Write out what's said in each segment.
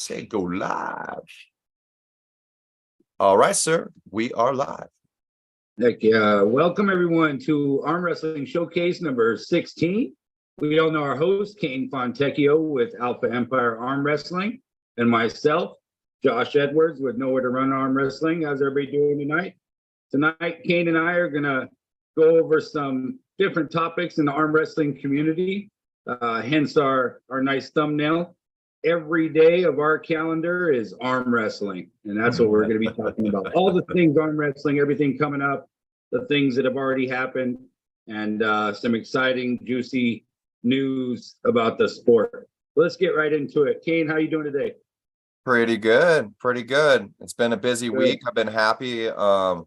Say go live. All right, sir. We are live. Heck yeah. Welcome everyone to Armwrestling Showcase number 16. We all know our host, Kane Fontecchio with Alpha Empire Arm Wrestling, and myself, Josh Edwards with Nowhere to Run Arm Wrestling. How's everybody doing tonight? Tonight, Kane and I are going to go over some different topics in the arm wrestling community, hence our nice thumbnail. Every day of our calendar is arm wrestling, and that's what we're going to be talking about. All the things arm wrestling, everything coming up, the things that have already happened, and some exciting, juicy news about the sport. Let's get right into it. Kane, how you doing today? Pretty good. Pretty good. It's been a busy week. I've been happy. I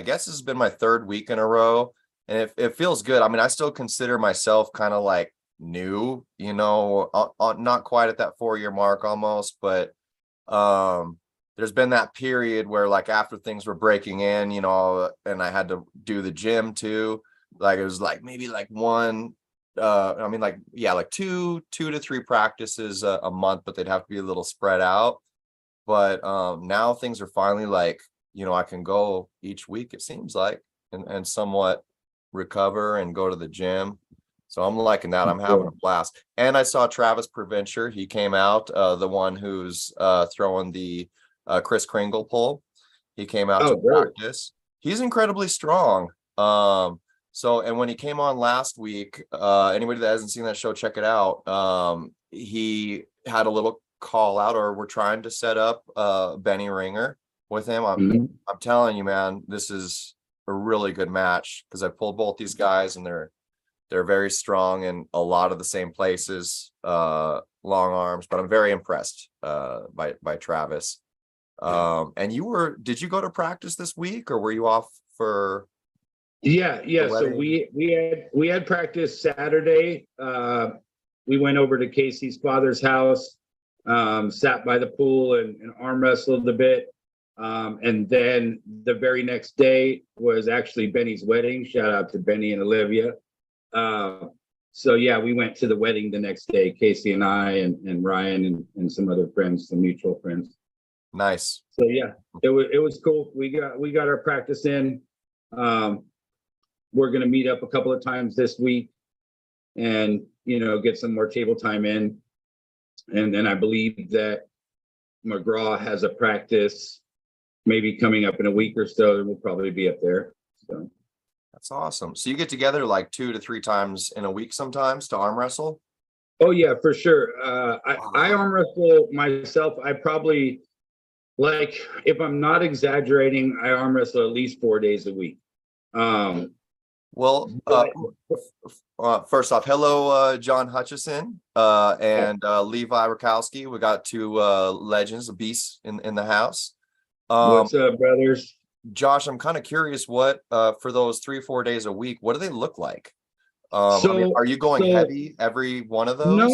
guess this has been my third week in a row, and it feels good. I mean, I still consider myself kind of like new, you know, not quite at that 4-year mark almost, but there's been that period where, like, after things were breaking in, you know, and I had to do the gym too, like it was like maybe like two to three practices a month, but they'd have to be a little spread out. But now things are finally like, you know, I can go each week, it seems like, and somewhat recover and go to the gym. So I'm liking that. I'm having a blast. And I saw Travis Provencher. He came out, the one who's throwing the Chris Kringle pull. He came out to practice. He's incredibly strong. And when he came on last week, anybody that hasn't seen that show, check it out. He had a little call out, or we're trying to set up Benny Ringer with him. I'm telling you, man, this is a really good match because I pulled both these guys and they're very strong in a lot of the same places, long arms, but I'm very impressed by Travis. And did you go to practice this week, or were you off for? Yeah. So we had practice Saturday. We went over to Casey's father's house, sat by the pool and arm wrestled a bit. And then the very next day was actually Benny's wedding. Shout out to Benny and Olivia. So yeah, we went to the wedding the next day, Casey and I and Ryan and some other friends, some mutual friends. Nice. So yeah, it was cool. We got our practice in. We're gonna meet up a couple of times this week and, you know, get some more table time in. And then I believe that McGraw has a practice maybe coming up in a week or so, and we'll probably be up there. So that's awesome. So you get together like 2 to 3 times in a week sometimes to arm wrestle? Oh yeah, for sure. I arm wrestle myself. I probably, like, if I'm not exaggerating, I arm wrestle at least 4 days a week. First off, hello, John Hutchison and Levi Rakowski. We got 2 legends, beasts in the house. What's up, brothers? Josh, I'm kind of curious what for those 3-4 days a week, what do they look like? I mean, are you going heavy every one of those?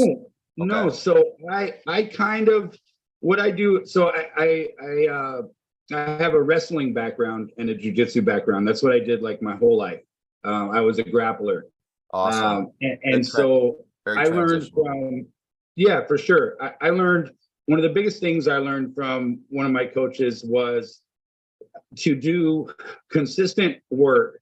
No. So I kind of, what I do, so I have a wrestling background and a jiu-jitsu background. That's what I did like my whole life. I was a grappler. Awesome. And so I learned from, yeah, for sure. I learned, one of the biggest things I learned from one of my coaches was to do consistent work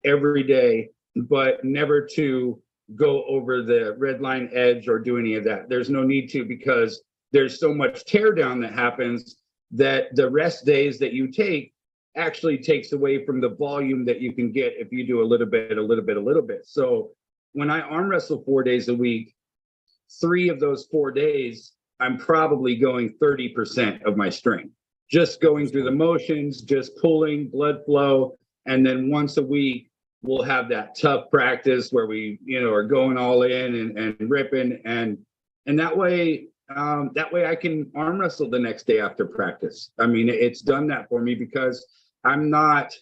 every day, but never to go over the red line edge or do any of that. There's no need to, because there's so much tear down that happens that the rest days that you take actually takes away from the volume that you can get if you do a little bit. So when I arm wrestle 4 days a week, 3 of those 4 days, I'm probably going 30% of my strength, just going through the motions, just pulling, blood flow. And then once a week, we'll have that tough practice where we, you know, are going all in and ripping. And that way I can arm wrestle the next day after practice. I mean, it's done that for me because I'm not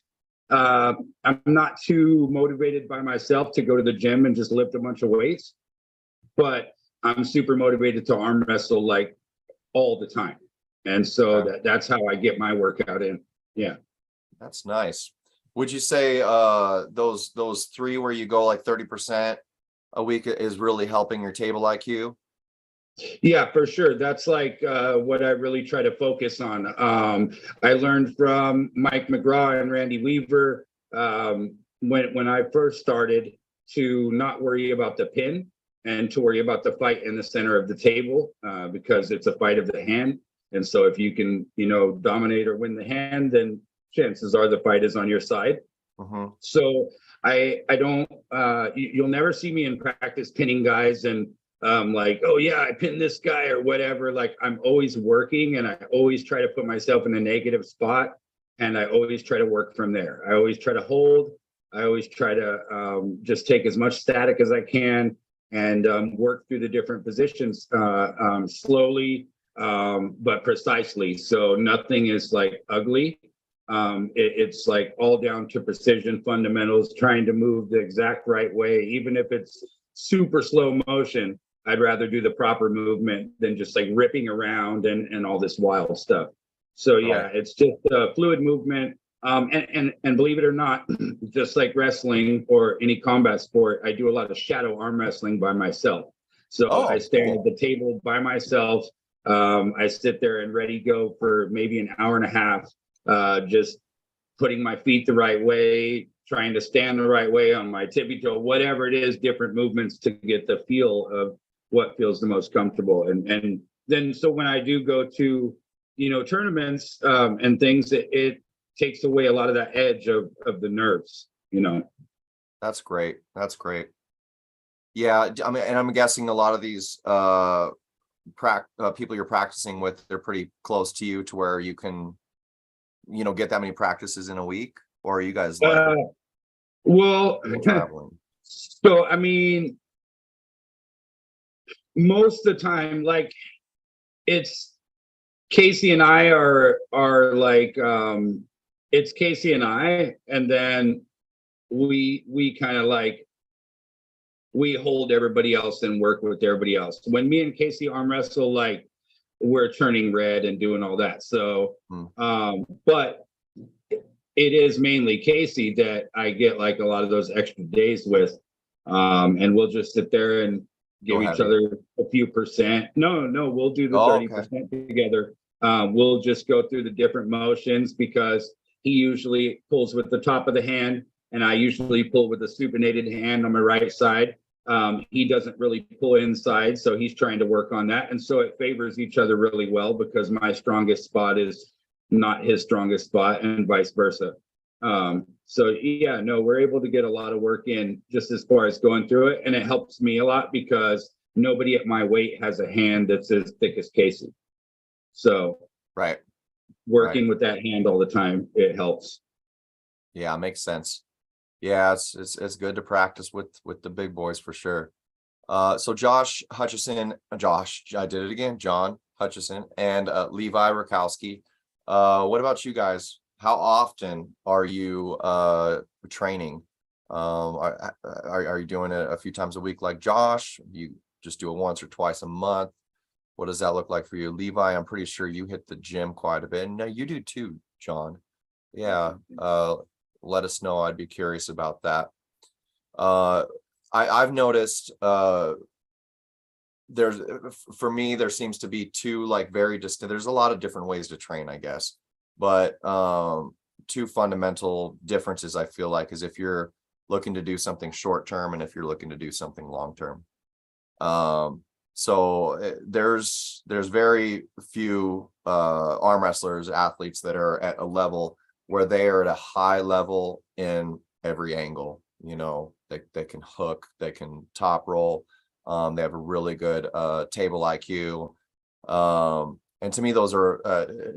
too motivated by myself to go to the gym and just lift a bunch of weights, but I'm super motivated to arm wrestle like all the time. And so that's how I get my workout in. Yeah. That's nice. Would you say those 3 where you go like 30% a week is really helping your table IQ? Yeah, for sure. That's like what I really try to focus on. I learned from Mike McGraw and Randy Weaver when I first started to not worry about the pin and to worry about the fight in the center of the table because it's a fight of the hand. And so if you can, dominate or win the hand, then chances are the fight is on your side. So I don't, you'll never see me in practice pinning guys and like, oh yeah, I pinned this guy or whatever. Like I'm always working and I always try to put myself in a negative spot and I always try to work from there. I always try to hold. I always try to just take as much static as I can and work through the different positions slowly, but precisely. So nothing is like ugly. It's like all down to precision fundamentals, trying to move the exact right way, even if it's super slow motion. I'd rather do the proper movement than just like ripping around and all this wild stuff. So yeah, it's just fluid movement. And believe it or not, just like wrestling or any combat sport, I do a lot of shadow arm wrestling by myself. So I stand at the table by myself. I sit there and ready go for maybe an hour and a half, just putting my feet the right way, trying to stand the right way on my tippy toe, whatever it is, different movements to get the feel of what feels the most comfortable. And then so when I do go to, tournaments and things, it takes away a lot of that edge of the nerves, That's great. That's great. Yeah, I mean, and I'm guessing a lot of these people you're practicing with, they're pretty close to you to where you can, get that many practices in a week, or are you guys like well traveling? So I mean, most of the time, like it's Casey and I are like it's Casey and I, and then we kind of like we hold everybody else and work with everybody else. When me and Casey arm wrestle, like we're turning red and doing all that. So but it is mainly Casey that I get like a lot of those extra days with. And we'll just sit there and give each other a few percent. No, we'll do the 30% together. We'll just go through the different motions because he usually pulls with the top of the hand and I usually pull with the supinated hand on my right side. He doesn't really pull inside, so he's trying to work on that. And so it favors each other really well because my strongest spot is not his strongest spot and vice versa. So yeah, no, we're able to get a lot of work in just as far as going through it. And it helps me a lot because nobody at my weight has a hand that's as thick as Casey. So working with that hand all the time, it helps. Yeah, makes sense. Yeah, it's good to practice with the big boys for sure. So Josh Hutchison, I did it again, John Hutchison and Levi Rakowski. What about you guys? How often are you training? Are you doing it a few times a week like Josh? You just do it once or twice a month? What does that look like for you? Levi, I'm pretty sure you hit the gym quite a bit. No, you do too, John. Yeah. Let us know. I'd be curious about that. I've noticed for me, there seems to be two like very distinct, there's a lot of different ways to train, I guess. But two fundamental differences I feel like is if you're looking to do something short term and if you're looking to do something long term. So there's very few arm wrestlers, athletes that are at a level where they are at a high level in every angle. They can hook, they can top roll, they have a really good table IQ. And to me, those are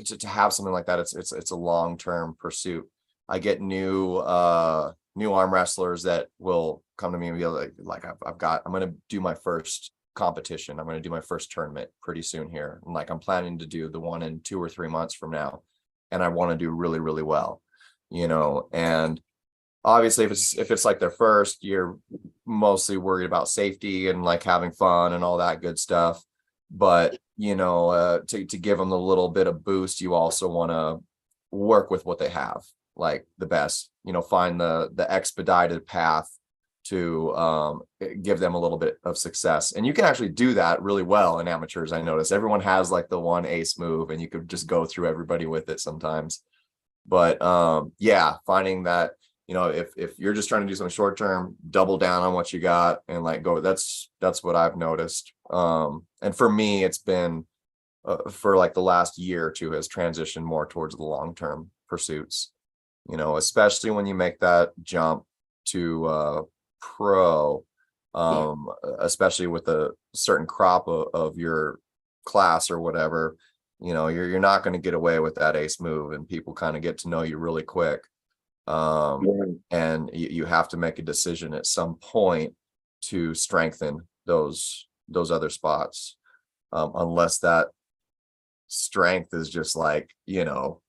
to have something like that. It's a long-term pursuit. I get new arm wrestlers that will come to me and be like I'm going to do my first competition. I'm going to do my first tournament pretty soon here. And like I'm planning to do the one in 2 or 3 months from now, and I want to do really, really well. And obviously if it's like their first, you're mostly worried about safety and like having fun and all that good stuff. But to give them a little bit of boost, you also want to work with what they have, like the best, find the expedited path to give them a little bit of success. And you can actually do that really well in amateurs. I notice everyone has like the one ace move and you could just go through everybody with it sometimes. But yeah, finding that, you know, if you're just trying to do something short term, double down on what you got and like go. That's what I've noticed. And for me, it's been for like the last year or two has transitioned more towards the long term pursuits. You know, especially when you make that jump to pro, especially with a certain crop of your class or whatever. You know, you're not going to get away with that ace move, and people kind of get to know you really quick. And you have to make a decision at some point to strengthen those other spots, unless that strength is just like, you know,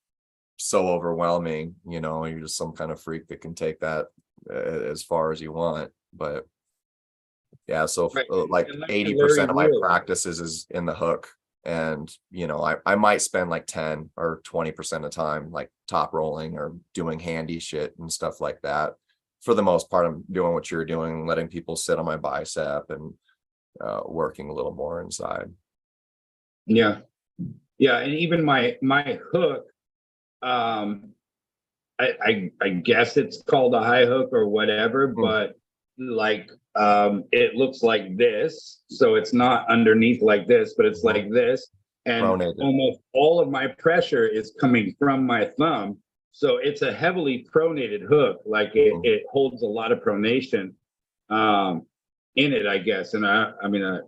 so overwhelming, you know, you're just some kind of freak that can take that as far as you want. But yeah, so like 80% of my practices is in the hook. And, you know, I might spend like 10 or 20% of time like top rolling or doing handy shit and stuff like that. For the most part, I'm doing what you're doing, letting people sit on my bicep and working a little more inside. Yeah. Yeah. And even my hook, I guess it's called a high hook or whatever, but like it looks like this, so it's not underneath like this, but it's like this, and pronated. Almost all of my pressure is coming from my thumb, so it's a heavily pronated hook. Like it holds a lot of pronation in it, I guess. And I mean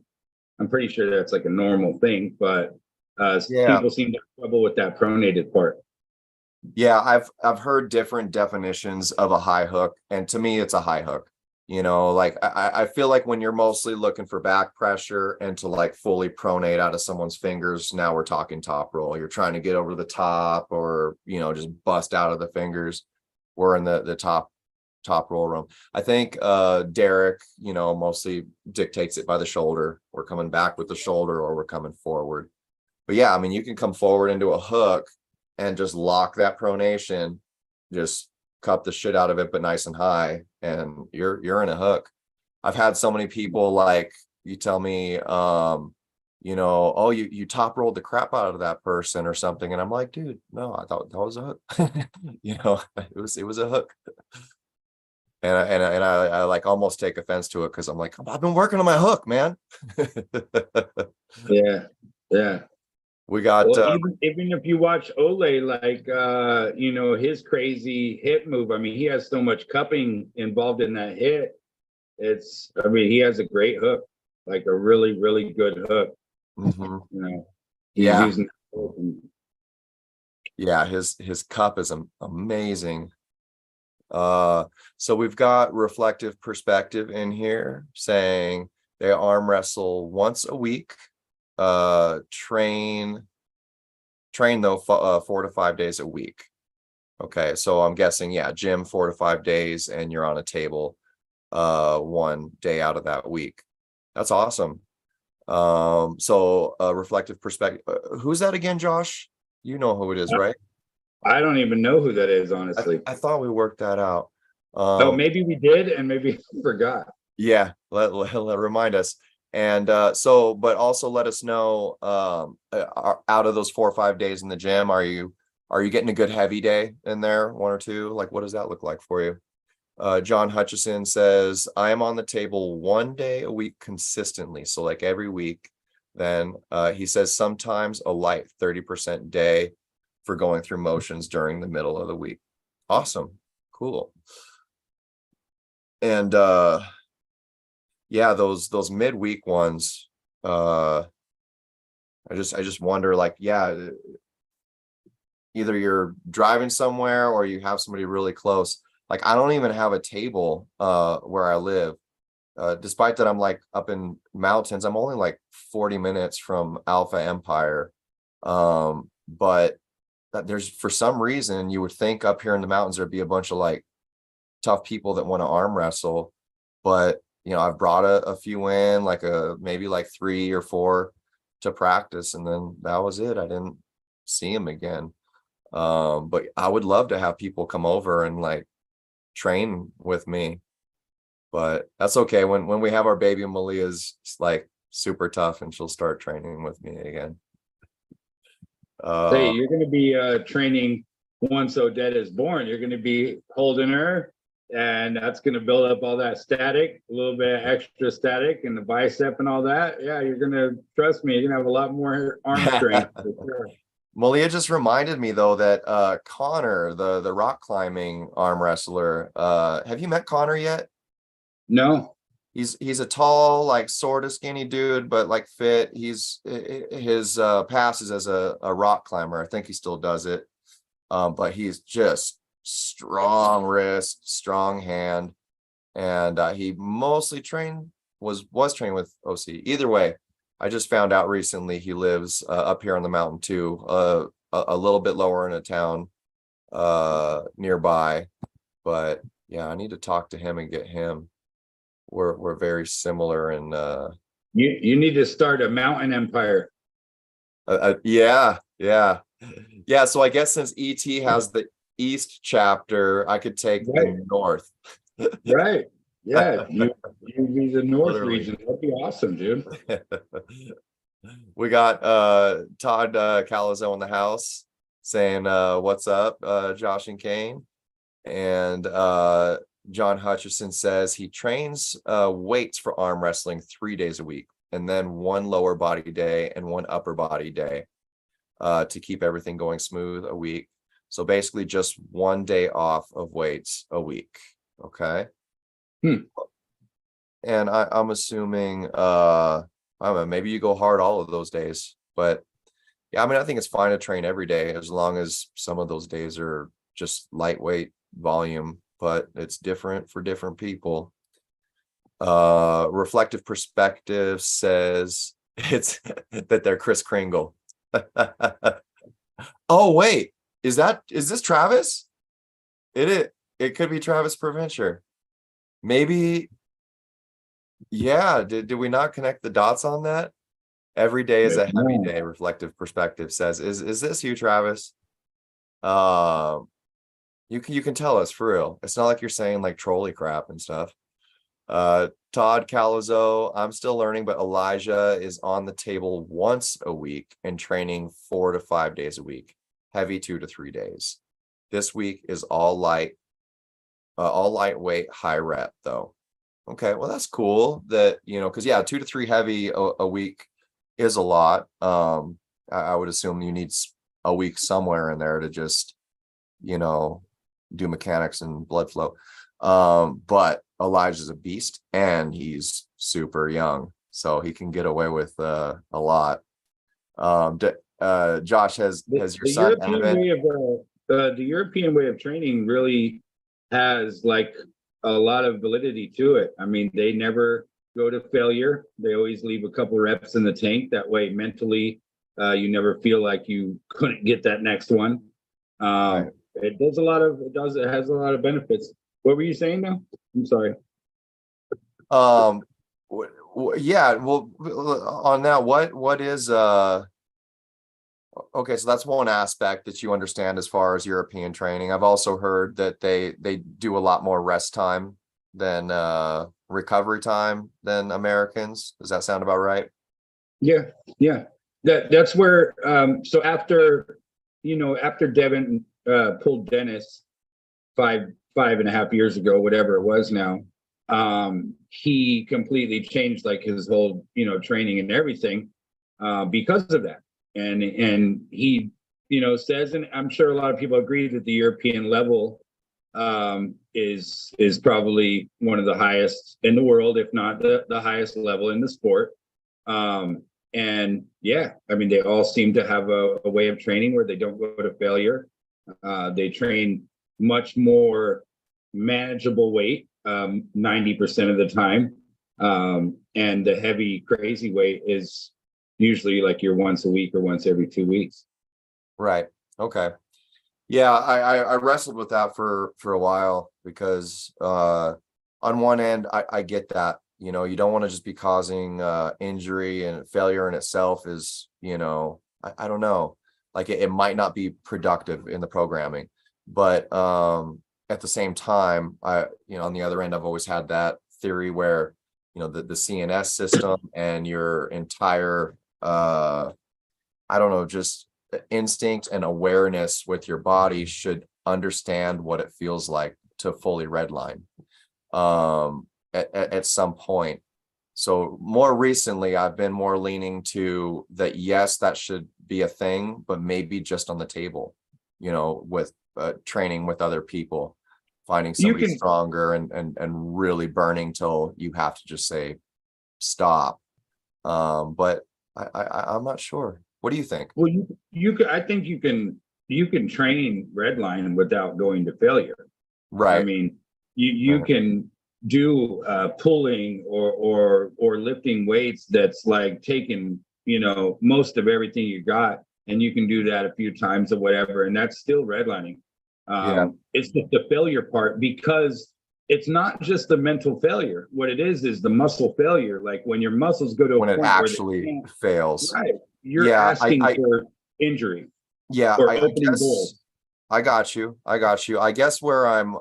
I'm pretty sure that's like a normal thing, but people seem to have trouble with that pronated part. Yeah, I've heard different definitions of a high hook, and to me it's a high hook. You know, like I feel like when you're mostly looking for back pressure and to like fully pronate out of someone's fingers, now we're talking top roll. You're trying to get over the top or, you know, just bust out of the fingers. We're in the top roll room. I think Derek, you know, mostly dictates it by the shoulder. We're coming back with the shoulder or we're coming forward. But yeah, I mean, you can come forward into a hook and just lock that pronation, just cup the shit out of it, but nice and high, and you're in a hook. I've had so many people like, you tell me, you know, oh, you top rolled the crap out of that person or something, and I'm like, dude, no, I thought that was a hook. You know, it was a hook. And I like almost take offense to it because I'm like, I've been working on my hook, man. Yeah. We got even if you watch Ole, like you know, his crazy hit move. I mean, he has so much cupping involved in that hit. I mean, he has a great hook, like a really, really good hook. You know, yeah, his cup is amazing. So we've got Reflective Perspective in here saying they arm wrestle once a week. Train though 4 to 5 days a week. Okay, so I'm guessing, yeah, gym 4 to 5 days, and you're on a table 1 day out of that week. That's awesome. So Reflective Perspective, who's that again, Josh? You know who it is, right? I don't even know who that is, honestly. I thought we worked that out. Oh, maybe we did, and maybe I forgot. Yeah, let remind us. And so, but also let us know, out of those 4 or 5 days in the gym, are you getting a good heavy day in there, 1 or 2? Like, what does that look like for you? John Hutchison says, I am on the table 1 day a week consistently. So like every week. Then he says sometimes a light 30% day for going through motions during the middle of the week. Awesome. Cool. And yeah, those midweek ones, I just wonder, like, yeah, either you're driving somewhere or you have somebody really close. Like, I don't even have a table where I live. Despite that I'm like up in mountains, I'm only like 40 minutes from Alpha Empire. But there's, for some reason, you would think up here in the mountains there'd be a bunch of like tough people that want to arm wrestle, but you know, I've brought a few in, like maybe like 3 or 4 to practice, and then that was it. I didn't see them again. But I would love to have people come over and like train with me. but that's okay. When we have our baby, Malia's like super tough and she'll start training with me again. Say, you're going to be training once Odette is born. You're going to be holding her, and that's going to build up all that static, a little bit of extra static in the bicep and all that. Yeah, you're going to, trust me, you're going to have a lot more arm strength. For sure. Malia just reminded me though that Connor, the rock climbing arm wrestler, have you met Connor yet? No. He's a tall, like sort of skinny dude, but like fit. His past is as a rock climber. I think he still does it. But he's just strong wrist, strong hand, and he mostly was trained with OC. Either way, I just found out recently he lives up here on the mountain too, a little bit lower in a town nearby. But yeah, I need to talk to him and get him. We're very similar, and you need to start a mountain empire. Yeah. So I guess since ET has the East chapter, I could take the North. Right. Yeah. You be the North Literally. Region. That'd be awesome, dude. We got Todd Calazo in the house saying what's up, Josh and Kane. And John Hutcherson says he trains weights for arm wrestling 3 days a week, and then one lower body day and one upper body day to keep everything going smooth a week. So basically just 1 day off of weights a week. Okay. And I'm assuming I don't know, maybe you go hard all of those days, but yeah, I mean, I think it's fine to train every day as long as some of those days are just lightweight volume, but it's different for different people. Reflective Perspective says it's that they're Chris Kringle. Oh wait, is this Travis? It could be Travis Provencher. Maybe. Yeah, did we not connect the dots on that? Every day is a heavy day, Reflective Perspective says. Is this you, Travis? You can tell us for real. It's not like you're saying like trolley crap and stuff. Todd Calazo, I'm still learning, but Elijah is on the table once a week and training 4 to 5 days a week. Heavy 2 to 3 days. This week is all lightweight, high rep though. Okay, well that's cool that, because yeah, 2 to 3 heavy a week is a lot. I would assume you need a week somewhere in there to just, do mechanics and blood flow. But Elijah's a beast and he's super young, so he can get away with a lot. Josh, has your son the European way of training really has like a lot of validity to it. I mean, they never go to failure. They always leave a couple reps in the tank. That way, mentally, you never feel like you couldn't get that next one. Right. It has a lot of benefits. What were you saying now? I'm sorry. Yeah. Well, on that, what is okay, so that's one aspect that you understand as far as European training. I've also heard that they do a lot more rest time than recovery time than Americans. Does that sound about right? Yeah. That's where so after Devin pulled Dennis 5.5 years ago, whatever it was now, he completely changed like his whole training and everything because of that. And he says, and I'm sure a lot of people agree, that the European level is probably one of the highest in the world, if not the highest level in the sport. And yeah, I mean, they all seem to have a way of training where they don't go to failure. They train much more manageable weight 90% of the time. And the heavy, crazy weight is usually like you're once a week or once every 2 weeks. Right. Okay. Yeah, I wrestled with that for a while because on one end, I get that, you don't want to just be causing injury, and failure in itself is, I don't know, like it might not be productive in the programming, but at the same time, on the other end, I've always had that theory where, the CNS system and your entire, I don't know, just instinct and awareness with your body should understand what it feels like to fully redline at some point. So more recently, I've been more leaning to that. Yes, that should be a thing, but maybe just on the table, with training with other people, finding somebody stronger and really burning till you have to just say stop. But I'm not sure. What do you think? Well, I think you can train redline without going to failure. Right. I mean, you can do pulling or lifting weights that's like taking, most of everything you got, and you can do that a few times or whatever, and that's still redlining. It's just the failure part, because it's not just the mental failure. What it is the muscle failure. Like when your muscles go to a point it actually fails. Right. You're asking for injury. Yeah, or opening goals. I got you. I guess where I'm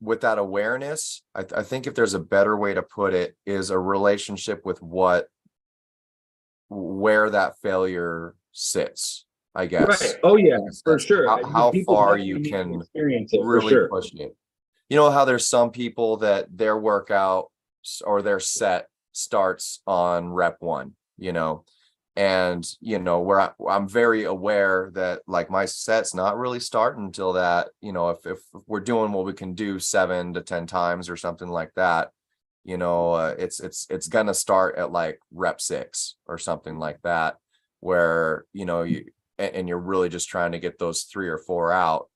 with that awareness, I think if there's a better way to put it, is a relationship with where that failure sits, I guess. Right. Oh yeah, for sure. How far you can really push it. How there's some people that their workout or their set starts on rep 1, and where I'm very aware that like my set's not really starting until that, if we're doing what we can do 7 to 10 times or something like that, it's gonna start at like rep 6 or something like that, where you're really just trying to get those 3 or 4 out.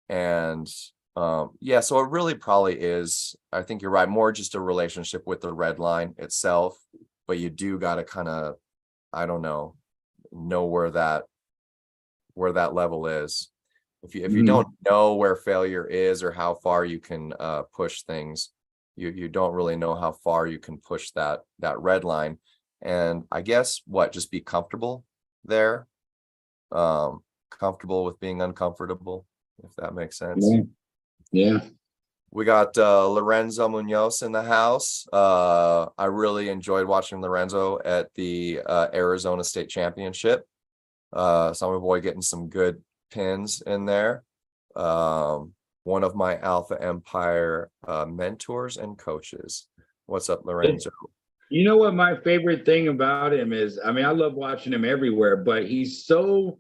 And so it really probably is, I think you're right, more just a relationship with the red line itself, but you do got to kind of, I don't know where that level is. If you don't know where failure is or how far you can push things, you don't really know how far you can push that red line. And I guess just be comfortable there, comfortable with being uncomfortable, if that makes sense. Yeah. We got Lorenzo Munoz in the house. I really enjoyed watching Lorenzo at the Arizona State Championship. Saw my boy getting some good pins in there. One of my Alpha Empire mentors and coaches. What's up, Lorenzo? You know what my favorite thing about him is? I mean, I love watching him everywhere, but he's so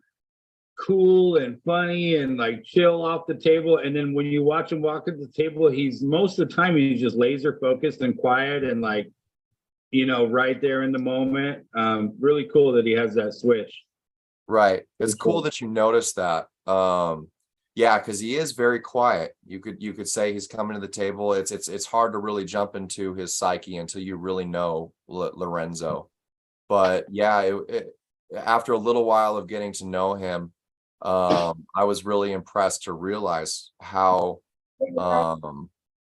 cool and funny and like chill off the table. And then when you watch him walk at the table, most of the time he's just laser focused and quiet and like, right there in the moment. Really cool that he has that switch. Right. It's cool that you noticed that. Because he is very quiet. You could say he's coming to the table. It's hard to really jump into his psyche until you really know Lorenzo. But after a little while of getting to know him, I was really impressed to realize how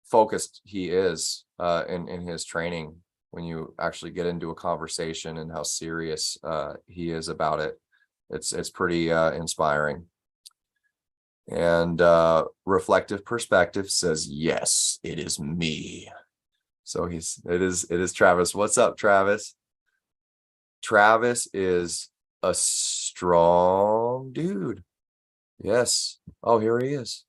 focused he is in his training when you actually get into a conversation, and how serious he is about it. It's pretty inspiring. And Reflective Perspective says, yes, it is me. So it is Travis. What's up, Travis? Travis is a strong dude. Yes. Oh, here he is.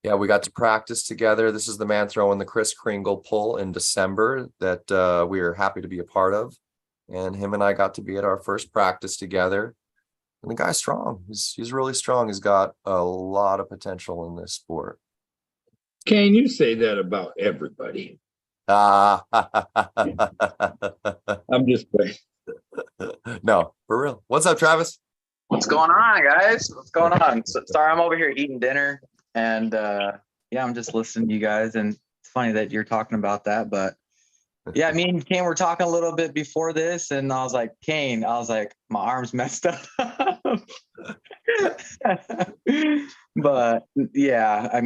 Yeah, we got to practice together. This is the man throwing the Chris Kringle pull in December that we are happy to be a part of. And him and I got to be at our first practice together. And the guy's strong. He's really strong. He's got a lot of potential in this sport. Can you say that about everybody? I'm just playing. No, for real. What's up, Travis? What's going on, guys? What's going on? Sorry, I'm over here eating dinner, and I'm just listening to you guys. And it's funny that you're talking about that, but yeah, me and Kane were talking a little bit before this, and I was like, Kane, my arm's messed up. But yeah, I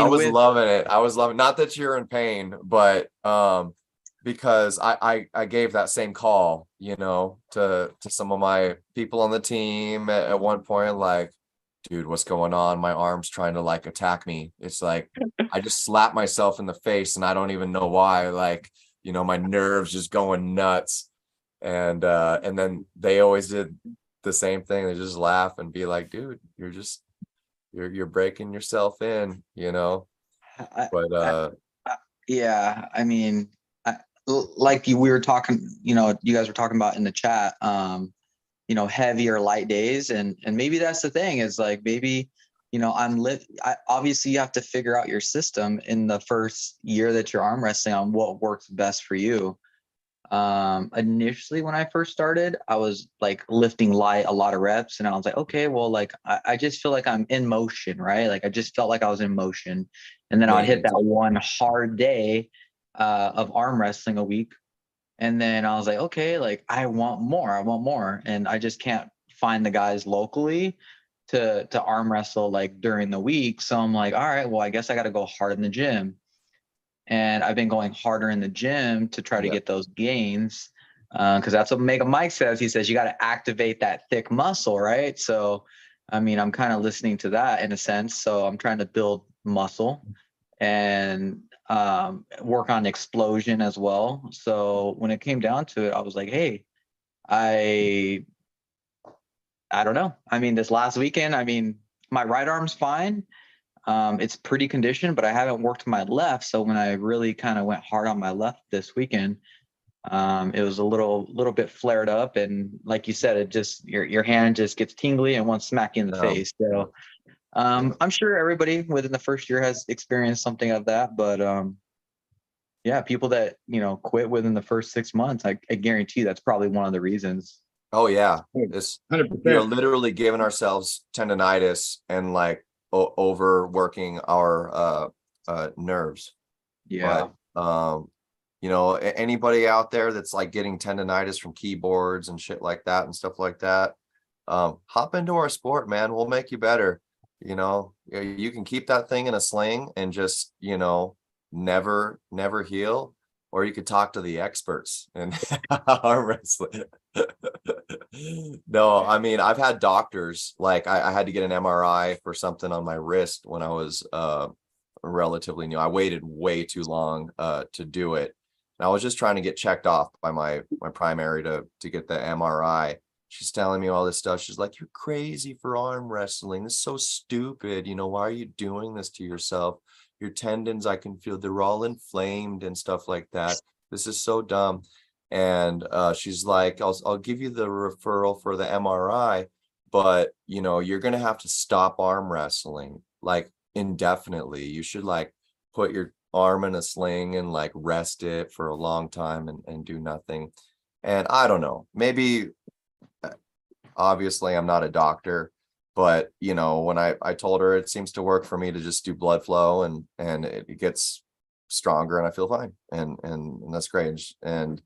was loving it. Not that you're in pain, but because I gave that same call, to some of my people on the team at one point, like, dude, what's going on? My arm's trying to like attack me. It's like I just slap myself in the face and I don't even know why. Like, you know, my nerves just going nuts. And then they always did the same thing. They just laugh and be like, dude, you're breaking yourself in, you know. But yeah, I mean, like we were talking, you know, you guys were talking about in the chat, you know, heavy or light days, and maybe that's the thing is like maybe, you know, obviously you have to figure out your system in the first year that you're arm wrestling on what works best for you. Initially when I first started, I was like lifting light, a lot of reps, and I was like, okay, well, like I just feel like I'm in motion, right? Like I just felt like I was in motion, and then I'd hit that one hard day of arm wrestling a week, and then I was like, okay, like I want more, and I just can't find the guys locally to arm wrestle like during the week. So I'm like, all right, well, I guess I got to go hard in the gym. And I've been going harder in the gym to try to get those gains, because that's what Mega Mike says. He says you got to activate that thick muscle, right? So, I mean, I'm kind of listening to that in a sense. So I'm trying to build muscle and work on explosion as well. So when it came down to it, I was like, hey, I don't know. I mean, this last weekend, I mean, my right arm's fine. It's pretty conditioned, but I haven't worked my left. So when I really kind of went hard on my left this weekend, it was a little bit flared up. And like you said, it just, your hand just gets tingly and wants to smack you in the face. So I'm sure everybody within the first year has experienced something of that, but yeah, people that, you know, quit within the first 6 months, I guarantee that's probably one of the reasons. oh yeah, it's 100%. We're literally giving ourselves tendonitis and like overworking our nerves. Yeah. But you know, anybody out there that's like getting tendonitis from keyboards and shit like that and stuff like that, hop into our sport, man. We'll make you better. You know, you can keep that thing in a sling and just, you know, never heal, or you could talk to the experts in arm wrestling. No, I mean, I've had doctors, like I had to get an MRI for something on my wrist when I was relatively new. I waited way too long to do it. And I was just trying to get checked off by my primary to get the MRI. She's telling me all this stuff. She's like, you're crazy for arm wrestling. This is so stupid. You know, why are you doing this to yourself? Your tendons, I can feel they're all inflamed and stuff like that. This is so dumb. And she's like, I'll give you the referral for the MRI, but you know, you're gonna have to stop arm wrestling like indefinitely. You should like put your arm in a sling and like rest it for a long time and do nothing. And I don't know, maybe obviously I'm not a doctor, but you know, when I told her it seems to work for me to just do blood flow and it gets stronger and I feel fine and that's great. And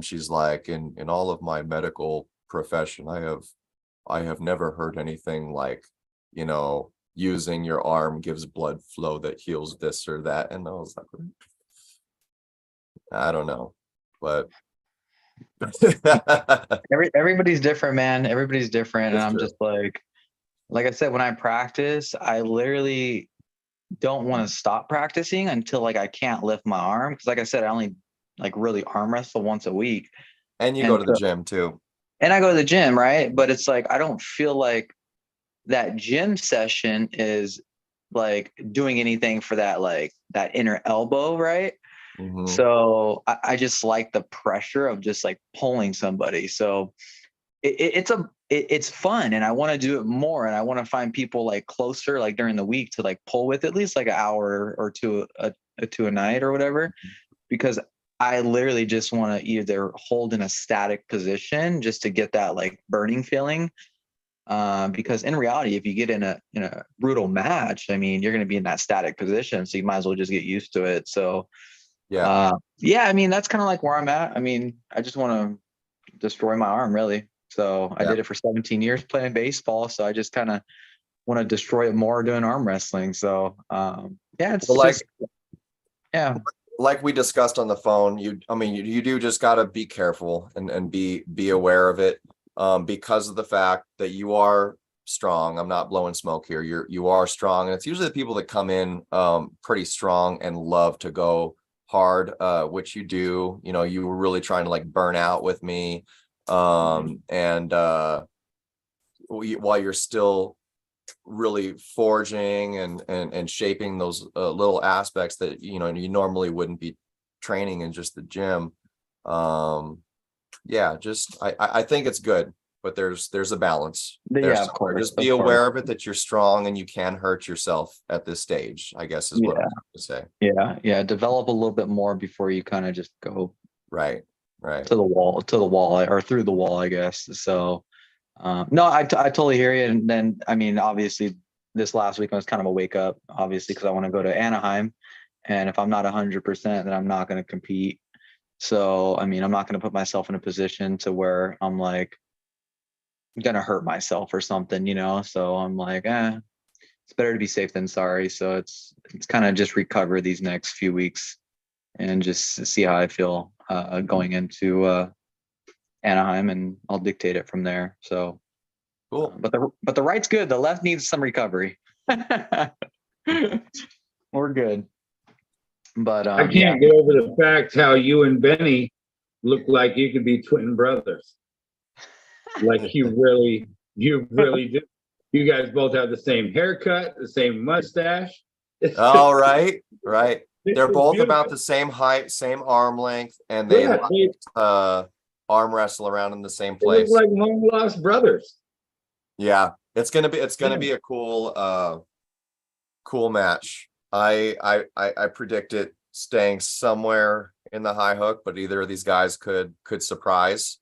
she's like, in all of my medical profession, I have never heard anything like, you know, using your arm gives blood flow that heals this or that. And I was like, I don't know, but Everybody's different, man. Everybody's different. That's And I'm true. just like I said, when I practice, I literally don't want to stop practicing until like I can't lift my arm. Cause like I said, I only like really arm wrestle once a week. And you And go to the so, gym too. and I go to the gym, right? But it's like I don't feel like that gym session is like doing anything for that, like that inner elbow, right? Mm-hmm. So I just like the pressure of just like pulling somebody. So it's fun, and I want to do it more, and I want to find people like closer, like during the week, to like pull with at least like an hour or two to a night or whatever, because I literally just want to either hold in a static position just to get that like burning feeling. Because in reality, if you get in a brutal match, I mean, you're going to be in that static position, so you might as well just get used to it. So yeah, I mean, that's kind of like where I'm at. I mean, I just want to destroy my arm, really. So I did it for 17 years playing baseball. So I just kind of want to destroy it more doing arm wrestling. So yeah, it's well, just like we discussed on the phone, you do just got to be careful and be aware of it, because of the fact that you are strong. I'm not blowing smoke here. You are strong. And it's usually the people that come in pretty strong and love to go hard, which you do. You know, you were really trying to like burn out with me. And while you're still really forging and shaping those little aspects that, you know, you normally wouldn't be training in just the gym. Yeah, just I think it's good, but there's a balance. Yeah, of course. Just be aware of it, that you're strong and you can hurt yourself at this stage, I guess is what I'm trying to say. Yeah. Develop a little bit more before you kind of just go right to the wall or through the wall, I guess. So no, I totally hear you. And then, I mean, obviously this last week was kind of a wake up, obviously, because I want to go to Anaheim. And if I'm not 100%, then I'm not going to compete. So, I mean, I'm not going to put myself in a position to where I'm like going to hurt myself or something, you know? So I'm like, it's better to be safe than sorry. So it's kind of just recover these next few weeks and just see how I feel going into Anaheim, and I'll dictate it from there. So cool. But the right's good. The left needs some recovery. We're good. But I can't get over the fact how you and Benny look like you could be twin brothers. Like you really do. You guys both have the same haircut, the same mustache. Oh, right. They're both beautiful. About the same height, same arm length, and they arm wrestle around in the same place. They look like long lost brothers. Yeah, it's gonna be a cool match. I predict it staying somewhere in the high hook, but either of these guys could surprise.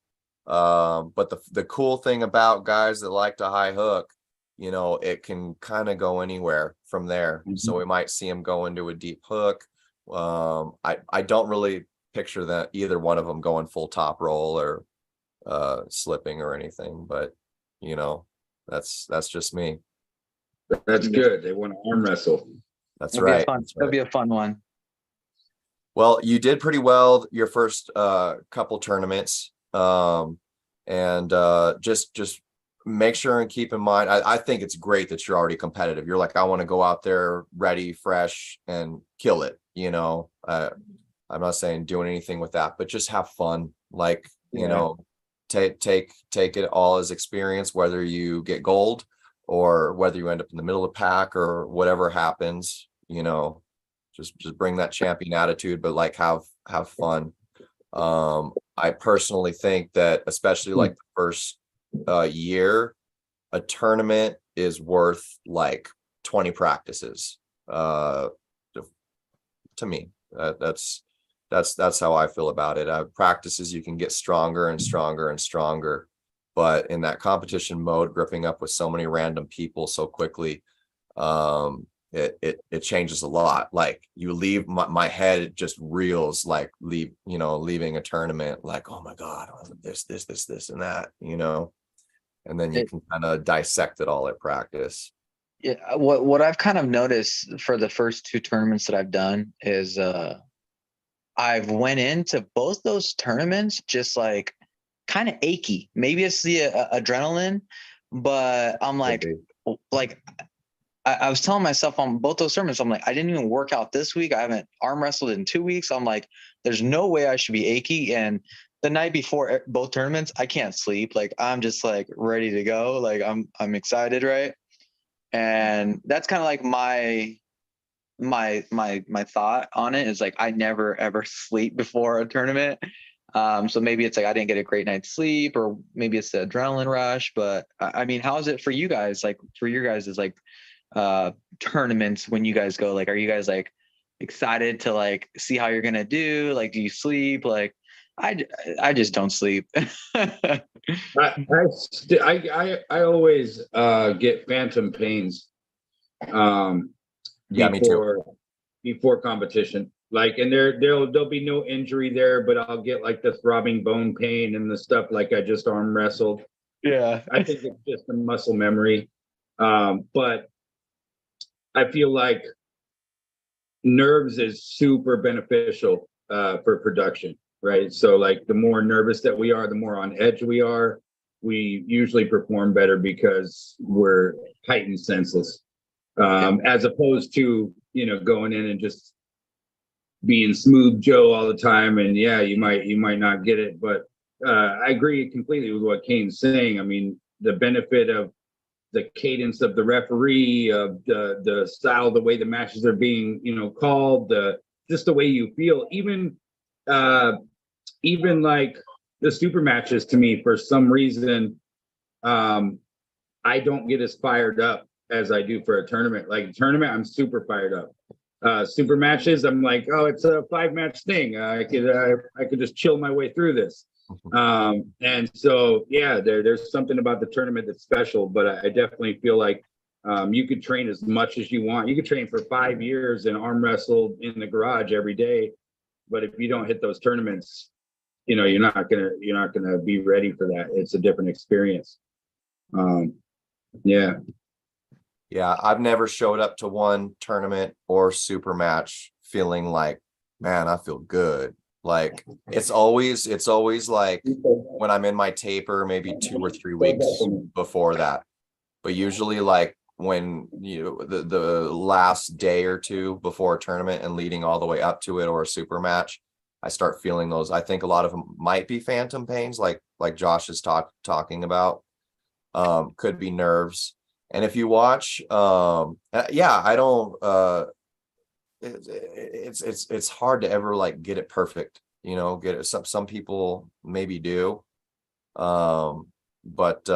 But the cool thing about guys that like to high hook, you know, it can kind of go anywhere from there. Mm-hmm. So we might see them go into a deep hook. I don't really picture that either one of them going full top roll or slipping or anything, but you know, that's just me. That's good. They want to arm wrestle. That's right. That'll be a fun one. Well, you did pretty well your first couple tournaments, and just make sure and keep in mind. I think it's great that you're already competitive. You're like, I want to go out there ready, fresh, and kill it. You know, I'm not saying doing anything with that, but just have fun. Like, you know, take it all as experience, whether you get gold or whether you end up in the middle of the pack or whatever happens, you know, just bring that champion attitude, but like have fun. I personally think that especially like the first year, a tournament is worth like 20 practices. To me, that's how I feel about it. Practices, you can get stronger and stronger and stronger, but in that competition mode, gripping up with so many random people so quickly, it changes a lot. Like you leave my head just reels, like leaving a tournament, like, oh my God, this and that, you know, and then you can kind of dissect it all at practice. Yeah. What I've kind of noticed for the first two tournaments that I've done is, I've went into both those tournaments just like kind of achy. Maybe it's the adrenaline, but I'm like I was telling myself on both those tournaments, I'm like, I didn't even work out this week. I haven't arm wrestled in 2 weeks. I'm like, there's no way I should be achy. And the night before both tournaments, I can't sleep. Like I'm just like ready to go. Like I'm excited, right? And that's kind of like my thought on it is like I never ever sleep before a tournament. So maybe it's like I didn't get a great night's sleep, or maybe it's the adrenaline rush. But I mean, how is it for you guys? Like for your guys is like tournaments when you guys go, like are you guys like excited to like see how you're gonna do? Like do you sleep? Like I just don't sleep. I always get phantom pains Me too. Before competition, like, and there'll be no injury there, but I'll get like the throbbing bone pain and the stuff like I just arm wrestled. Yeah. I think it's just a muscle memory. But I feel like nerves is super beneficial for production, right? So like the more nervous that we are, the more on edge we are. we usually perform better because we're heightened senses, as opposed to, you know, going in and just being smooth Joe all the time. And yeah, you might not get it, but I agree completely with what Kane's saying. I mean, the benefit of the cadence of the referee, of the style, the way the matches are being, you know, called, just the way you feel, even like the super matches, to me, for some reason, I don't get as fired up as I do for a tournament. Like tournament, I'm super fired up. Super matches, I'm like, oh, it's a 5-match thing. I could just chill my way through this. And so, yeah, there's something about the tournament that's special, but I definitely feel like you could train as much as you want. You could train for 5 years and arm wrestle in the garage every day, but if you don't hit those tournaments, you know, you're not gonna be ready for that. It's a different experience. Yeah. Yeah, I've never showed up to one tournament or super match feeling like, man, I feel good. Like it's always like when I'm in my taper, maybe 2 or 3 weeks before that. But usually like when the last day or two before a tournament and leading all the way up to it, or a super match, I start feeling those. I think a lot of them might be phantom pains, like Josh is talking about. Could be nerves. And if you watch, yeah, I don't. It's hard to ever like get it perfect, you know. Get it. Some people maybe do, but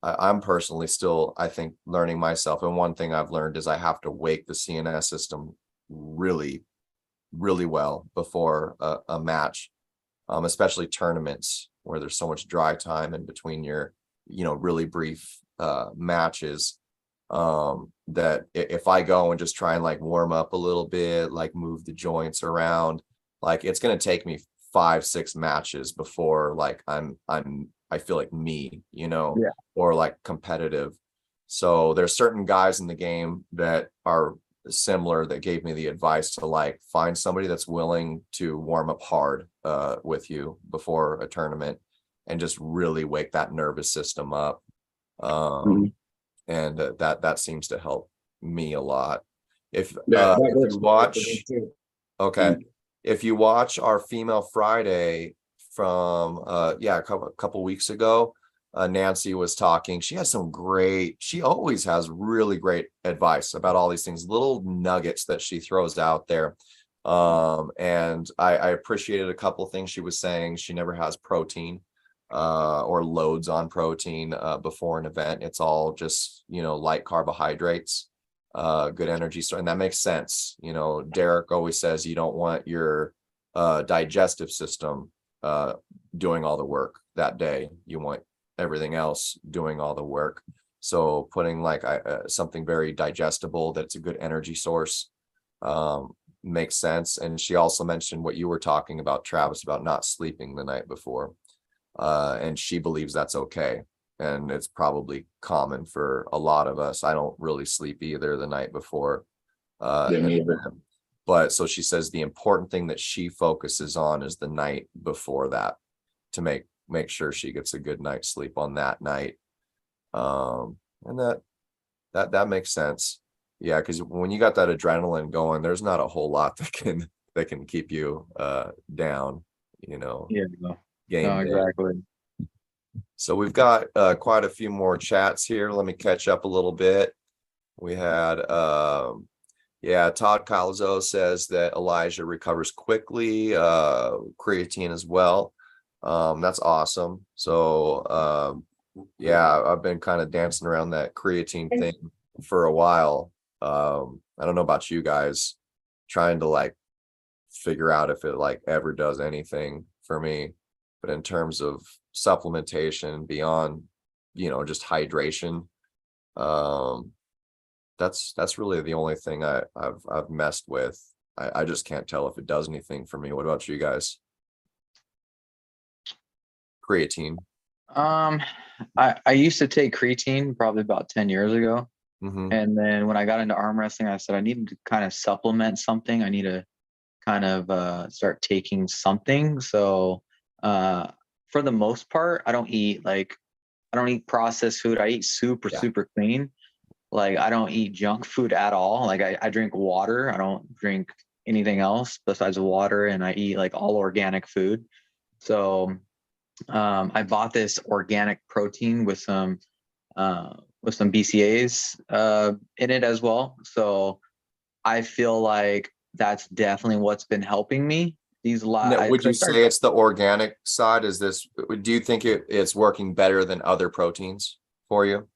I'm personally still, I think, learning myself. And one thing I've learned is I have to wake the CNS system really, really well before a match, especially tournaments where there's so much dry time in between your, you know, really brief matches. That if I go and just try and like warm up a little bit, like move the joints around, like it's going to take me 5-6 matches before like I feel like me, you know, Yeah. or like competitive. So there's certain guys in the game that are similar that gave me the advice to like find somebody that's willing to warm up hard with you before a tournament and just really wake that nervous system up. And that seems to help me a lot. If you watch, okay, if you watch our Female Friday from a couple weeks ago, Nancy was talking. She always has really great advice about all these things, little nuggets that she throws out there. And I appreciated a couple of things she was saying. She never has protein or loads on protein before an event. It's all just, you know, light carbohydrates, good energy. So, and that makes sense. You know, Derek always says you don't want your digestive system doing all the work that day. You want everything else doing all the work. So putting like something very digestible that's a good energy source makes sense. And she also mentioned what you were talking about, Travis, about not sleeping the night before. And she believes that's okay. And it's probably common for a lot of us. I don't really sleep either the night before. But so she says the important thing that she focuses on is the night before that, to make sure she gets a good night's sleep on that night. And that makes sense. Yeah, because when you got that adrenaline going, there's not a whole lot that can keep you down, you know. Yeah. Game no, exactly. So we've got quite a few more chats here. Let me catch up a little bit. We had Todd Calzo says that Elijah recovers quickly, creatine as well. That's awesome. So I've been kind of dancing around that creatine thing for a while. I don't know about you guys, trying to like figure out if it like ever does anything for me. But in terms of supplementation beyond, you know, just hydration, that's really the only thing I've messed with. I just can't tell if it does anything for me. What about you guys? Creatine. I used to take creatine probably about 10 years ago. Mm-hmm. And then when I got into arm wrestling, I said I needed to kind of supplement something. I need to kind of start taking something. So for the most part, I don't eat processed food. I eat super clean. Like I don't eat junk food at all. Like I drink water. I don't drink anything else besides water, and I eat like all organic food. So I bought this organic protein with some BCAAs in it as well. So I feel like that's definitely what's been helping me. Would you say it's the organic side? Do you think it's working better than other proteins for you?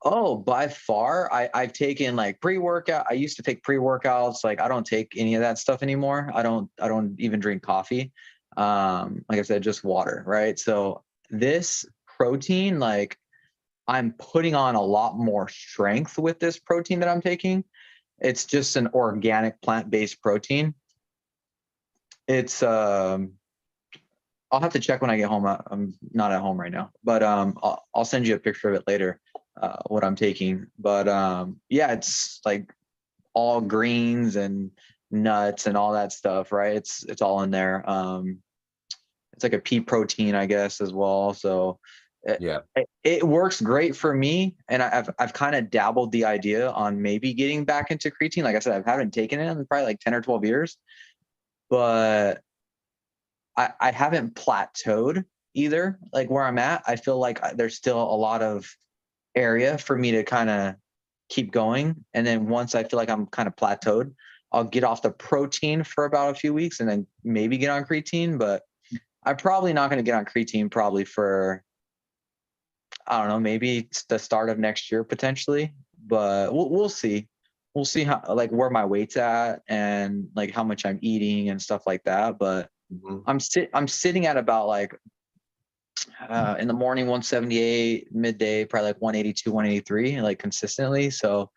Oh, by far. I've taken like pre-workout. I used to take pre-workouts. Like I don't take any of that stuff anymore. I don't even drink coffee. Like I said, just water, right? So this protein, like I'm putting on a lot more strength with this protein that I'm taking. It's just an organic plant-based protein. It's I'll have to check when I get home. I'm not at home right now, but I'll send you a picture of it later, what I'm taking. But yeah, it's like all greens and nuts and all that stuff, right? It's all in there. It's like a pea protein, I guess, as well. So it works great for me. And I've kind of dabbled the idea on maybe getting back into creatine. Like I said, I haven't taken it in probably like 10 or 12 years, but I haven't plateaued either. Like where I'm at, I feel like there's still a lot of area for me to kind of keep going. And then once I feel like I'm kind of plateaued, I'll get off the protein for about a few weeks and then maybe get on creatine. But I'm probably not going to get on creatine probably for, I don't know, maybe it's the start of next year potentially, but we'll see. We'll see how, like where my weight's at and like how much I'm eating and stuff like that. But I'm sitting at about like in the morning 178, midday probably like 182, 183, like consistently. So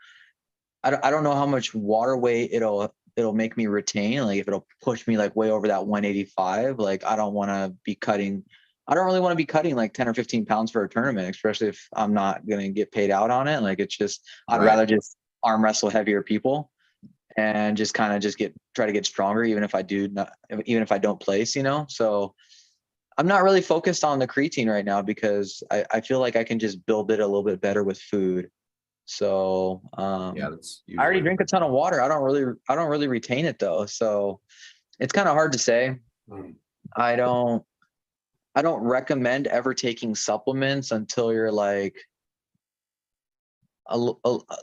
I don't know how much water weight it'll make me retain. Like if it'll push me like way over that 185. Like I don't really want to be cutting like 10 or 15 pounds for a tournament, especially if I'm not going to get paid out on it. Like it's just, I'd rather just arm wrestle heavier people and just kind of try to get stronger, even if I don't place, So I'm not really focused on the creatine right now because I feel like I can just build it a little bit better with food. So I already drink a ton of water. I don't really retain it though. So it's kind of hard to say. I don't recommend ever taking supplements until you're like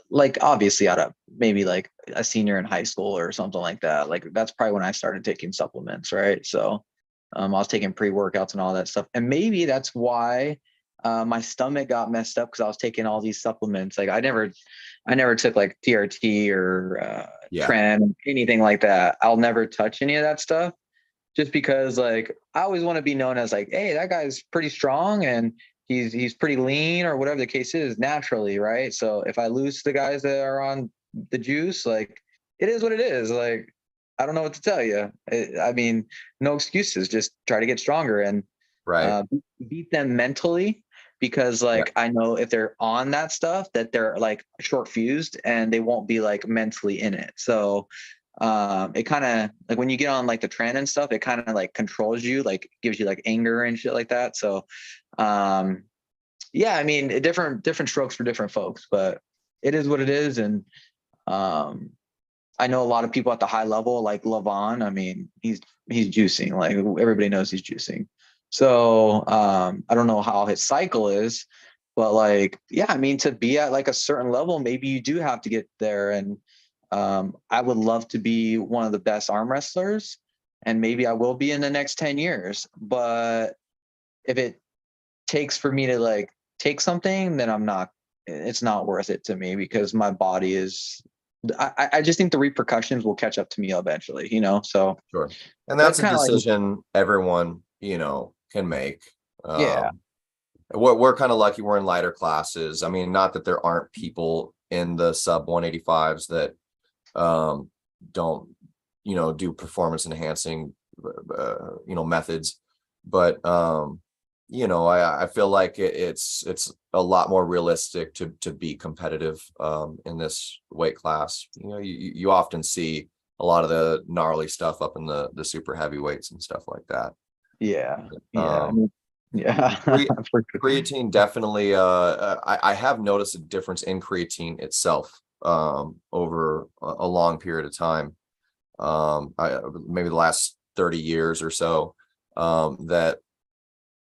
like obviously out of maybe like a senior in high school or something like that. Like that's probably when I started taking supplements, right? So I was taking pre-workouts and all that stuff, and maybe that's why my stomach got messed up because I was taking all these supplements. Like I never took like TRT or Tren, anything like that. I'll never touch any of that stuff just because like I always want to be known as like, hey, that guy's pretty strong and he's pretty lean or whatever the case is naturally, right? So if I lose the guys that are on the juice, like it is what it is. Like I don't know what to tell you. I mean, no excuses. Just try to get stronger and beat them mentally, because like I know if they're on that stuff that they're like short fused and they won't be like mentally in it. So it kind of like when you get on like the trend and stuff, it kind of like controls you, like gives you like anger and shit like that. So yeah, I mean, different strokes for different folks, but it is what it is. And I know a lot of people at the high level, like Levon. I mean, he's juicing. Like everybody knows he's juicing. So I don't know how his cycle is, but like, yeah, I mean, to be at like a certain level, maybe you do have to get there. And I would love to be one of the best arm wrestlers, and maybe I will be in the next 10 years. But if it takes for me to like take something, then it's not worth it to me, because my body is, I just think the repercussions will catch up to me eventually, so. Sure. And that's a decision everyone, can make. We're kind of lucky we're in lighter classes. I mean, not that there aren't people in the sub 185s that don't, do performance enhancing, methods, but I feel like it's a lot more realistic to be competitive in this weight class. You often see a lot of the gnarly stuff up in the super heavyweights and stuff like that. Yeah. Creatine definitely, I have noticed a difference in creatine itself over a long period of time. Maybe the last 30 years or so, that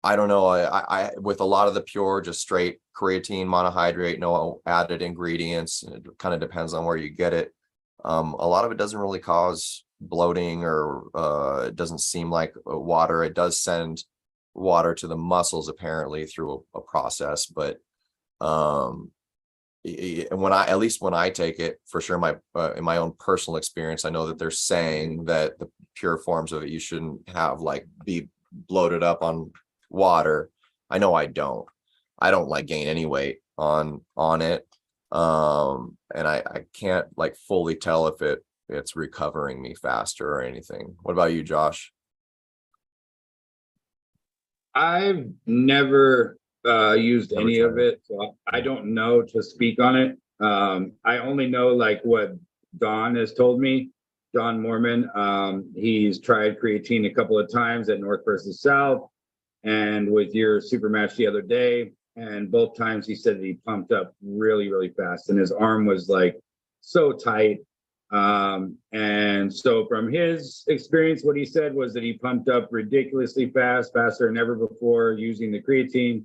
I don't know. I with a lot of the pure, just straight creatine monohydrate, no added ingredients. It kind of depends on where you get it. A lot of it doesn't really cause bloating, or it doesn't seem like water. It does send water to the muscles apparently through a process, but when I, at least when I take it, for sure, my in my own personal experience, I know that they're saying that the pure forms of it, you shouldn't have like be bloated up on water. I know I don't like gain any weight on it. And I can't like fully tell if it's recovering me faster or anything. What about you, Josh? I've never used any of it, so I don't know to speak on it. I only know like what Don has told me. Don Mormon, he's tried creatine a couple of times at North versus South, and with your super match the other day, and both times he said that he pumped up really, really fast, and his arm was like so tight. And so from his experience, what he said was that he pumped up ridiculously fast, faster than ever before using the creatine.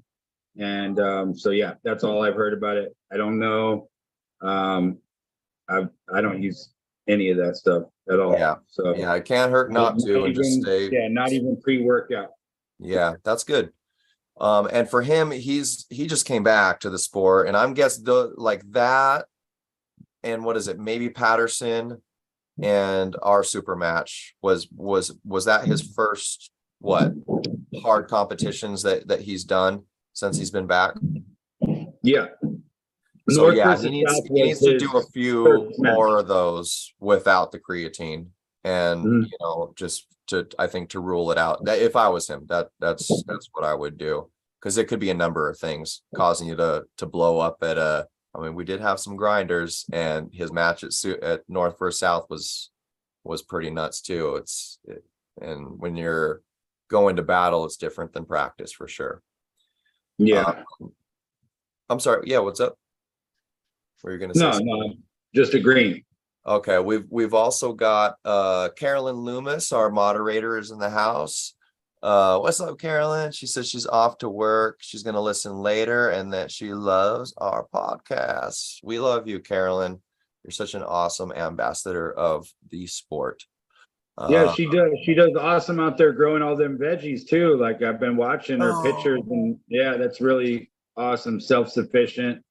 And so yeah, that's all I've heard about it. I don't know. I don't use any of that stuff at all. Yeah. So yeah, it can't hurt not to, and just stay. Yeah, not even pre-workout. Yeah, that's good. And for him, he just came back to the sport, and I'm guessing like that, and what is it? Maybe Patterson and our super match was that his first hard competitions that he's done since he's been back? Yeah. So yeah, he needs to do a few more of those without the creatine, and just to, I think, to rule it out. That if I was him, that's what I would do, because it could be a number of things causing you to blow up at a. I mean, we did have some grinders, and his match at North versus South was pretty nuts too. And when you're going to battle, it's different than practice for sure. Yeah. I'm sorry. Yeah. What's up? What are you going to say? No, just agreeing. Okay. We've also got Carolyn Loomis, our moderator, is in the house. What's up, Carolyn? She says she's off to work. She's going to listen later, and that she loves our podcast. We love you, Carolyn. You're such an awesome ambassador of the sport. Yeah, she does. She does awesome out there growing all them veggies too. Like I've been watching her pictures, and yeah, that's really awesome. Self-sufficient,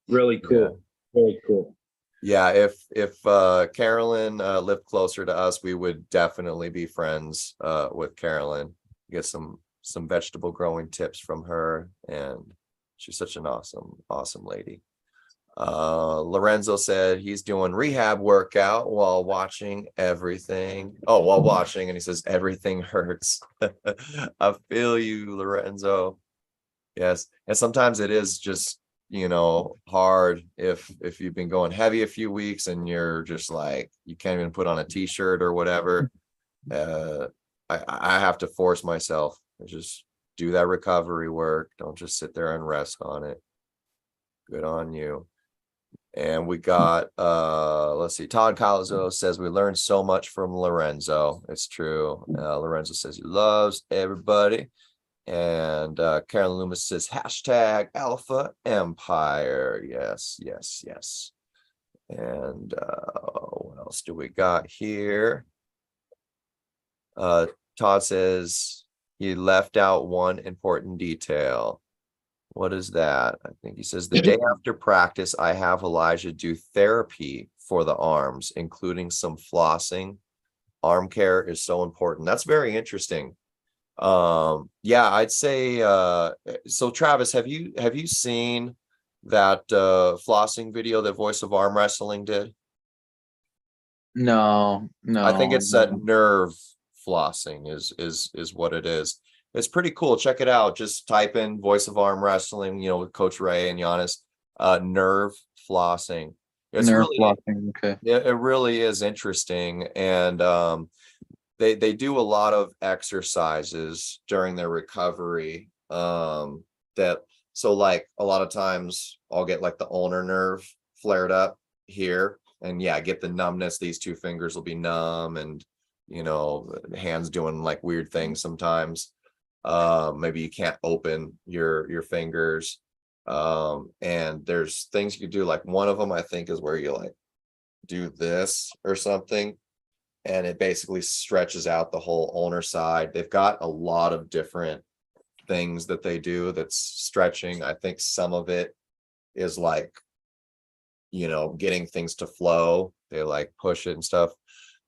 really cool. Yeah. Very cool. Yeah, if Carolyn lived closer to us, we would definitely be friends with Carolyn. Get some vegetable growing tips from her, and she's such an awesome lady. Lorenzo said he's doing rehab workout while watching everything. While watching, and he says everything hurts. I feel you, Lorenzo. Yes, and sometimes it is just hard if you've been going heavy a few weeks and you're just like you can't even put on a t-shirt or whatever. I have to force myself to just do that recovery work. Don't just sit there and rest on it. Good on you. And we got let's see, Todd Calzo says we learned so much from Lorenzo. It's true. Lorenzo says he loves everybody. And Carolyn Loomis says hashtag Alpha Empire. Yes. And what else do we got here? Todd says he left out one important detail. What is that? I think he says the day after practice, I have Elijah do therapy for the arms, including some flossing. Arm care is so important. That's very interesting. Yeah, I'd say so. Travis, have you seen that flossing video that Voice of Arm Wrestling did? No. I think it's that nerve flossing is what it is. It's pretty cool. Check it out. Just type in Voice of Arm Wrestling, with Coach Ray and Giannis. Nerve flossing. It's nerve really flossing. Okay. It really is interesting, and they do a lot of exercises during their recovery that, so like a lot of times I'll get like the ulnar nerve flared up here, and yeah, get the numbness. These two fingers will be numb, and hands doing like weird things sometimes. Maybe you can't open your fingers. And there's things you could do, like one of them I think is where you like do this or something, and it basically stretches out the whole ulnar side. They've got a lot of different things that they do that's stretching. I think some of it is like, getting things to flow. They like push it and stuff.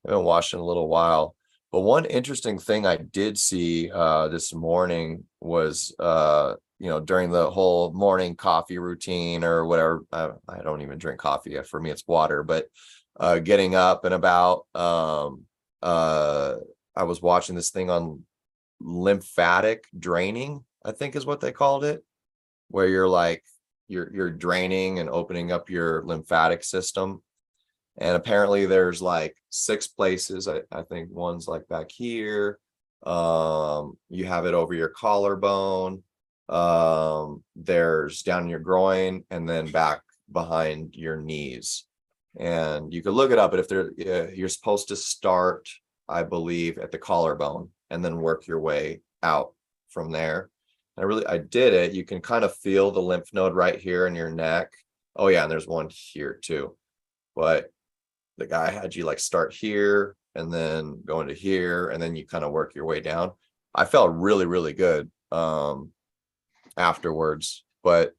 I haven't watched in a little while. But one interesting thing I did see this morning was, during the whole morning coffee routine or whatever. I don't even drink coffee. For me, it's water. But getting up and about, I was watching this thing on lymphatic draining, I think is what they called it, where you're like, you're draining and opening up your lymphatic system. And apparently there's like 6 places. I think one's like back here. You have it over your collarbone. There's down in your groin, and then back behind your knees. And you could look it up, but you're supposed to start, I believe, at the collarbone and then work your way out from there. I did it. You can kind of feel the lymph node right here in your neck. Oh yeah, and there's one here too. But the guy had you like start here and then go into here, and then you kind of work your way down. I felt really, really good afterwards. But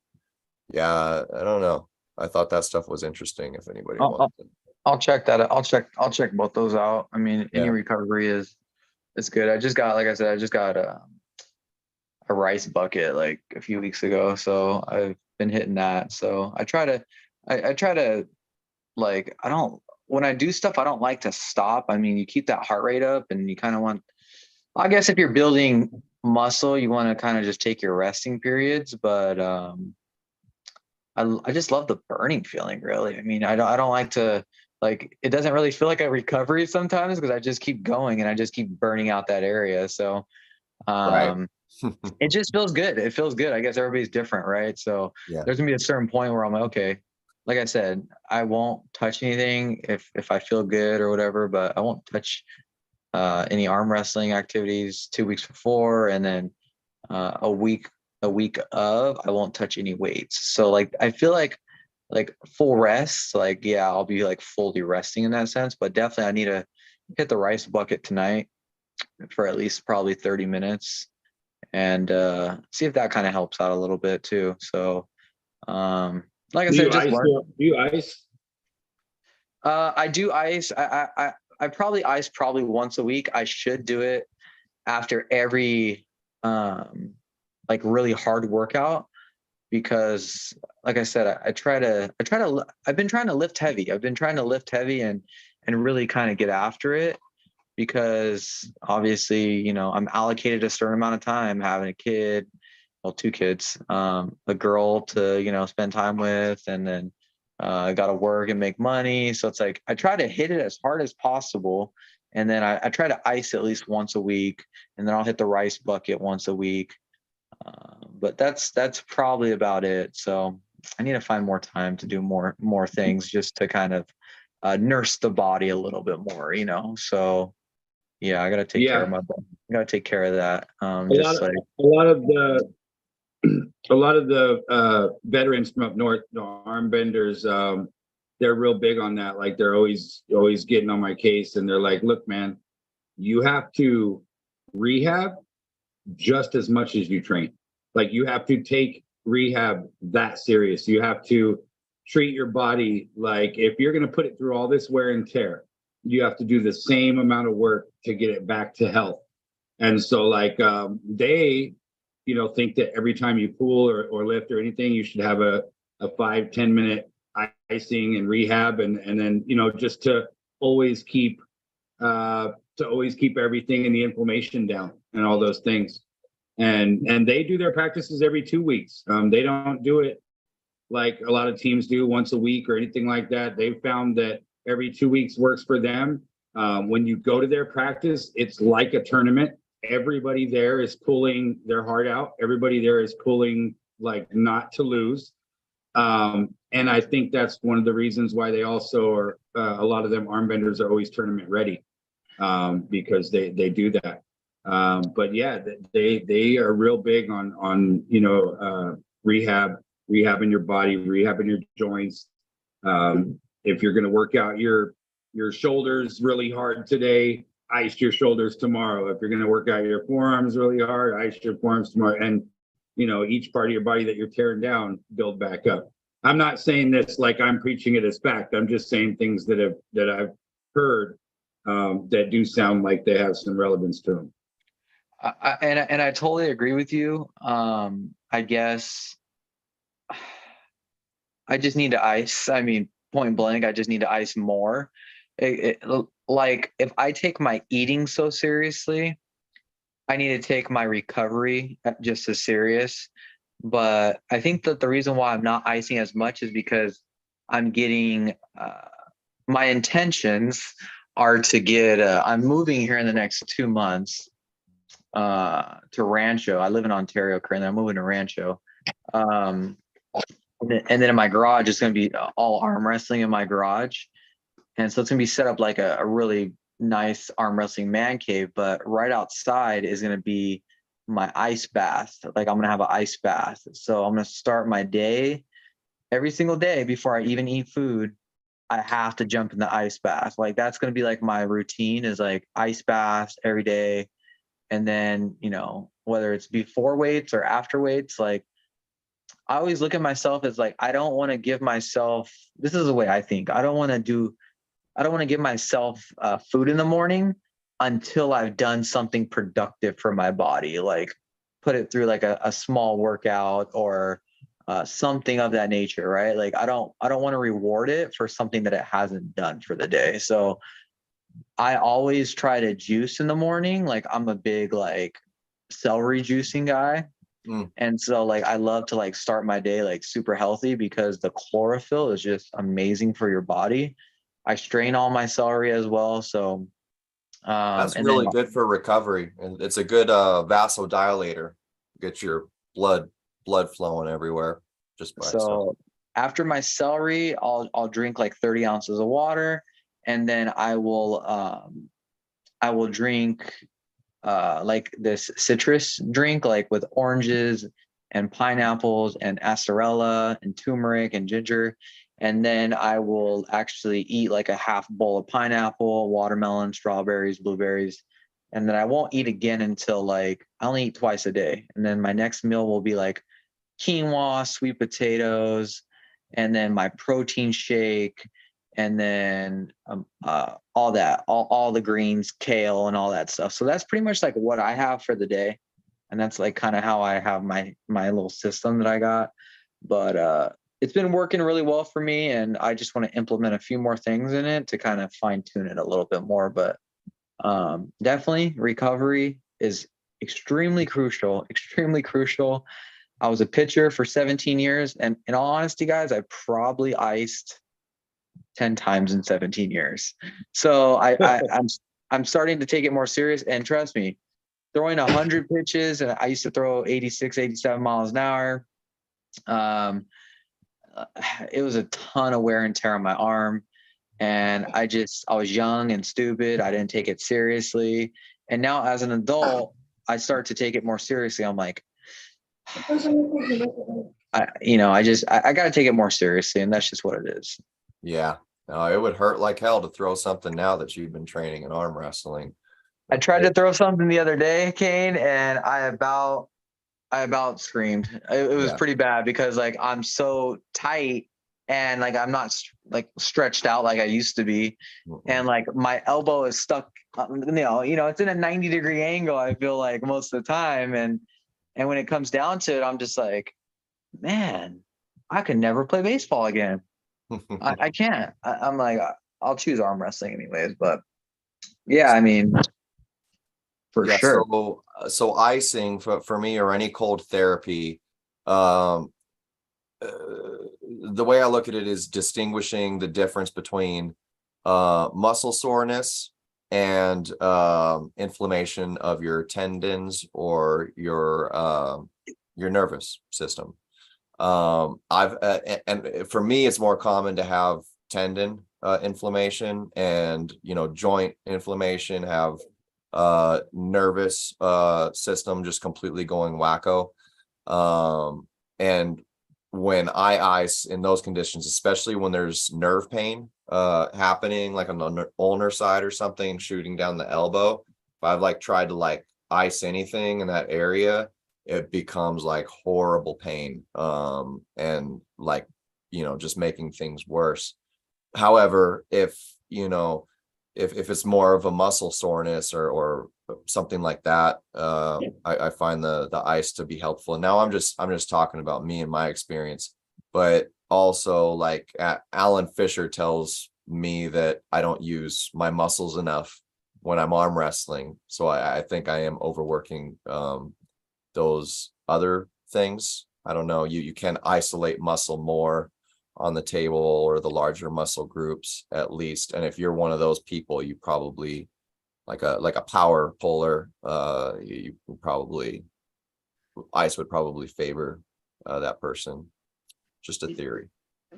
yeah, I don't know. I thought that stuff was interesting. If anybody wants it. I'll check that out. I'll check both those out. I mean, any recovery is good. I just got a rice bucket like a few weeks ago, so I've been hitting that. So I try to like, when I do stuff, I don't like to stop. I mean, you keep that heart rate up, and you kind of want, I guess if you're building muscle, you want to kind of just take your resting periods. But I just love the burning feeling, really. I mean, I don't like to, like, it doesn't really feel like a recovery sometimes because I just keep going and I just keep burning out that area. So Right. it just feels good. It feels good. I guess everybody's different, right? So there's gonna be a certain point where I'm like, okay, like I said, I won't touch anything if I feel good or whatever, but I won't touch any arm wrestling activities 2 weeks before, and then a week of, I won't touch any weights. So like, I feel like full rest, like, yeah, I'll be like fully resting in that sense, but definitely I need to hit the rice bucket tonight for at least probably 30 minutes and see if that kind of helps out a little bit too. So like I said, just learn. Do you ice? I do ice. I probably ice probably once a week. I should do it after every like really hard workout, because like I said, I've been trying to lift heavy. I've been trying to lift heavy and really kind of get after it, because obviously, I'm allocated a certain amount of time having a kid, well, 2 kids, a girl to, spend time with, and then I got to work and make money. So it's like, I try to hit it as hard as possible. And then I try to ice at least once a week, and then I'll hit the rice bucket once a week. But that's probably about it. So I need to find more time to do more things, just to kind of nurse the body a little bit more, So yeah, I got to take care of my body. I got to take care of that. A lot of the veterans from up north, the arm benders, they're real big on that. Like, they're always getting on my case, and they're like, look, man, you have to rehab just as much as you train. Like, you have to take rehab that serious. You have to treat your body like, if you're going to put it through all this wear and tear, you have to do the same amount of work to get it back to health. And so like, they, think that every time you pull or lift or anything, you should have a 5-10 minute icing and rehab, and then, just to always keep everything and the inflammation down and all those things. And they do their practices every 2 weeks. They don't do it like a lot of teams do once a week or anything like that. They've found that every 2 weeks works for them. When you go to their practice, it's like a tournament. everybody there is pulling their heart out. Everybody there is pulling like not to lose. And I think that's one of the reasons why they also are, a lot of them arm benders are always tournament ready, because they do that. But yeah, they are real big on rehabbing your body, rehabbing your joints. If you're going to work out your shoulders really hard today, ice your shoulders tomorrow. If you're going to work out your forearms really hard, ice your forearms tomorrow. And each part of your body that you're tearing down, build back up. I'm not saying this like I'm preaching it as fact. I'm just saying things that I've heard that do sound like they have some relevance to them. And I totally agree with you. I guess I just need to ice. I mean, point blank, I just need to ice more. Like if I take my eating so seriously, I need to take my recovery just as serious. But I think that the reason why I'm not icing as much is because I'm getting, my intentions are to get, I'm moving here in the next 2 months to Rancho. I live in Ontario currently. I'm moving to Rancho. And then in my garage, it's going to be all arm wrestling in my garage. And so it's going to be set up like a really nice arm wrestling man cave, but right outside is going to be my ice bath. Like I'm going to have an ice bath. So I'm going to start my day every single day before I even eat food. I have to jump in the ice bath. Like that's going to be like my routine is like ice baths every day. And then, whether it's before weights or after weights, like I always look at myself as like, I don't want to give myself, this is the way I think. I don't want to give myself food in the morning until I've done something productive for my body, like put it through like a small workout or something of that nature, right? Like I don't want to reward it for something that it hasn't done for the day. So I always try to juice in the morning. Like I'm a big like celery juicing guy. And so like I love to like start my day like super healthy because the chlorophyll is just amazing for your body. I strain all my celery as well. So that's really good for recovery, and it's a good vasodilator. Get your blood flowing everywhere just by itself. After my celery, I'll drink like 30 ounces of water, and then I will drink like this citrus drink, like with oranges and pineapples and acerola and turmeric and ginger. And then I will actually eat like a half bowl of pineapple, watermelon, strawberries, blueberries. And then I won't eat again until like, I only eat twice a day. And then my next meal will be like quinoa, sweet potatoes, and then my protein shake. And then all that, all the greens, kale and all that stuff. So that's pretty much like what I have for the day. And that's like kind of how I have my little system that I got. But it's been working really well for me. And I just want to implement a few more things in it to kind of fine tune it a little bit more. But definitely recovery is extremely crucial, extremely crucial. I was a pitcher for 17 years. And in all honesty, guys, I probably iced 10 times in 17 years. So I'm starting to take it more serious. And trust me, throwing 100 pitches, and I used to throw 86, 87 miles an hour. It was a ton of wear and tear on my arm. And I was young and stupid. I didn't take it seriously. And now as an adult, I start to take it more seriously. I'm like, I got to take it more seriously. And that's just what it is. Yeah, no, it would hurt like hell to throw something now that you've been training in arm wrestling. I tried to throw something the other day, Kane, and I about screamed. It was pretty bad because like I'm so tight and like I'm not like stretched out like I used to be, and like my elbow is stuck. It's in a 90-degree angle. I feel like most of the time, and when it comes down to it, I'm just like, man, I could never play baseball again. I can't. I'm like, I'll choose arm wrestling anyways. But yeah, I mean, for sure. So icing for me, or any cold therapy, the way I look at it is distinguishing the difference between muscle soreness and inflammation of your tendons or your nervous system. And for me, it's more common to have tendon inflammation and, joint inflammation, have nervous system just completely going wacko. And when I ice in those conditions, especially when there's nerve pain happening, like on the ulnar side or something, shooting down the elbow, if I've like tried to like ice anything in that area, it becomes like horrible pain, and like, just making things worse. However, if it's more of a muscle soreness or something like that, I find the ice to be helpful. Now I'm just talking about me and my experience, but also like Alan Fisher tells me that I don't use my muscles enough when I'm arm wrestling. So I think I am overworking those other things. I don't know. You can isolate muscle more on the table or the larger muscle groups at least. And if you're one of those people, you probably like a power puller, you probably ice would probably favor that person. Just a theory.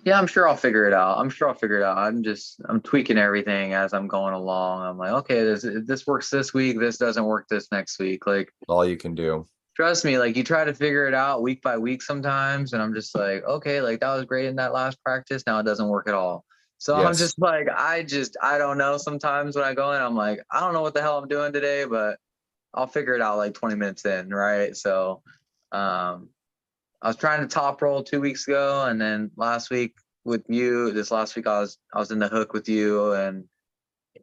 Yeah, I'm sure I'll figure it out. I'm tweaking everything as I'm going along. I'm like, okay, this works this week. This doesn't work this next week. Like, all you can do. Trust me, like you try to figure it out week by week sometimes. And I'm just like, okay, like that was great in that last practice. Now it doesn't work at all. So yes. I'm just like, I don't know. Sometimes when I go in, I'm like, I don't know what the hell I'm doing today, but I'll figure it out like 20 minutes in. Right. So, I was trying to top roll 2 weeks ago. And then last week with you, this last week, I was in the hook with you, and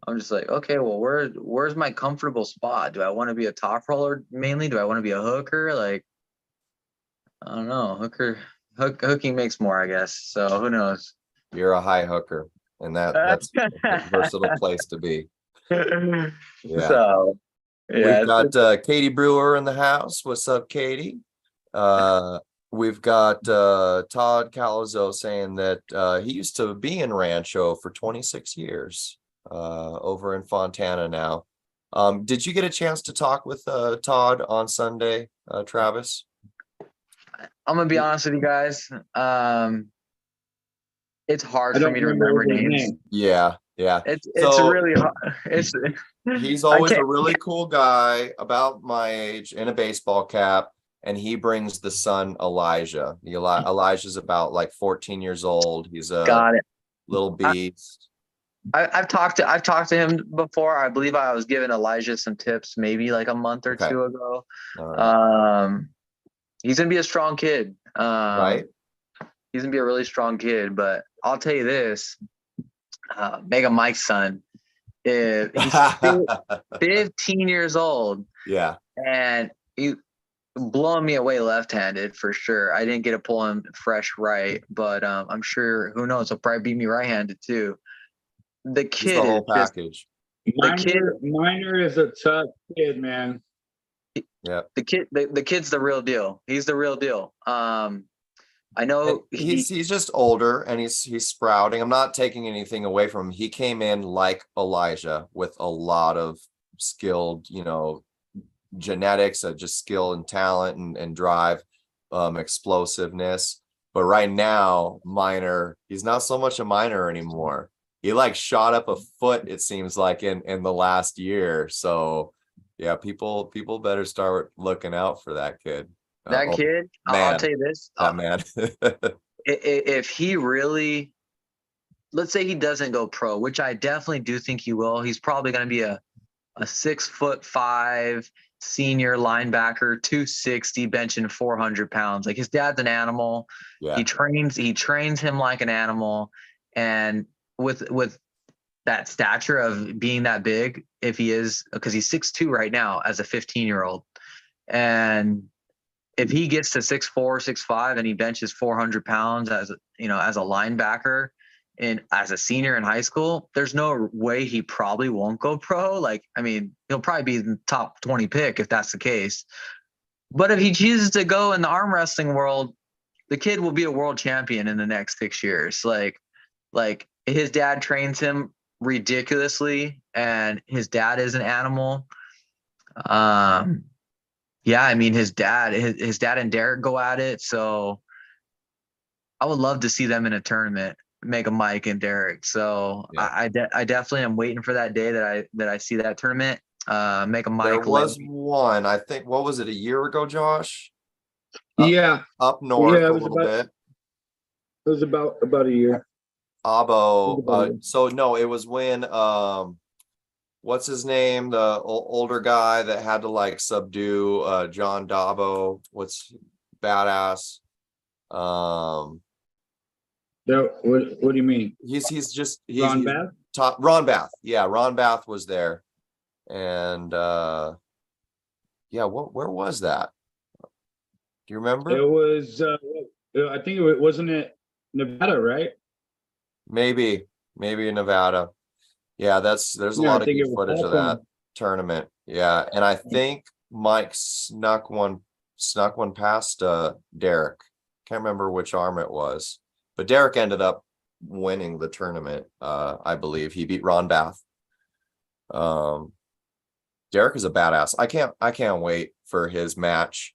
I'm just like, okay, well, where's my comfortable spot? Do I want to be a top roller mainly? Do I want to be a hooker? Like, I don't know. Hooking makes more, I guess. So who knows? You're a high hooker, and that's a versatile place to be. Yeah. So yeah, we've got Katie Brewer in the house. What's up, Katie? We've got Todd Calazo saying that he used to be in Rancho for 26 years. Over in Fontana now. Did you get a chance to talk with Todd on Sunday, Travis? I'm gonna be honest with you guys. It's hard for me to remember names. Yeah. It's really hard. He's always a really cool guy about my age in a baseball cap, and he brings the son Elijah. Elijah's about like 14 years old. He's a little beast. I've talked to him before. I believe I was giving Elijah some tips maybe like a month or two ago. Right. He's gonna be a strong kid. Right. He's gonna be a really strong kid. But I'll tell you this, Mega Mike's son, he's 15 years old. Yeah. And he blowing me away left-handed for sure. I didn't get to pull him fresh right, but I'm sure, who knows, he'll probably beat me right-handed too. The kid, the whole package. Minor is a tough kid, man. Yeah. The kid's the real deal. He's the real deal. I know he's just older and he's sprouting. I'm not taking anything away from him. He came in like Elijah with a lot of skilled, genetics, just skill and talent and drive, explosiveness. But right now, Minor, he's not so much a minor anymore. He like shot up a foot, it seems like, in the last year. So yeah, people better start looking out for that kid. That kid, man. I'll tell you this. Man. If he really, let's say he doesn't go pro, which I definitely do think he will, he's probably going to be a 6'5" senior linebacker, 260, benching 400 pounds. Like his dad's an animal. Yeah. He trains him like an animal. And with that stature of being that big, if he is, because he's 6'2" right now as a 15-year-old. And if he gets to 6'4", 6'5", and he benches 400 pounds as a linebacker and as a senior in high school, there's no way he probably won't go pro. Like, I mean, he'll probably be in the top 20 pick if that's the case. But if he chooses to go in the arm wrestling world, the kid will be a world champion in the next 6 years. Like his dad trains him ridiculously, and his dad is an animal. Yeah, I mean, his dad and Derek go at it. So I would love to see them in a tournament, Mega Mike and Derek. So Yeah. I definitely am waiting for that day that I see that tournament. Mega Mike. There was one, I think, what was it, a year ago, Josh? Up north a little bit. It was about a year. Abo. So no, it was when what's his name? The older guy that had to like subdue John Dabo. What's badass? No, what do you mean? He's Ron Bath? Ron Bath. Yeah, Ron Bath was there. And yeah, where was that? Do you remember? It was I think it wasn't it Nevada, right? Maybe in Nevada. Yeah, there's a lot of good footage of that tournament. Yeah, and I think Mike snuck one past Derek. Can't remember which arm it was, but Derek ended up winning the tournament. I believe he beat Ron Bath. Derek is a badass. I can't wait for his match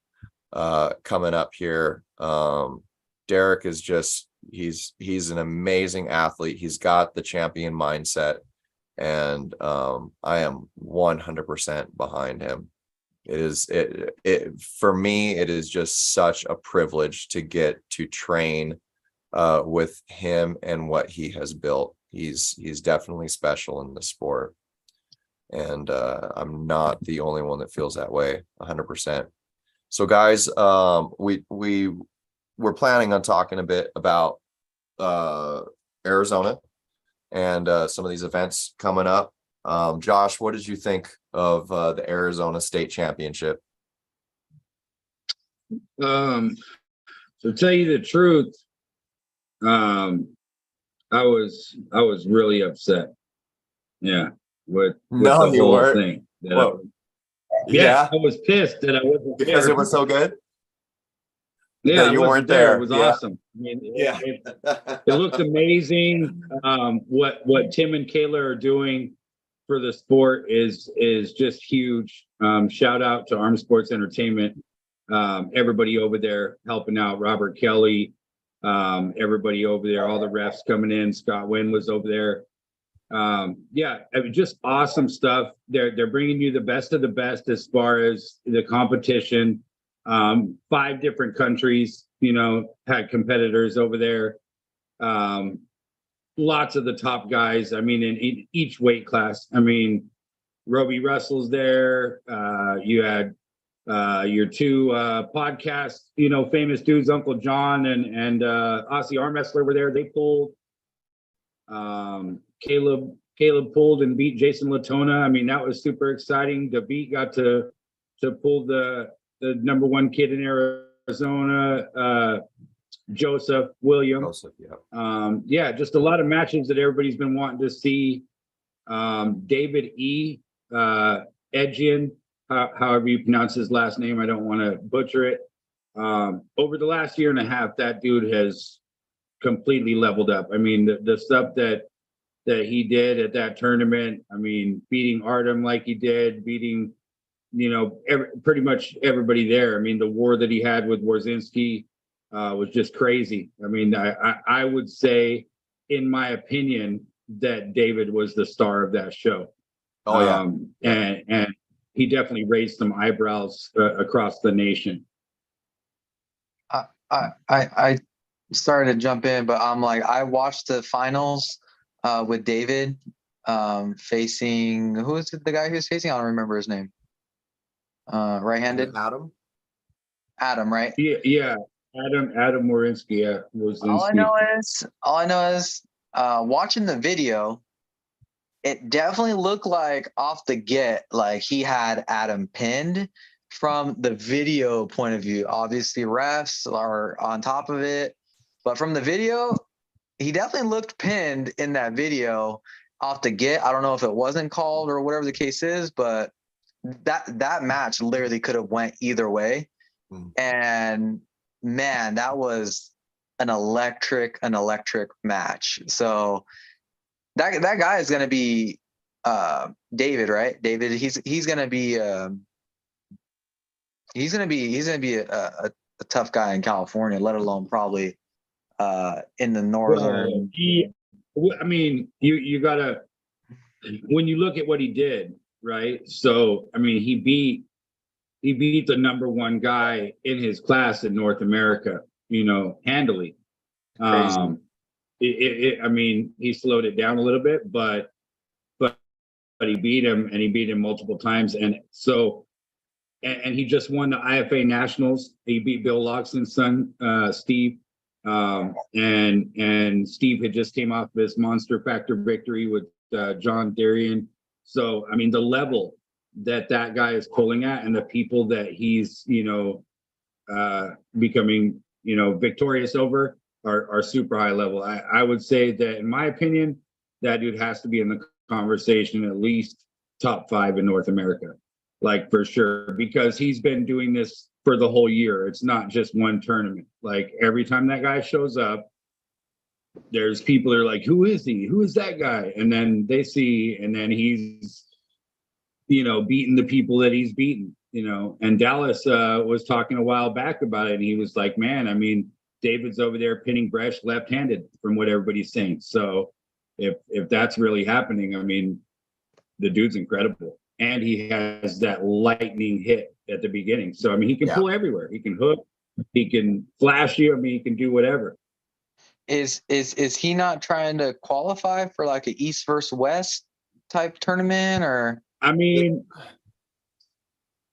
coming up here. Derek is just he's an amazing athlete. He's got the champion mindset, and I am 100% behind him. It for me, it is just such a privilege to get to train with him and what he has built. He's definitely special in the sport, and I'm not the only one that feels that way 100%. So guys, we're planning on talking a bit about Arizona and some of these events coming up. Josh, what did you think of the Arizona State Championship? To tell you the truth, I was really upset. Yeah, with the whole thing. I was pissed that I wasn't because there. It was so good. Yeah, that you weren't there. It was awesome. I mean, it looked amazing. What Tim and Kayla are doing for the sport is just huge. Shout out to Arm Sports Entertainment. Everybody over there helping out. Robert Kelly, everybody over there, all the refs coming in. Scott Wynn was over there. Yeah, I mean, just awesome stuff. They're bringing you the best of the best as far as the competition. 5 different countries, had competitors over there. Lots of the top guys. I mean, in each weight class. I mean, Roby Russell's there. You had your 2 podcast, famous dudes, Uncle John and Aussie arm wrestler were there. They pulled. Caleb pulled and beat Jason Latona. I mean, that was super exciting. DeBeat got to pull the number 1 kid in Arizona, Joseph Williams. Yeah, just a lot of matches that everybody's been wanting to see. David E. Edgian, however you pronounce his last name, I don't want to butcher it. Over the last year and a half, that dude has completely leveled up. I mean, the stuff that he did at that tournament, I mean, beating Artem like he did, beating pretty much everybody there. I mean, the war that he had with Warzinski was just crazy. I mean, I would say, in my opinion, that David was the star of that show. Oh yeah, and he definitely raised some eyebrows across the nation. I started to jump in, but I'm like, I watched the finals with David facing, who is it, the guy who's facing? I don't remember his name. Right-handed. Adam, right? Yeah. Adam Warinsky. Yeah, all I know is watching the video, it definitely looked like off the get, like he had Adam pinned from the video point of view. Obviously, refs are on top of it, but from the video, he definitely looked pinned in that video off the get. I don't know if it wasn't called or whatever the case is, but that match literally could have went either way. And man, that was an electric match. So that guy is going to be David, right? David, he's going to be a tough guy in California, let alone probably in the northern. I mean, you gotta, when you look at what he did, right? So, I mean, he beat the #1 guy in his class in North America, handily. Crazy. I mean, he slowed it down a little bit, but he beat him, and he beat him multiple times. And so, and he just won the IFA Nationals. He beat Bill Loxton's son, Steve. And Steve had just came off this monster factor victory with John Darien. So, I mean, the level that guy is pulling at, and the people that he's, becoming, victorious over are super high level. I would say that, in my opinion, that dude has to be in the conversation, at least top 5 in North America, like, for sure, because he's been doing this for the whole year. It's not just one tournament. Like, every time that guy shows up, there's people that are like, who is he? Who is that guy? And then they see, and then he's, beating the people that he's beaten, and Dallas was talking a while back about it. And he was like, man, I mean, David's over there pinning Bresh left-handed, from what everybody's saying. So if that's really happening, I mean, the dude's incredible. And he has that lightning hit at the beginning. So, I mean, he can pull everywhere. He can hook, he can flash you. I mean, he can do whatever. Is he not trying to qualify for like an East versus West type tournament? Or, I mean,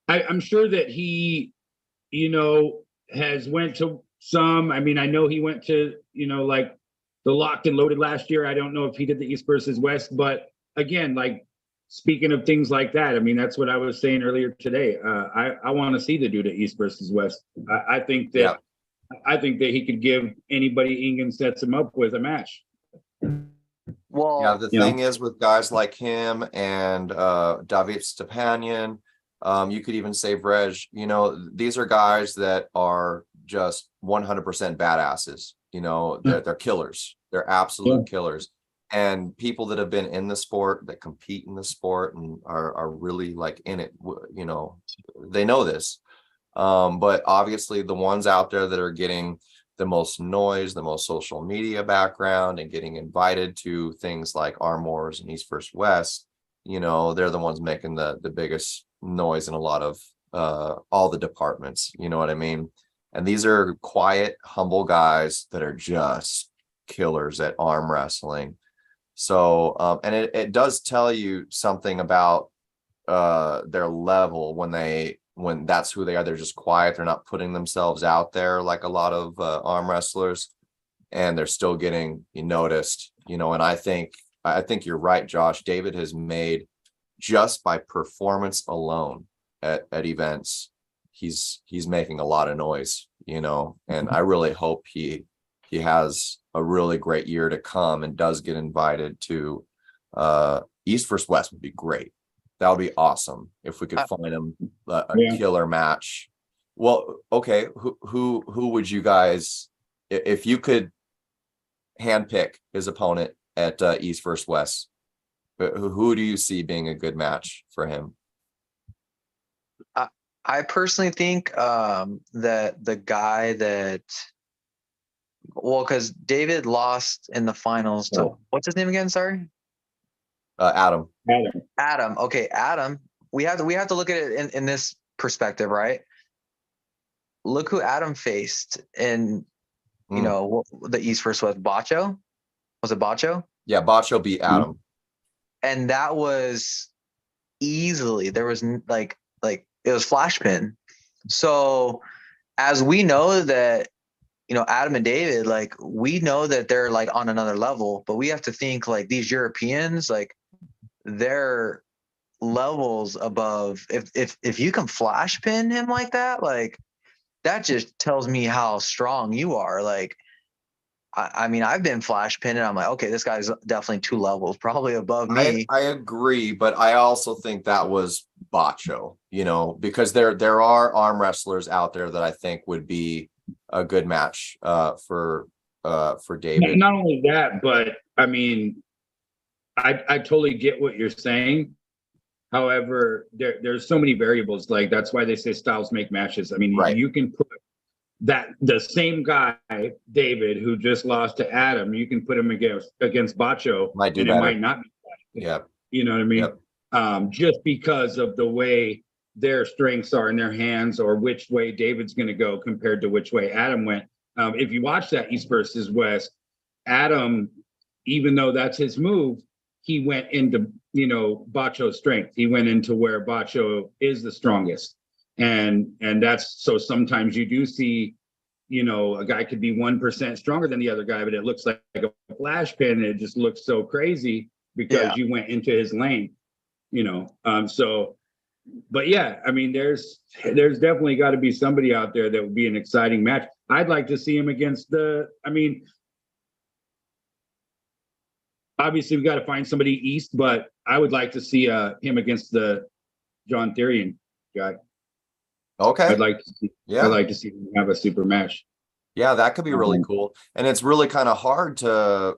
I'm sure that he, has went to some. I mean, I know he went to, like the Locked and Loaded last year. I don't know if he did the East versus West, but again, like, speaking of things like that, I mean, that's what I was saying earlier today. I want to see the dude at East versus West. I think that he could give anybody Ingen sets him up with a match. Well, the thing is, with guys like him and David Stepanian, you could even say Brej, these are guys that are just 100% badasses. They're killers. They're absolute killers. And people that have been in the sport, that compete in the sport and are really like in it, they know this. But obviously the ones out there that are getting the most noise, the most social media background, and getting invited to things like Arm Wars and East vs. West, they're the ones making the biggest noise in a lot of all the departments. You know what I mean? And these are quiet, humble guys that are just killers at arm wrestling. So, and it does tell you something about their level when that's who they are. They're just quiet. They're not putting themselves out there like a lot of arm wrestlers, and they're still getting noticed, and I think you're right, Josh. David has made, just by performance alone at events, he's making a lot of noise, and I really hope he has a really great year to come and does get invited to East versus West. Would be great. That would be awesome if we could find him a killer match. Well, okay, who would you guys, if you could handpick his opponent at East versus West, who do you see being a good match for him? I personally think that the guy that, because David lost in the finals to, what's his name again? Sorry. Adam. Okay, Adam. We have to look at it in this perspective, right? Look who Adam faced in, the East versus West. Bacho? Was it Bacho? Yeah, Bacho beat Adam. And that was easily, there was like it was flash pin. So as we know that, Adam and David, like, we know that they're like on another level, but we have to think like these Europeans, like, they're levels above. If you can flash pin him like that, like, that just tells me how strong you are. Like, I mean, I've been flash pinned and I'm like, okay, this guy's definitely 2 levels probably above me. I agree, but I also think that was Bacho, because there are arm wrestlers out there that I think would be a good match for David. Not only that, but I mean, I totally get what you're saying. However, there's so many variables. Like, that's why they say styles make matches. I mean, Right. you can put the same guy, David, who just lost to Adam, you can put him against Bacho, Might do and better. it might not be Bacho. Yeah. You know what I mean? Yep. Just because of the way their strengths are in their hands, or which way David's going to go compared to which way Adam went. If you watch that East versus West, Adam, even though that's his move, he went into, Bacho's strength. He went into where Bacho is the strongest. And that's, so sometimes you do see, a guy could be 1% stronger than the other guy, but it looks like a flash pin, and it just looks so crazy because you went into his lane, but yeah, I mean, there's definitely got to be somebody out there that would be an exciting match. I'd like to see him against obviously we got to find somebody East, but I would like to see him against the John Therian guy. Okay. I'd like to see him have a super match. Yeah, that could be really cool. And it's really kind of hard to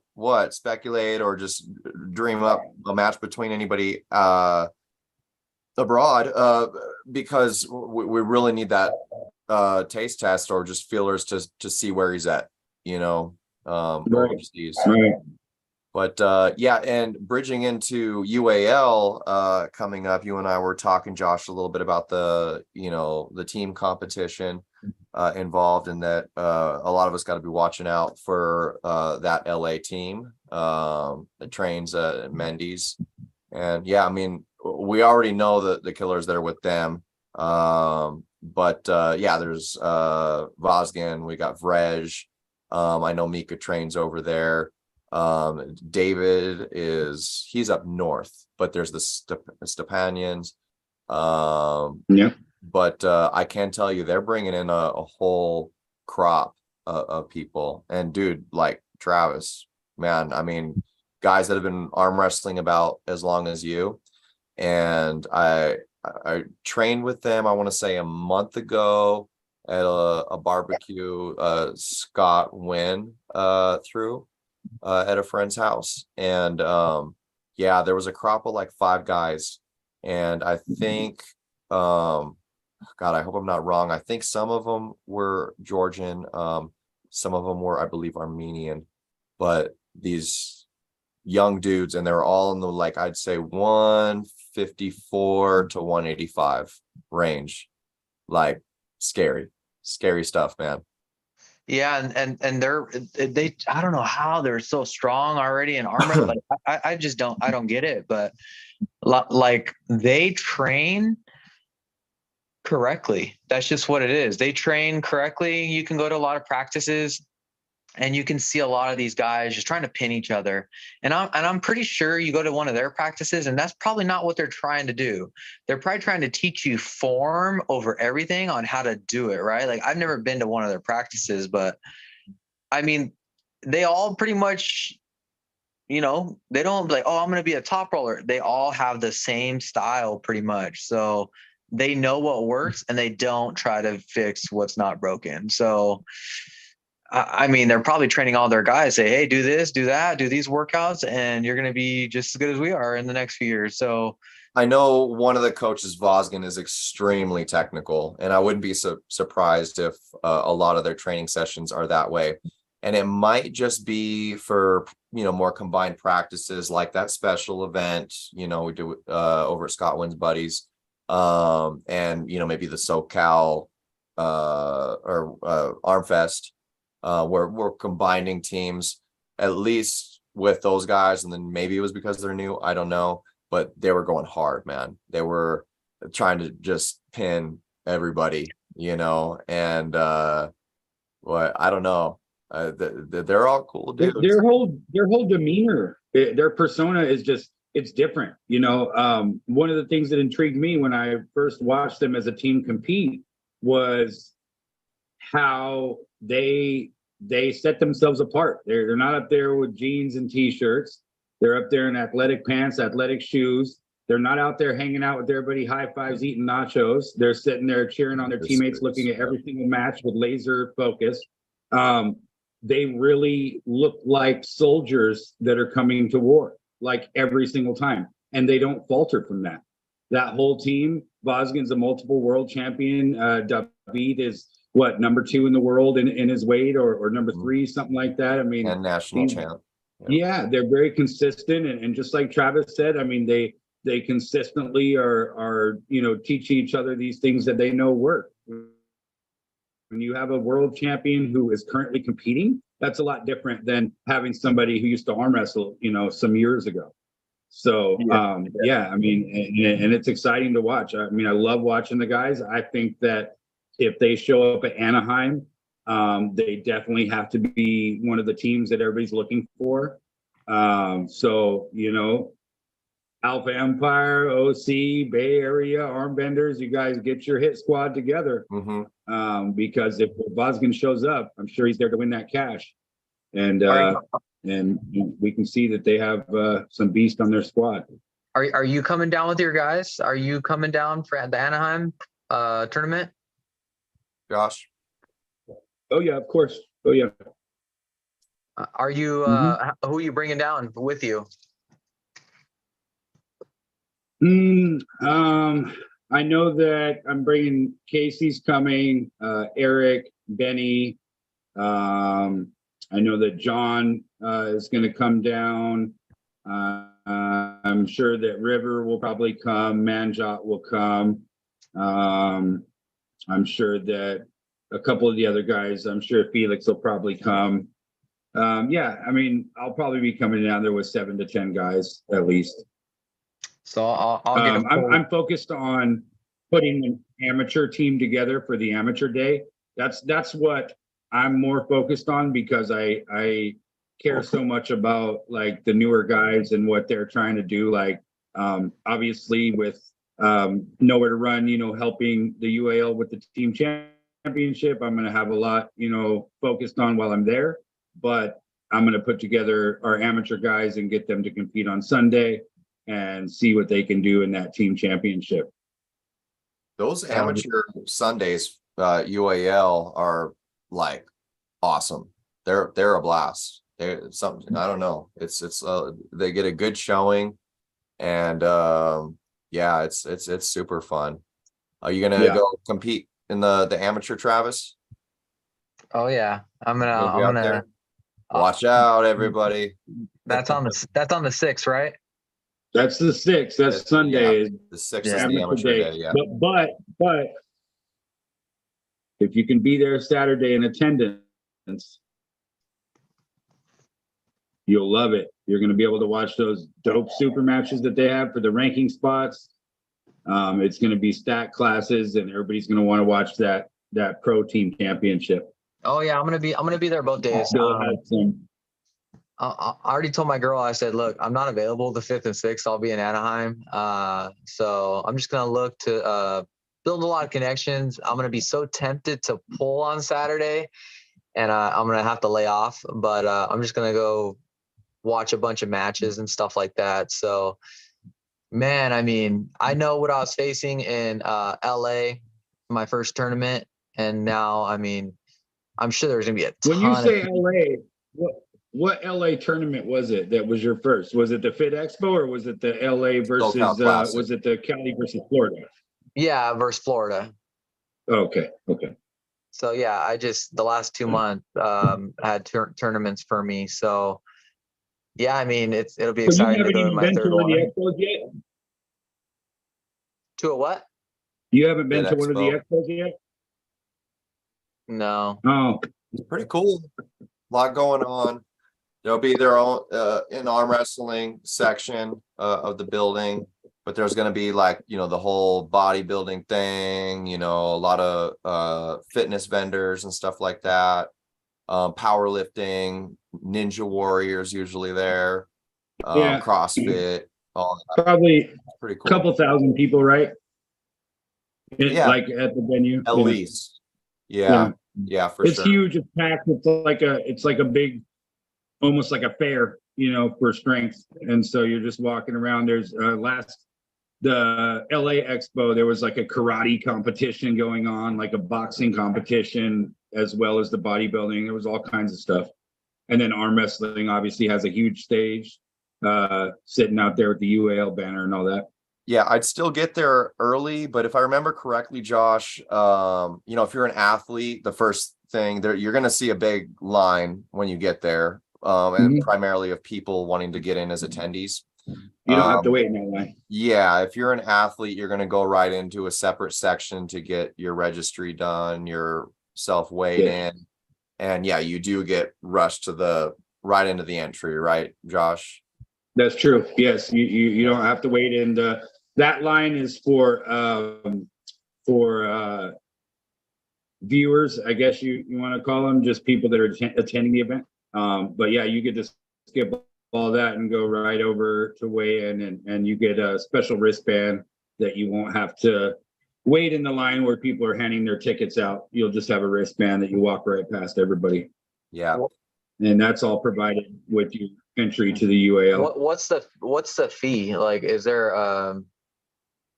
speculate or just dream up a match between anybody abroad, because we really need that taste test or just feelers to see where he's at, overseas. Right. But yeah, and bridging into UAL coming up, you and I were talking, Josh, a little bit about the team competition involved in that. A lot of us got to be watching out for that LA team that trains Mendes. And yeah, I mean, we already know the killers that are with them. But yeah, there's Vazgen, we got Vrej. I know Mika trains over there. David he's up north, but there's the Stepanians. But I can tell you they're bringing in a whole crop of people. And dude, like Travis, man, I mean, guys that have been arm wrestling about as long as you. And I trained with them, I want to say a month ago at a barbecue Scott win through at a friend's house. And yeah, there was a crop of like 5 guys. And I think God, I hope I'm not wrong. I think some of them were Georgian, some of them were, I believe, Armenian, but these young dudes, and they're all in the, like, I'd say 154 to 185 range. Like scary stuff, man. Yeah, and they I don't know how they're so strong already in armor. Like I just don't get it. But like they train correctly. That's just what it is. They train correctly. You can go to a lot of practices and you can see a lot of these guys just trying to pin each other. And I'm pretty sure you go to one of their practices and that's probably not what they're trying to do. They're probably trying to teach you form over everything on how to do it, right? Like I've never been to one of their practices, but I mean, they all pretty much, they don't like, oh, I'm going to be a top roller. They all have the same style pretty much. So they know what works and they don't try to fix what's not broken. So, I mean, they're probably training all their guys, say, hey, do this, do that, do these workouts, and you're going to be just as good as we are in the next few years. So I know one of the coaches, Vazgen, is extremely technical, and I wouldn't be surprised if a lot of their training sessions are that way. And it might just be for, more combined practices like that special event, we do over at Scott Wynn's Buddies. And maybe the SoCal or Armfest, where we're combining teams at least with those guys, and then maybe it was because they're new, I don't know, but they were going hard, man. They were trying to just pin everybody, and I don't know, they're all cool dudes. Their whole demeanor, their persona is just, it's different. One of the things that intrigued me when I first watched them as a team compete was how they set themselves apart. They're not up there with jeans and t-shirts. They're up there in athletic pants, athletic shoes. They're not out there hanging out with everybody, high fives, eating nachos. They're sitting there cheering on their teammates, looking at every single match with laser focus. They really look like soldiers that are coming to war. like every single time, and they don't falter from that. That whole team, Vazgen's a multiple world champion. David is what, number 2 in the world in his weight, or number 3, something like that. I mean, and national champ. Yeah, they're very consistent, and just like Travis said, I mean, they consistently are teaching each other these things that they know work. When you have a world champion who is currently competing, that's a lot different than having somebody who used to arm wrestle, some years ago. So, I mean, and it's exciting to watch. I mean, I love watching the guys. I think that if they show up at Anaheim, they definitely have to be one of the teams that everybody's looking for. Alpha Empire, OC, Bay Area, Armbenders, you guys get your hit squad together. Because if Vazgen shows up, I'm sure he's there to win that cash. And we can see that they have some beast on their squad. Are you coming down with your guys? Are you coming down for the Anaheim tournament? Josh? Oh yeah, of course. Oh yeah. Are you who are you bringing down with you? I know that I'm bringing Casey's coming, Eric, Benny. I know that John is going to come down. I'm sure that River will probably come. Manjot will come. I'm sure that a couple of the other guys, I'm sure Felix will probably come. I mean, I'll probably be coming down there with 7 to 10 guys at least. So I'll get I'm focused on putting an amateur team together for the amateur day. That's what I'm more focused on, because I care so much about like the newer guys and what they're trying to do. Like obviously with Nowhere to Run, helping the UAL with the team championship, I'm going to have a lot, focused on while I'm there, but I'm going to put together our amateur guys and get them to compete on Sunday and see what they can do in that team championship. Those amateur Sundays, UAL, are like awesome. They're a blast. They're something, I don't know. It's they get a good showing, and it's super fun. Are you gonna go compete in the amateur, Travis? Oh yeah, I'm gonna watch out, everybody. That's on the 6th, right? That's the 6th. That's Sunday. Yeah, the 6th is the amateur day. Yeah. But if you can be there Saturday in attendance, you'll love it. You're going to be able to watch those dope super matches that they have for the ranking spots. It's going to be stat classes, and everybody's going to want to watch that pro team championship. Oh yeah, I'm gonna be there both days. I already told my girl, I said, look, I'm not available the 5th and 6th. I'll be in Anaheim. So I'm just going to look to build a lot of connections. I'm going to be so tempted to pull on Saturday, and I'm going to have to lay off. But I'm just going to go watch a bunch of matches and stuff like that. So, man, I mean, I know what I was facing in LA, my first tournament. And now, I mean, I'm sure there's going to be a ton. When you say LA, what LA tournament was it that was your first? Was it the Fit Expo, or was it the LA versus was it the Cali versus Florida? Yeah, versus Florida. Okay. So yeah, I just the last 2 months had tournaments for me. So yeah, I mean it'll be exciting to go to my third one. Yet? To a what? You haven't been to one of the expos yet? No. Oh, it's pretty cool. A lot going on. There'll be their own an arm wrestling section of the building, but there's going to be like, the whole bodybuilding thing, a lot of fitness vendors and stuff like that. Powerlifting, Ninja Warriors usually there. CrossFit, all that. Probably pretty cool. A couple thousand people, right? Like at the venue. At least. Yeah, for sure. It's huge. It's packed. It's like a big, almost like a fair, for strength. And so you're just walking around. There's the LA Expo, there was like a karate competition going on, like a boxing competition, as well as the bodybuilding. There was all kinds of stuff. And then arm wrestling obviously has a huge stage. sitting out there with the UAL banner and all that. Yeah, I'd still get there early, but if I remember correctly, Josh, if you're an athlete, the first thing there, you're going to see a big line when you get there, and primarily of people wanting to get in as attendees. You don't have to wait in that line. Yeah, if you're an athlete, you're going to go right into a separate section to get your registry done, your self-weighed in. And yeah, you do get rushed to right into the entry, right, Josh? That's true. Yes, you don't have to wait in. That line is for viewers, I guess you want to call them, just people that are attending the event. But yeah, you get to skip all that and go right over to weigh in, and you get a special wristband that you won't have to wait in the line where people are handing their tickets out. You'll just have a wristband that you walk right past everybody. Yeah. And that's all provided with your entry to the UAL. What's the fee? Like, is there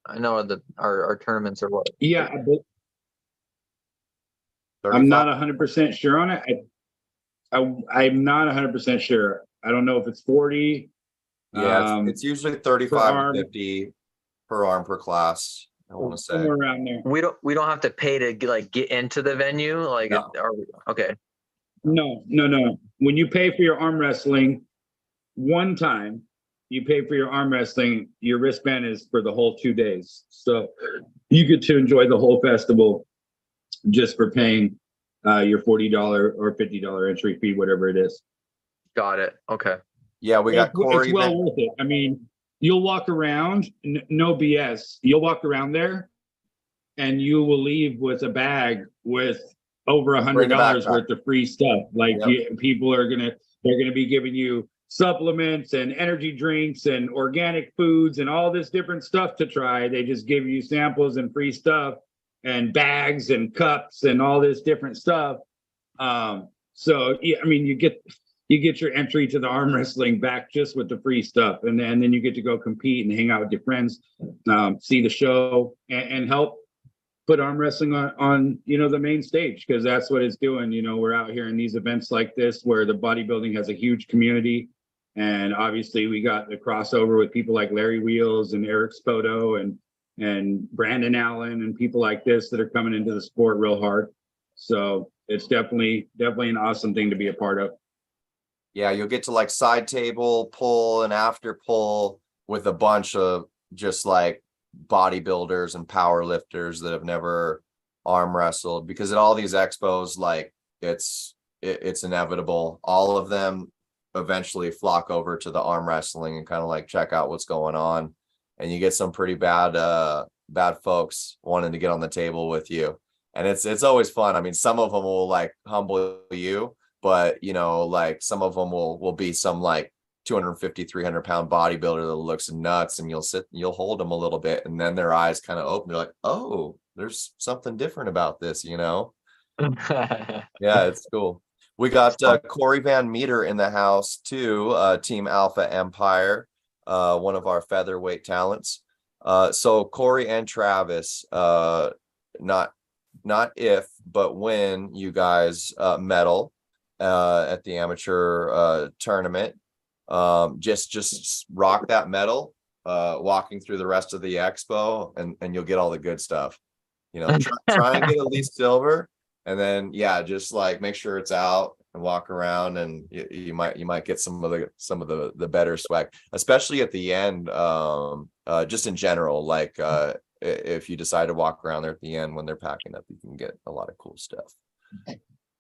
I know our tournaments are what? Yeah, I'm not 100% sure on it. I'm not 100% sure. I don't know if it's 40. Yeah, it's usually 35 to 50 per arm per class. I want to say somewhere around there. We don't have to pay to get into the venue. Like, no. Okay. No. When you pay for your arm wrestling, one time you pay for your arm wrestling, your wristband is for the whole 2 days. So you get to enjoy the whole festival just for paying your $40 or $50 entry fee, whatever it is. Got it. Okay. Yeah, we got Corey. It's well worth it. I mean, you'll walk around, no BS. You'll walk around there and you will leave with a bag with over $100 worth of free stuff. Like, people they're going to be giving you supplements and energy drinks and organic foods and all this different stuff to try. They just give you samples and free stuff and bags and cups and all this different stuff. So yeah, I mean, you get your entry to the arm wrestling back just with the free stuff, and then you get to go compete and hang out with your friends, see the show, and help put arm wrestling on the main stage, because that's what it's doing. We're out here in these events like this where the bodybuilding has a huge community, and obviously we got the crossover with people like Larry Wheels and Eric Spoto and Brandon Allen and people like this that are coming into the sport real hard. So it's definitely an awesome thing to be a part of. Yeah, you'll get to like side table pull and after pull with a bunch of just like bodybuilders and power lifters that have never arm wrestled, because at all these expos, like it's inevitable. All of them eventually flock over to the arm wrestling and kind of like check out what's going on. And you get some pretty bad folks wanting to get on the table with you. And it's always fun. I mean, some of them will like humble you, but like some of them will be some like 250, 300 pound bodybuilder that looks nuts, and you'll hold them a little bit, and then their eyes kind of open. They're like, oh, there's something different about this, Yeah, it's cool. We got Corey Van Meter in the house too, Team Alpha Empire, one of our featherweight talents. So Corey and Travis, not if, but when you guys medal at the amateur tournament, just rock that medal, walking through the rest of the expo, and you'll get all the good stuff. Try and get at least silver, and then just like make sure it's out and walk around, and you might get some of the better swag, especially at the end. Just in general, like if you decide to walk around there at the end when they're packing up, you can get a lot of cool stuff.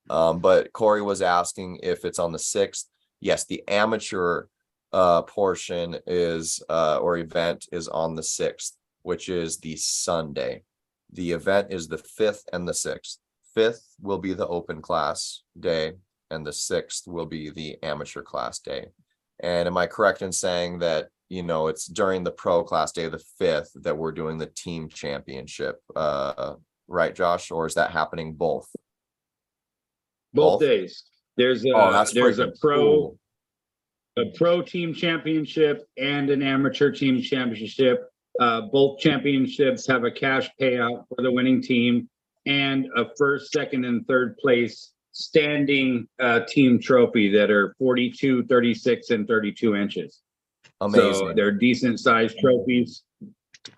But Corey was asking if it's on the 6th. Yes, the amateur portion is or event is on the 6th, which is the Sunday. The event is the 5th and the 6th. 5th will be the open class day, and the 6th will be the amateur class day. And am I correct in saying that it's during the pro class day, the 5th, that we're doing the team championship, right, Josh? Or is that happening both days? There's a pro team championship and an amateur team championship. Both championships have a cash payout for the winning team and a first, second, and third place standing team trophy that are 42, 36, and 32 inches. Amazing. So they're decent sized trophies.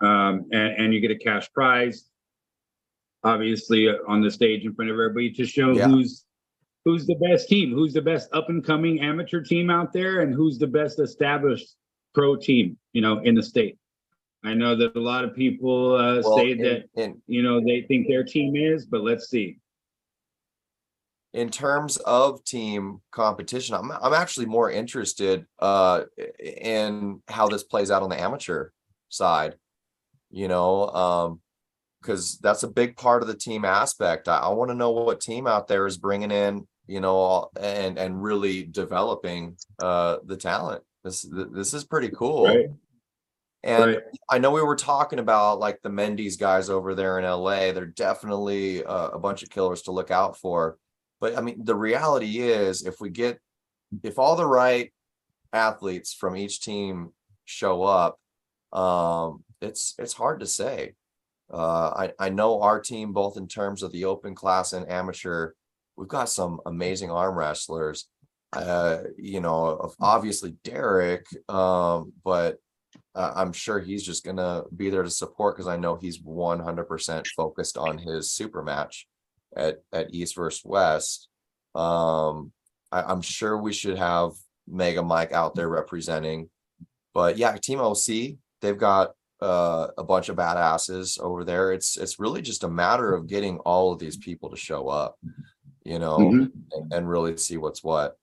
And you get a cash prize, obviously on the stage in front of everybody to show who's the best team, who's the best up and coming amateur team out there, and who's the best established pro team, in the state. I know that a lot of people say that they think their team is, but let's see. In terms of team competition, I'm actually more interested in how this plays out on the amateur side, because that's a big part of the team aspect. I want to know what team out there is bringing in, and really developing the talent. This is pretty cool. Right. And I know we were talking about like the Mendes guys over there in LA. They're definitely a bunch of killers to look out for. But I mean, the reality is if all the right athletes from each team show up, it's hard to say. I know our team, both in terms of the open class and amateur, we've got some amazing arm wrestlers. Obviously Derek, but I'm sure he's just gonna be there to support, because I know he's 100% focused on his super match at East versus West. I'm sure we should have Mega Mike out there representing, but yeah, Team OC, they've got a bunch of badasses over there. It's really just a matter of getting all of these people to show up, and really see what's what.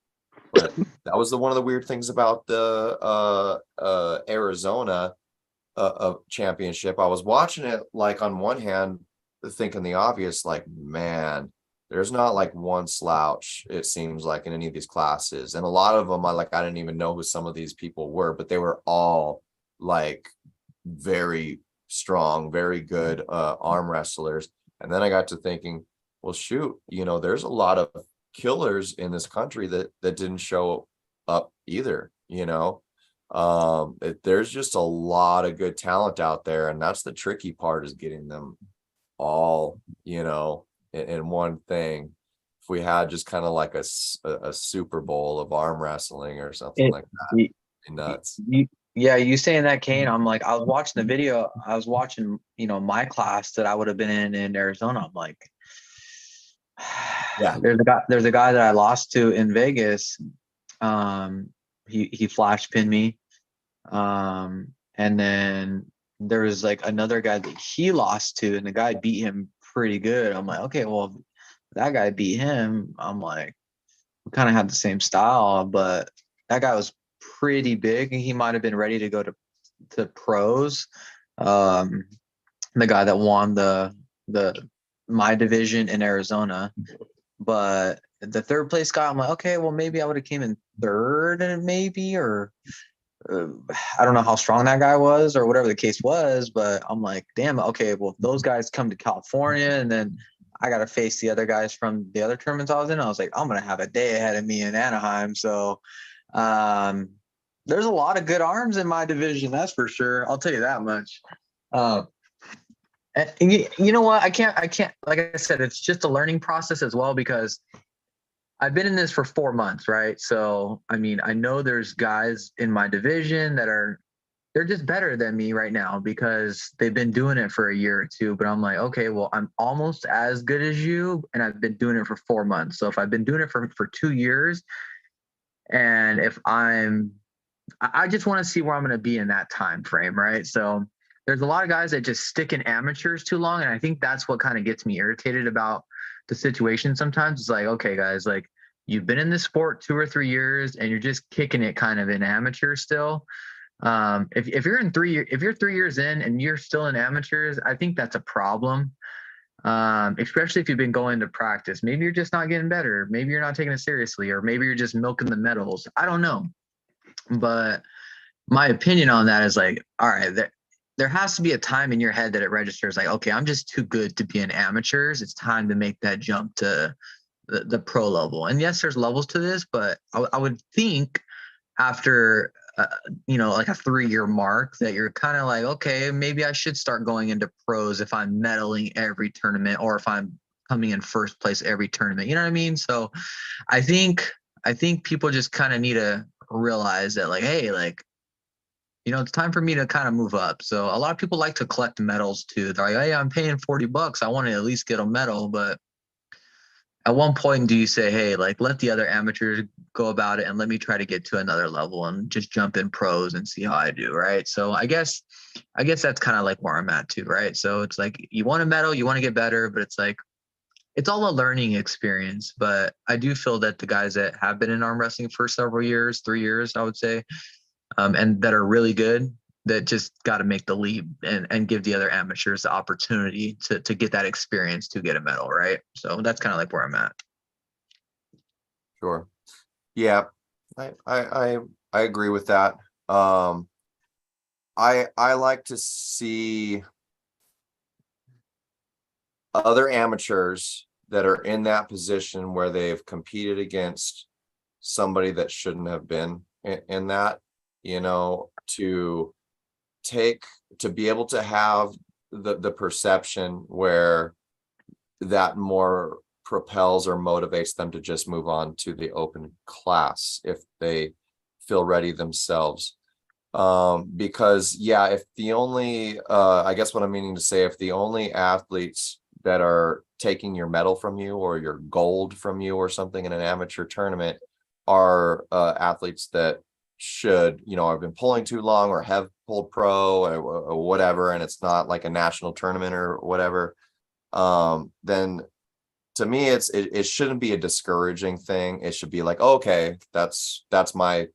But that was one of the weird things about the Arizona championship. I was watching it, like, on one hand, thinking the obvious, like, man, there's not like one slouch, it seems like, in any of these classes. And a lot of them, I didn't even know who some of these people were, but they were all like very strong, very good arm wrestlers. And then I got to thinking, well, shoot, there's a lot of killers in this country that didn't show up either. There's just a lot of good talent out there, and that's the tricky part, is getting them all in one thing. If we had just kind of like a Super Bowl of arm wrestling or something like that, nuts. You saying that, Kane, I'm like, I was watching the video, I was watching my class that I would have been in Arizona. I'm like, yeah, there's a guy that I lost to in Vegas. He flash pinned me, and then there was like another guy that he lost to, and the guy beat him pretty good. I'm like, okay, well, that guy beat him. I'm like, we kind of had the same style, but that guy was pretty big, and he might have been ready to go to pros. The guy that won my division in Arizona, but the third place guy, I'm like, okay, well, maybe I would have came in third, and maybe, or I don't know how strong that guy was or whatever the case was, but I'm like, damn, okay, well, if those guys come to California and then I got to face the other guys from the other tournaments I was in, I was like, I'm going to have a day ahead of me in Anaheim. So there's a lot of good arms in my division, that's for sure. I'll tell you that much. And you know what? I can't, like I said, it's just a learning process as well, because I've been in this for 4 months, right? So, I mean, I know there's guys in my division they're just better than me right now because they've been doing it for a year or two. But I'm like, okay, well, I'm almost as good as you, and I've been doing it for 4 months. So if I've been doing it for 2 years, and I just want to see where I'm going to be in that time frame, right? So there's a lot of guys that just stick in amateurs too long, and I think that's what kind of gets me irritated about the situation sometimes. It's like, okay, guys, like, you've been in this sport 2 or 3 years and you're just kicking it kind of in amateur still. If you're 3 years in and you're still in amateurs, I think that's a problem. Especially if you've been going to practice. Maybe you're just not getting better. Maybe you're not taking it seriously, or maybe you're just milking the medals. I don't know. But my opinion on that is like, all right, there has to be a time in your head that it registers like, okay, I'm just too good to be in amateurs. It's time to make that jump to the pro level. And yes, there's levels to this, but I would think after, like a 3-year mark that you're kind of like, okay, maybe I should start going into pros if I'm medaling every tournament, or if I'm coming in first place every tournament. You know what I mean? So I think people just kind of need to realize that, like, hey, like, it's time for me to kind of move up. So a lot of people like to collect medals too. They're like, hey, I'm paying $40. I want to at least get a medal. But at one point, do you say, hey, like, let the other amateurs go about it and let me try to get to another level and just jump in pros and see how I do, right? So I guess that's kind of like where I'm at too, right? So it's like, you want a medal, you want to get better, but it's like, it's all a learning experience. But I do feel that the guys that have been in arm wrestling for several years, 3 years, I would say, and that are really good, that just got to make the leap and give the other amateurs the opportunity to get that experience to get a medal, right? So that's kind of like where I'm at. Sure. Yeah, I agree with that. I like to see other amateurs that are in that position where they've competed against somebody that shouldn't have been in that, to be able to have the perception where that more propels or motivates them to just move on to the open class if they feel ready themselves. Because if the only I guess what I'm meaning to say, if the only athletes that are taking your medal from you or your gold from you or something in an amateur tournament are athletes that should, have been pulling too long or have pulled pro or whatever, and it's not like a national tournament or whatever, then to me it shouldn't be a discouraging thing. It should be like, okay, that's my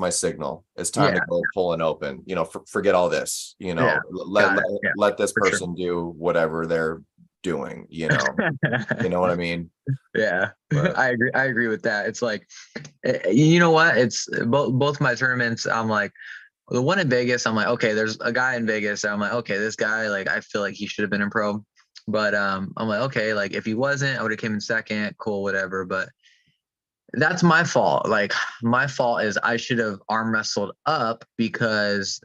signal. It's time to go pull and open, forget all this, let this person do whatever they're doing, you know what I mean? Yeah, but I agree with that. It's like, you know what? It's both my tournaments. I'm like, the one in Vegas, I'm like, okay, there's a guy in Vegas. I'm like, okay, this guy, like, I feel like he should have been in pro. But I'm like, okay, like if he wasn't, I would have came in second, cool, whatever. But that's my fault. Like, my fault is I should have arm wrestled up, because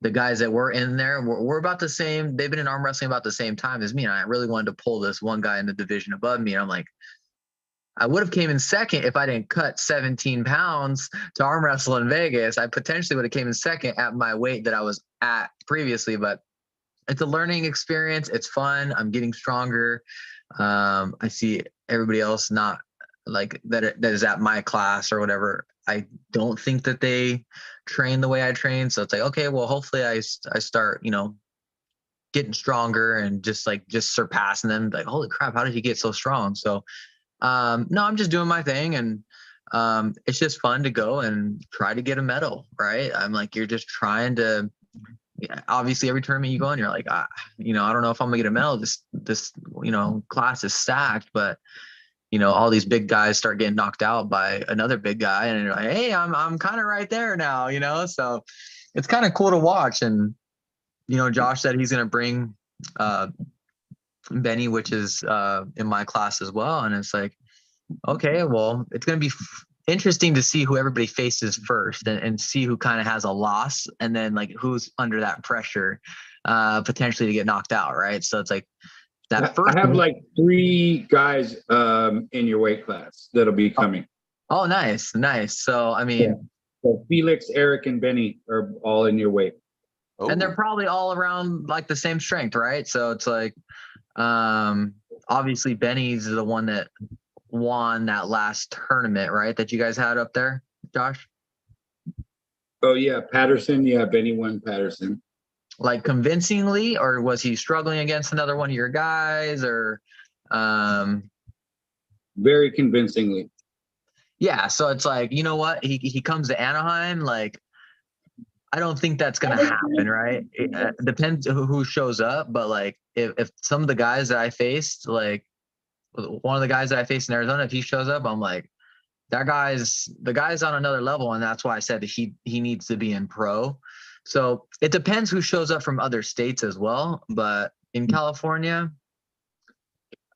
the guys that were in there were about the same. They've been in arm wrestling about the same time as me. And I really wanted to pull this one guy in the division above me. And I'm like, I would have came in second if I didn't cut 17 pounds to arm wrestle in Vegas. I potentially would have came in second at my weight that I was at previously, but it's a learning experience. It's fun. I'm getting stronger. I see everybody else not like that is at my class or whatever. I don't think that they train the way I train. So it's like, okay, well, hopefully I start, getting stronger and just surpassing them. Like, holy crap, how did he get so strong? So no, I'm just doing my thing, and it's just fun to go and try to get a medal, right? I'm like, you're just trying to, obviously every tournament you go in, you're like, I don't know if I'm gonna get a medal. This class is stacked, but all these big guys start getting knocked out by another big guy, and you're like, hey, I'm kind of right there now, so it's kind of cool to watch. And Josh said he's gonna bring Benny, which is in my class as well, and it's like, okay, well, it's gonna be interesting to see who everybody faces first, and see who kind of has a loss, and then like who's under that pressure potentially to get knocked out, right? So it's like that first. I have like 3 guys in your weight class that'll be coming. Oh, nice. So I mean, so Felix, Eric, and Benny are all in your weight. And they're probably all around like the same strength, right? So it's like, obviously Benny's the one that won that last tournament, right? That you guys had up there, Josh? Oh yeah, Patterson. Yeah, Benny won Patterson. Like convincingly, or was he struggling against another one of your guys, or? Very convincingly. Yeah, so it's like, you know what? He comes to Anaheim, like, I don't think that's going to happen, right? It depends who shows up, but like if some of the guys that I faced, like one of the guys that I faced in Arizona, if he shows up, I'm like, the guy's on another level, and that's why I said that he needs to be in pro. So it depends who shows up from other states as well, but in California,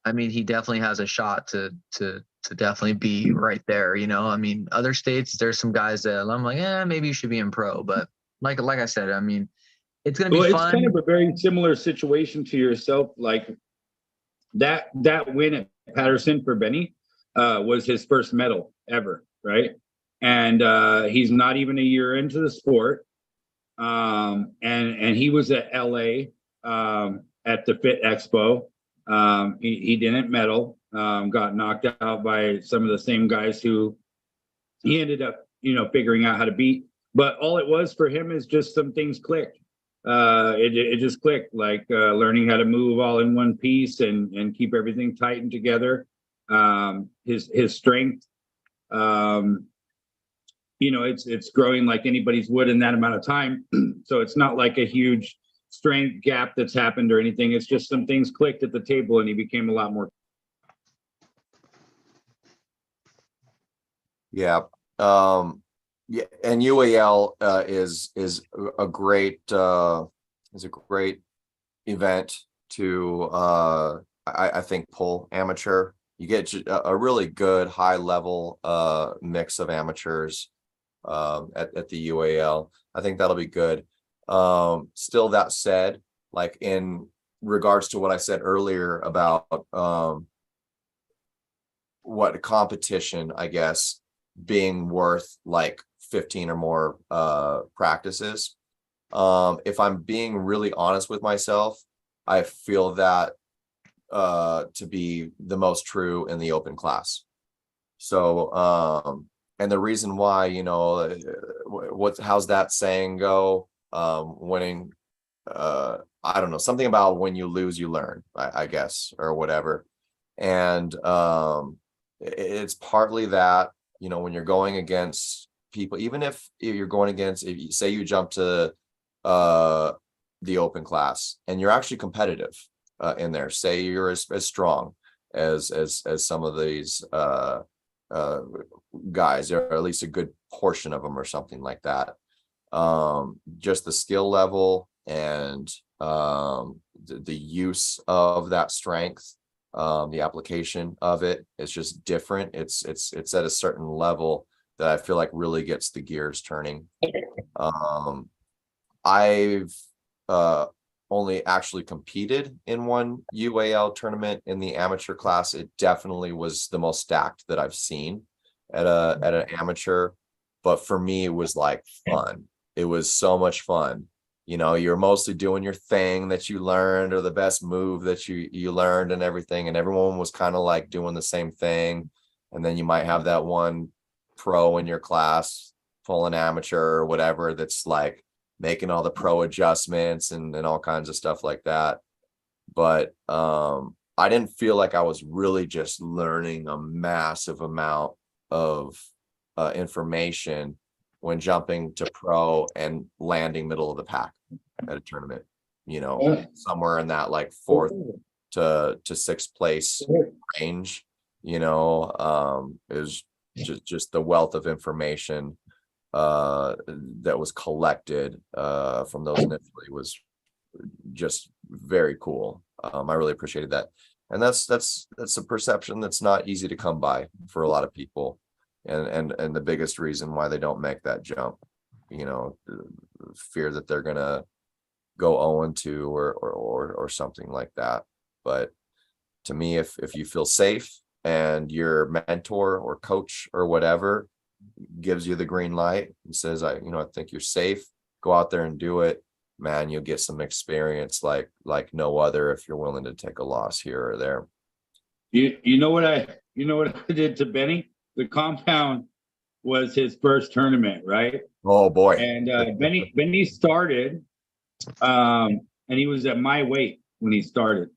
I mean, he definitely has a shot to definitely be right there. I mean, other states, there's some guys that I'm like, maybe you should be in pro, but like I said, I mean, it's going to be fun. It's kind of a very similar situation to yourself. Like that win at Patterson for Benny was his first medal ever, right? And he's not even a year into the sport. and he was at LA at the Fit Expo. He didn't medal, got knocked out by some of the same guys who he ended up, figuring out how to beat. But all it was for him is just some things clicked. It just clicked, like learning how to move all in one piece and keep everything tightened together. His strength, it's growing like anybody's would in that amount of time. So it's not like a huge strength gap that's happened or anything. It's just some things clicked at the table and he became a lot more. Yeah. Yeah, and UAL is a great event to I think pull amateur. You get a really good high level mix of amateurs at the UAL. I think that'll be good. Still, that said, like in regards to what I said earlier about what competition, I guess, being worth like 15 or more practices. If I'm being really honest with myself, I feel that to be the most true in the open class. So and the reason why, how's that saying go? Winning, I don't know, something about when you lose you learn, I guess, or whatever. And it's partly that, when you're going against people, even if you're going against, if you say you jump to the open class and you're actually competitive in there, say you're as strong as some of these guys, or at least a good portion of them or something like that. Just the skill level and the use of that strength, the application of it is just different. It's at a certain level that I feel like really gets the gears turning. I've only actually competed in one UAL tournament in the amateur class. It definitely was the most stacked that I've seen at an amateur, but for me it was like fun. It was so much fun. You're mostly doing your thing that you learned, or the best move that you learned and everything, and everyone was kind of like doing the same thing. And then you might have that one pro in your class, pulling amateur or whatever, that's like making all the pro adjustments and all kinds of stuff like that. But I didn't feel like I was really just learning a massive amount of information when jumping to pro and landing middle of the pack at a tournament, somewhere in that like 4th to 6th place range, is just the wealth of information that was collected from those initially was just very cool. I really appreciated that. And that's a perception that's not easy to come by for a lot of people. And the biggest reason why they don't make that jump, fear that they're gonna go 0-2 or something like that. But to me, if you feel safe and your mentor or coach or whatever gives you the green light and says, I think you're safe, go out there and do it, man, you'll get some experience like no other if you're willing to take a loss here or there. You know what I did to Benny? The compound was his first tournament, right? Oh boy. And Benny started, and he was at my weight when he started.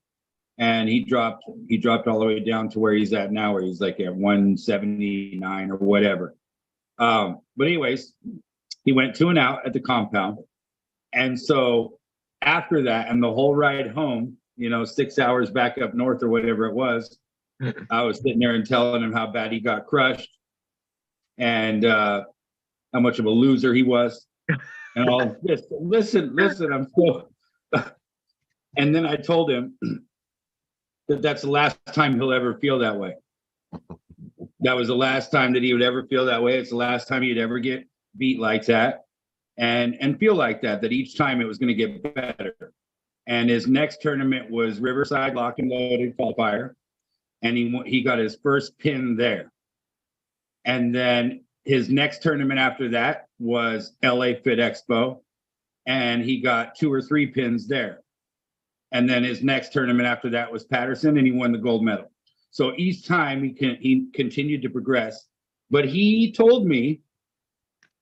And he dropped all the way down to where he's at now, where he's like at 179 or whatever. But anyways, he went 2 and out at the compound. And so after that, and the whole ride home, 6 hours back up north or whatever it was, I was sitting there and telling him how bad he got crushed and how much of a loser he was. And all this, listen, I'm so. And then I told him that that's the last time he'll ever feel that way. That was the last time that he would ever feel that way. It's the last time he'd ever get beat like that and feel like that each time it was going to get better. And his next tournament was Riverside Lock and Loaded Qualifier. And he got his first pin there. And then his next tournament after that was LA Fit Expo. and he got 2 or 3 pins there. And then his next tournament after that was Patterson, and he won the gold medal. So each time he continued to progress. But he told me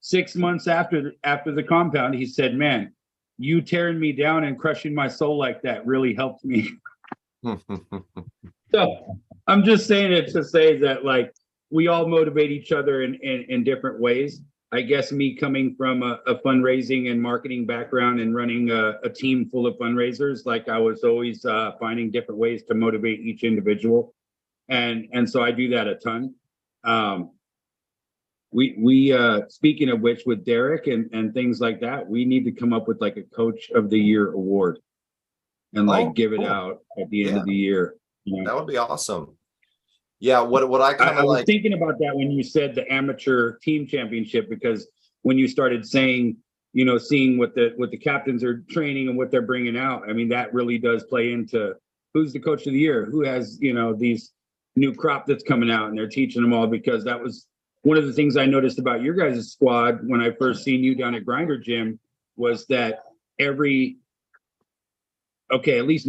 6 months after the compound, he said, "Man, you tearing me down and crushing my soul like that really helped me." So I'm just saying it to say that, like, we all motivate each other in different ways. I guess me coming from a fundraising and marketing background and running a team full of fundraisers, like, I was always finding different ways to motivate each individual. And so I do that a ton. We speaking of which, with Derek and things like that, we need to come up with like a Coach of the Year award and give it out at the end of the year. You know? That would be awesome. Yeah, what I kind I of was like thinking about that when you said the amateur team championship, because when you started saying, you know, seeing what the captains are training and what they're bringing out, I mean, that really does play into who's the Coach of the Year, who has, you know, these new crop that's coming out, and they're teaching them all. Because that was one of the things I noticed about your guys' squad when I first seen you down at Grinder Gym, was that at least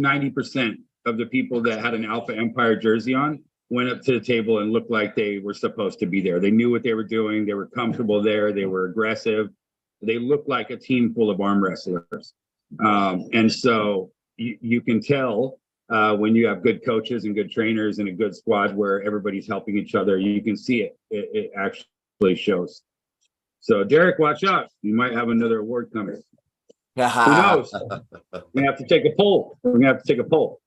90% of the people that had an Alpha Empire jersey on went up to the table and looked like they were supposed to be there. They knew what they were doing. They were comfortable there. They were aggressive. They looked like a team full of arm wrestlers. And so you can tell when you have good coaches and good trainers and a good squad where everybody's helping each other. You can see it. It actually shows. So Derek, watch out. You might have another award coming. Who knows? We're gonna have to take a poll.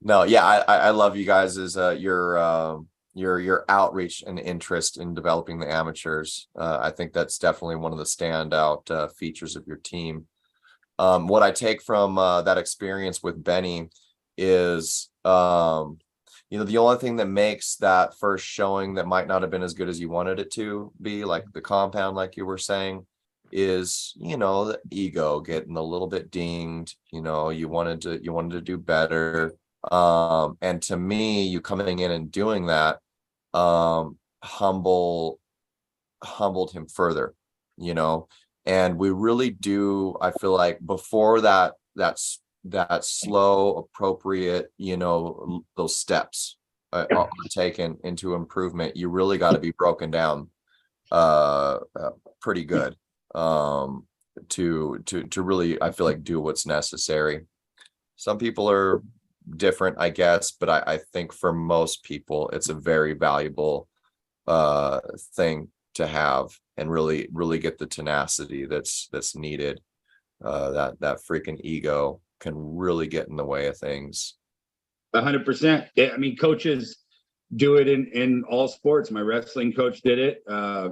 No, yeah, I love you guys as your outreach and interest in developing the amateurs. I think that's definitely one of the standout features of your team. What I take from that experience with Benny is, you know, the only thing that makes that first showing that might not have been as good as you wanted it to be, like the compound, like you were saying, is, you know, the ego getting a little bit dinged. You know, you wanted to do better. And to me, you coming in and doing that humbled him further, you know. And we really do, I feel like, before that slow, appropriate, you know, those steps are taken into improvement, you really got to be broken down pretty good to really, I feel like, do what's necessary. Some people are different, I guess, but I think for most people it's a very valuable thing to have, and really get the tenacity that's needed. That freaking ego can really get in the way of things. 100%. I mean, coaches do it in all sports. My wrestling coach did it.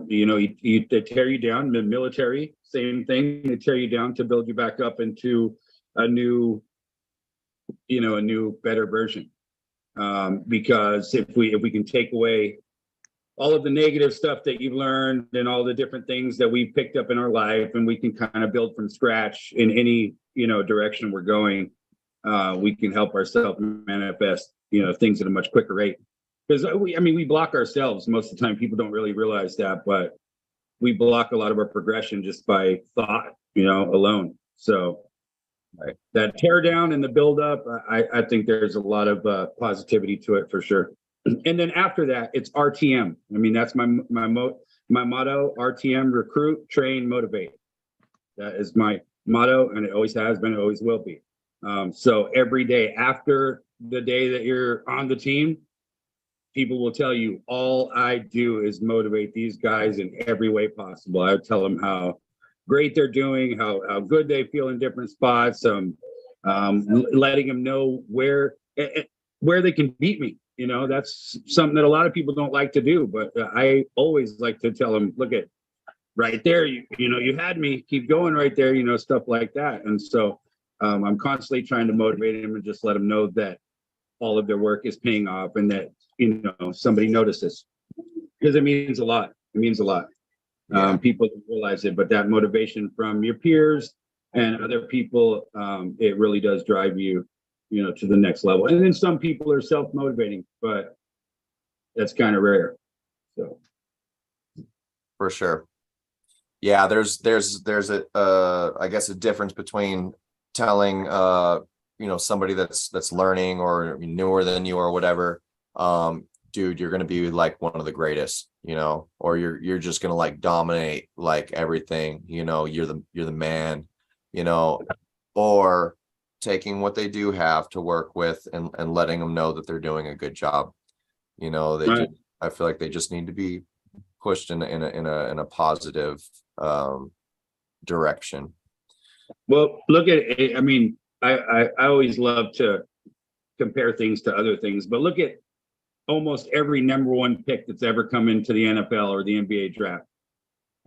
You know, they tear you down. The military, same thing. They tear you down to build you back up into a new, better version. Because if we can take away all of the negative stuff that you've learned and all the different things that we picked up in our life, and we can kind of build from scratch in any, direction we're going, we can help ourselves manifest, things at a much quicker rate. Because we block ourselves most of the time. People don't really realize that, but we block a lot of our progression just by thought, alone. So right. That tear down and the build up, I think there's a lot of positivity to it for sure. And then after that, it's RTM. I mean, that's my motto: RTM, recruit, train, motivate. That is my motto, and it always has been, it always will be. So every day after the day that you're on the team, people will tell you, all I do is motivate these guys in every way possible. I tell them how great they're doing, how good they feel in different spots, letting them know where they can beat me. That's something that a lot of people don't like to do, but I always like to tell them, look at right there, you had me, keep going right there, stuff like that. And so I'm constantly trying to motivate them and just let them know that all of their work is paying off, and that, somebody notices, because it means a lot. It means a lot. Yeah. People don't realize it, but that motivation from your peers and other people, it really does drive you, to the next level. And then some people are self-motivating, but that's kind of rare. So for sure. Yeah, there's a I guess a difference between telling somebody that's learning or newer than you or whatever, dude, you're gonna be like one of the greatest, or you're just gonna like dominate like everything, you're the man, you know, or taking what they do have to work with and letting them know that they're doing a good job. Right. I feel like they just need to be pushed in a positive direction. Well, look at it. I mean, I always love to compare things to other things, but look at almost every number one pick that's ever come into the NFL or the NBA draft.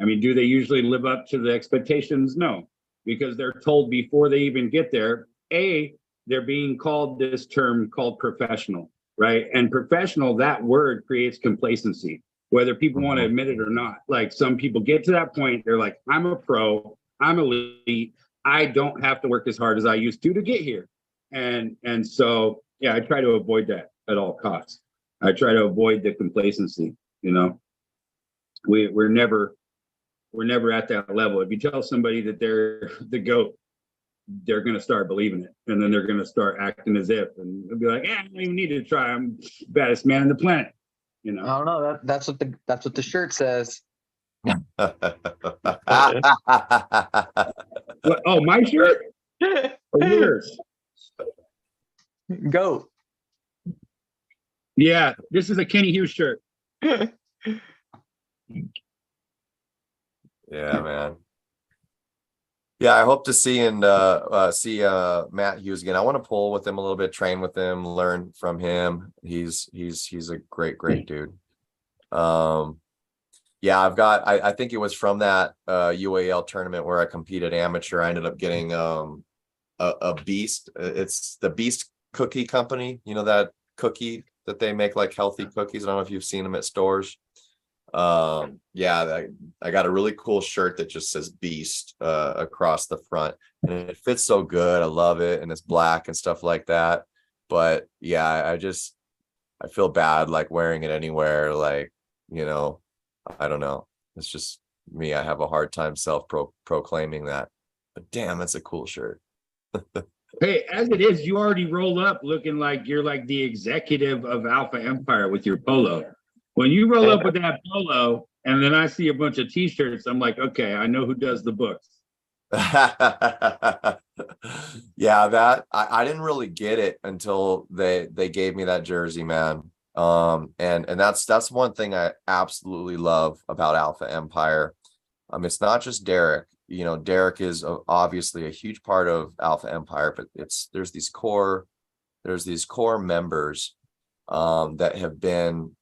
I mean, do they usually live up to the expectations? No, because they're told before they even get there, they're being called this term called professional, right? And professional, that word creates complacency, whether people want to admit it or not. Like some people get to that point, they're like, I'm a pro, I'm elite, I don't have to work as hard as I used to get here. And so, yeah, I try to avoid that at all costs. I try to avoid the complacency, we're never at that level. If you tell somebody that they're the GOAT, they're going to start believing it. And then they're going to start acting as if, and they'll be like, I don't even need to try. I'm the baddest man on the planet. I don't know. That's what the shirt says. What, oh, my shirt? Or yours? GOAT. Yeah, this is a Kenny Hughes shirt. Yeah, man. Yeah, I hope to see Matt Hughes again. I want to pull with him a little bit, train with him, learn from him. He's a great dude. Yeah, I think it was from that UAL tournament where I competed amateur. I ended up getting a Beast. It's the Beast Cookie Company. That cookie that they make, like healthy cookies. I don't know if you've seen them at stores. Yeah, I got a really cool shirt that just says Beast across the front, and it fits so good. I love it, and it's black and stuff like that. But yeah, I feel bad like wearing it anywhere, like, I don't know. It's just me. I have a hard time proclaiming that. But damn, that's a cool shirt. Hey, as it is, you already roll up looking like you're like the executive of Alpha Empire with your polo. When you roll up with that polo and then I see a bunch of t-shirts, I'm like, okay, I know who does the books. Yeah, that I didn't really get it until they gave me that jersey, man. And that's one thing I absolutely love about Alpha Empire. It's not just Derek. Derek is obviously a huge part of Alpha Empire, but there's these core members that have been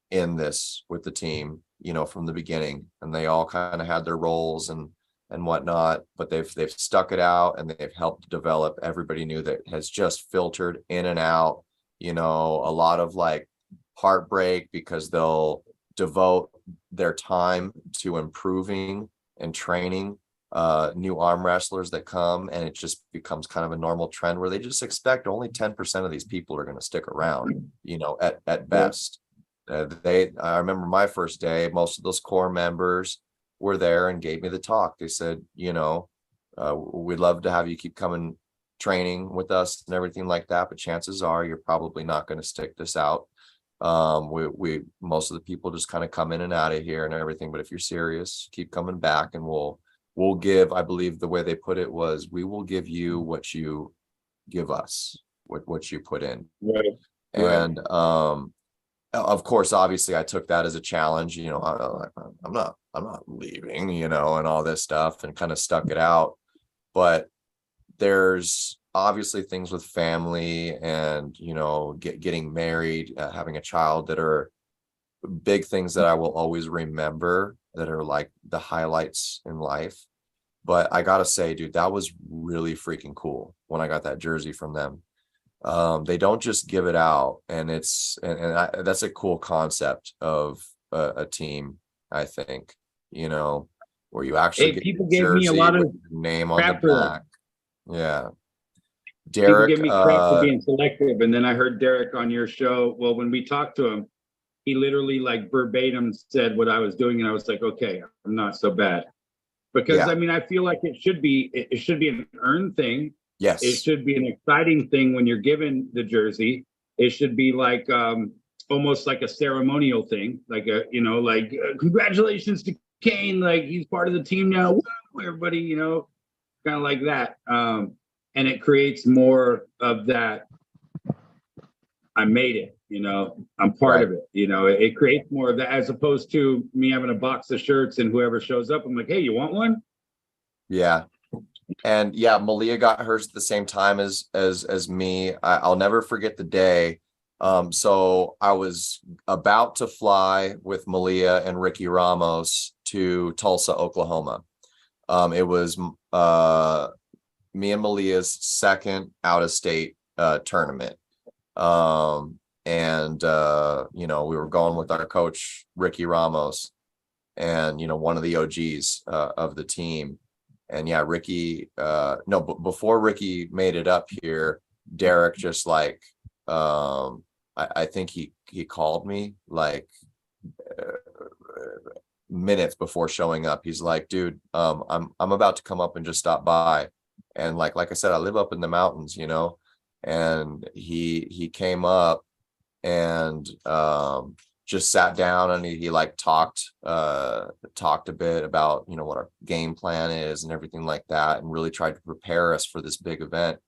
in this with the team, from the beginning, and they all kind of had their roles and whatnot, but they've stuck it out and they've helped develop everybody new that has just filtered in and out, a lot of like heartbreak because they'll devote their time to improving and training new arm wrestlers that come, and it just becomes kind of a normal trend where they just expect only 10% of these people are going to stick around, at best. I remember my first day, most of those core members were there and gave me the talk. They said, we'd love to have you keep coming training with us and everything like that, but chances are you're probably not going to stick this out. We most of the people just kind of come in and out of here and everything, but if you're serious, keep coming back, and we'll give, I believe the way they put it was, we will give you what you give us, what you put in. Right. And of course, obviously I took that as a challenge, I'm not leaving, and all this stuff, and kind of stuck it out. But there's obviously things with family and, getting married, having a child, that are big things that I will always remember, that are like the highlights in life. But I gotta say, dude, that was really freaking cool when I got that jersey from them. They don't just give it out, and that's a cool concept of a team, I think, where you actually get people gave me a lot of name on the back. Yeah. Derek, Derek, people give me crap for being selective, and then I heard Derek on your show. Well, when we talked to him, he literally like verbatim said what I was doing, and I was like, okay, I'm not so bad. because Yeah. I mean, I feel like it should be an earned thing. Yes. It should be an exciting thing when you're given the jersey. It should be like almost like a ceremonial thing, like a, you know, like congratulations to Kane, like he's part of the team now. Woo! Everybody, you know, kind of like that. And it creates more of that. I made it, you know, I'm part of it. You know, it creates more of that as opposed to me having a box of shirts and whoever shows up, I'm like, hey, you want one? Yeah. And yeah, Malia got hers at the same time as me. I'll never forget the day. So I was about to fly with Malia and Ricky Ramos to Tulsa, Oklahoma. It was me and Malia's second out of state tournament. And you know, we were going with our coach Ricky Ramos, and you know, one of the OGs of the team. And yeah, Ricky, before Ricky made it up here, Derek just like, I think he called me like minutes before showing up. He's like, dude, I'm about to come up and just stop by. And like I said, I live up in the mountains, you know, and he came up and just sat down, and he like talked a bit about, you know, what our game plan is and everything like that, and really tried to prepare us for this big event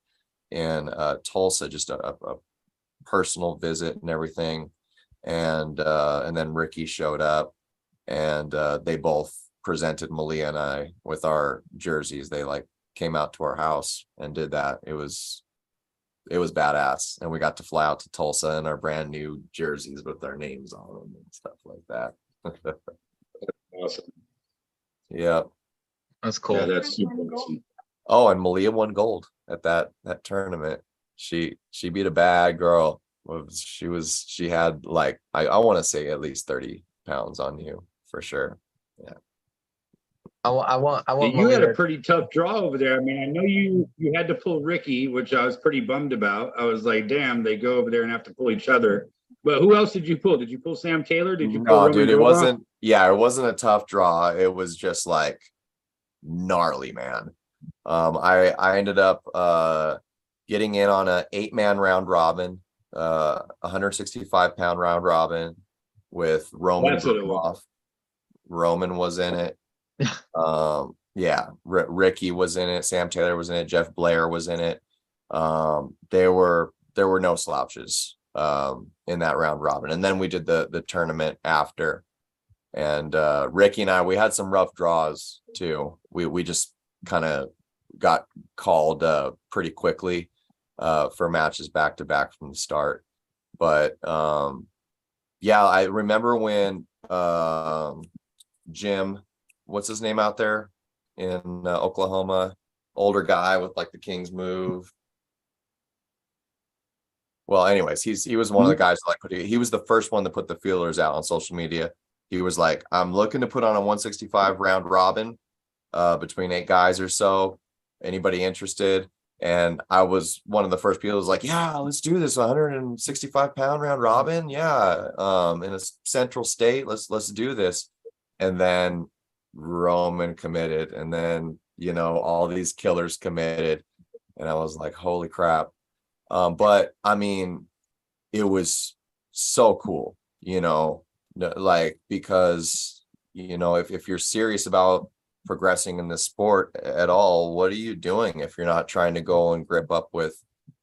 in Tulsa, just a personal visit and everything. And then Ricky showed up, and they both presented Malia and I with our jerseys. They like came out to our house and did that. It was badass, and we got to fly out to Tulsa in our brand new jerseys with our names on them and stuff like that. Awesome. Yeah, That's cool. Yeah, that's super awesome. Oh, and Malia won gold at that tournament. She beat a bad girl. She had like, I want to say at least 30 pounds on you for sure. Yeah. I want. You had a pretty tough draw over there. I mean, I know you had to pull Ricky, which I was pretty bummed about. I was like, damn, they go over there and have to pull each other. But who else did you pull? Did you pull Sam Taylor? Did you pull No, Roman dude, it Groboff? wasn't. Yeah, it wasn't a tough draw. It was just like gnarly, man. I ended up getting in on a 8-man round robin, 165-pound round robin with Roman Groboff. Roman was in it. Yeah, Ricky was in it, Sam Taylor was in it, Jeff Blair was in it. There were no slouches in that round robin. And then we did the tournament after, and Ricky and I, we had some rough draws too. We just kind of got called pretty quickly for matches back to back from the start. But yeah, I remember when Jim, what's his name out there in Oklahoma, older guy with like the King's move. Well, anyways, he was one of the guys that like he was the first one to put the feelers out on social media. He was like, I'm looking to put on a 165 round robin between 8 guys or so. Anybody interested? And I was one of the first people who was like, yeah, let's do this 165-pound round robin. Yeah. In a central state, let's do this. And then Roman committed, and then, you know, all these killers committed, and I was like, holy crap. But I mean, it was so cool, you know, like, because, you know, if you're serious about progressing in this sport at all, what are you doing if you're not trying to go and grip up with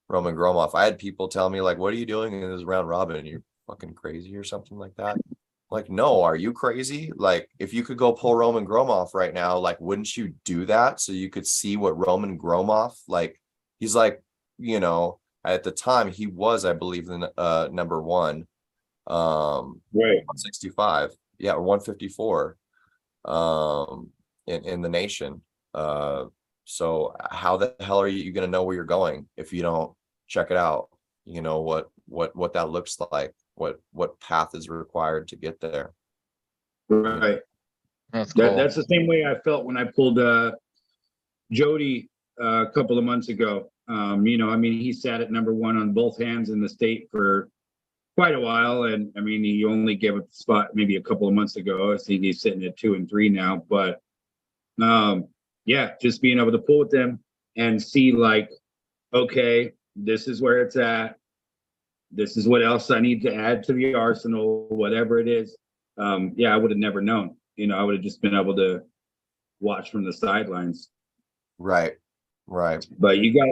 Roman Groboff? I had people tell me like, what are you doing in this round robin? You're fucking crazy or something like that. Like, no, are you crazy? Like, if you could go pull Roman Groboff right now, like, wouldn't you do that so you could see what Roman Groboff, like, he's like, you know, at the time he was, I believe, the number one, right, 165, yeah, or 154, in the nation. So how the hell are you going to know where you're going if you don't check it out? You know what that looks like. What path is required to get there. Right. That's cool. That's the same way I felt when I pulled Jody a couple of months ago. You know, I mean, he sat at number one on both hands in the state for quite a while. And I mean, he only gave up the spot maybe a couple of months ago. I think he's sitting at 2 and 3 now. But Yeah, just being able to pull with them and see like, okay, this is where it's at. This is what else I need to add to the arsenal, whatever it is. Yeah, I would have never known. I would have just been able to watch from the sidelines. Right. But you're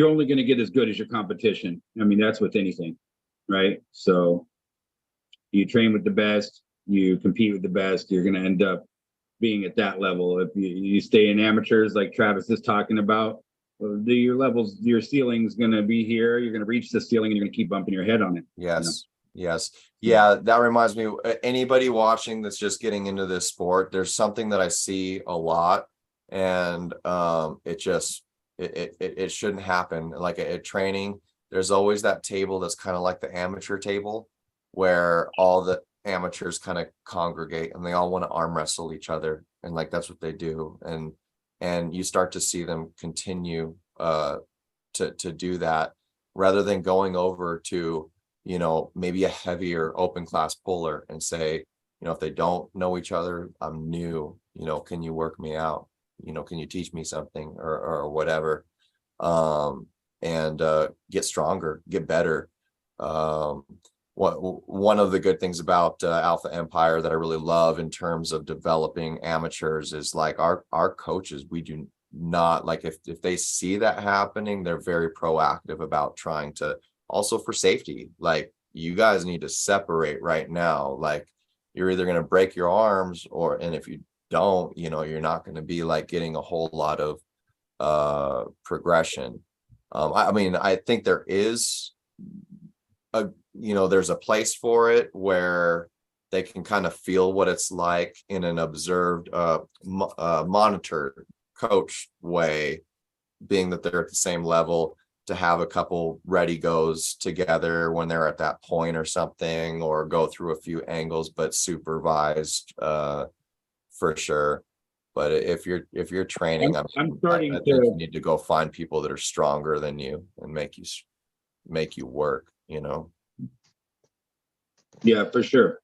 only going to get as good as your competition. I mean, that's with anything, right? So you train with the best, you compete with the best, you're going to end up being at that level. If you stay in amateurs, like Travis is talking about, your ceiling's going to be here. You're going to reach the ceiling and you're going to keep bumping your head on it. Yes. Yeah, that reminds me, anybody watching that's just getting into this sport, there's something that I see a lot, and it shouldn't happen. Like at training, there's always that table that's kind of like the amateur table, where all the amateurs kind of congregate and they all want to arm wrestle each other, and like that's what they do, and you start to see them continue to do that, rather than going over to maybe a heavier open class puller and say, if they don't know each other, I'm new, can you work me out? Can you teach me something or whatever? And get stronger, get better. One of the good things about Alpha Empire that I really love in terms of developing amateurs is like our coaches, we do not, like, if they see that happening, they're very proactive about trying to, also for safety, like, you guys need to separate right now. Like, you're either going to break your arms, and if you don't, you're not going to be like getting a whole lot of progression. I mean, I think there is there's a place for it where they can kind of feel what it's like in an observed, monitored, coach way, being that they're at the same level, to have a couple ready goes together when they're at that point or something, or go through a few angles, but supervised for sure. But if you're training, I think you need to go find people that are stronger than you and make you work, Yeah, for sure.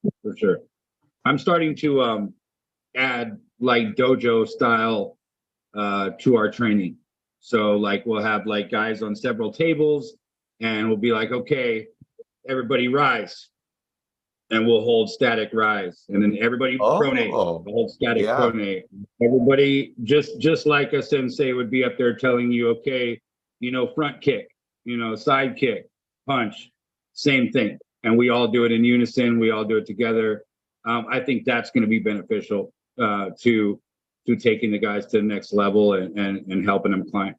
I'm starting to add like dojo style to our training. So like we'll have like guys on several tables, and we'll be like, okay, everybody rise, and we'll hold static rise, and then everybody pronate, we'll hold static pronate. Everybody just like a sensei would be up there telling you, okay, front kick, side kick, punch, same thing, and we all do it in unison. We all do it together. I think that's going to be beneficial to taking the guys to the next level and helping them climb,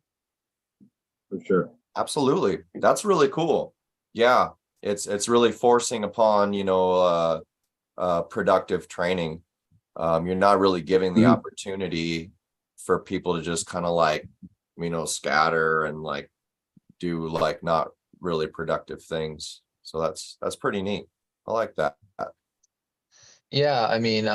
for sure. Absolutely. That's really cool. Yeah. It's really forcing upon, productive training. You're not really giving the opportunity for people to just kind of like, scatter and like do like not really productive things. So that's pretty neat. I like that. Yeah. I mean,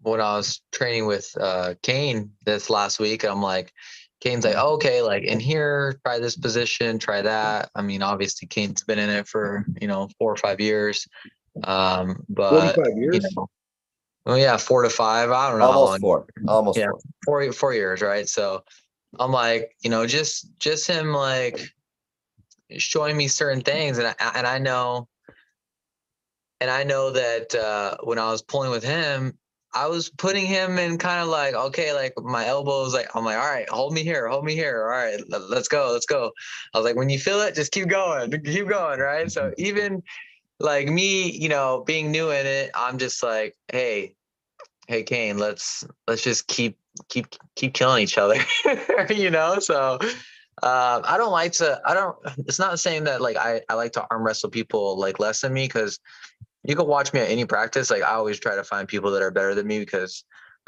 when I was training with Kane this last week, I'm like, Kane's like, okay, like in here, try this position, try that. I mean, obviously Kane's been in it for, 4 or 5 years. But 45 years? Well, yeah, 4 to 5. I don't know Almost how long. Almost 4. 4 years, right? So I'm like, just him like showing me certain things, and I know that when I was pulling with him, I was putting him in kind of like, okay, like my elbows, like, I'm like, all right, hold me here. All right, let's go. I was like, when you feel it, just keep going, right? So even like me, being new in it, I'm just like, hey, Kane, let's just keep killing each other, So it's not saying that like I like to arm wrestle people like less than me, because you can watch me at any practice. Like I always try to find people that are better than me, because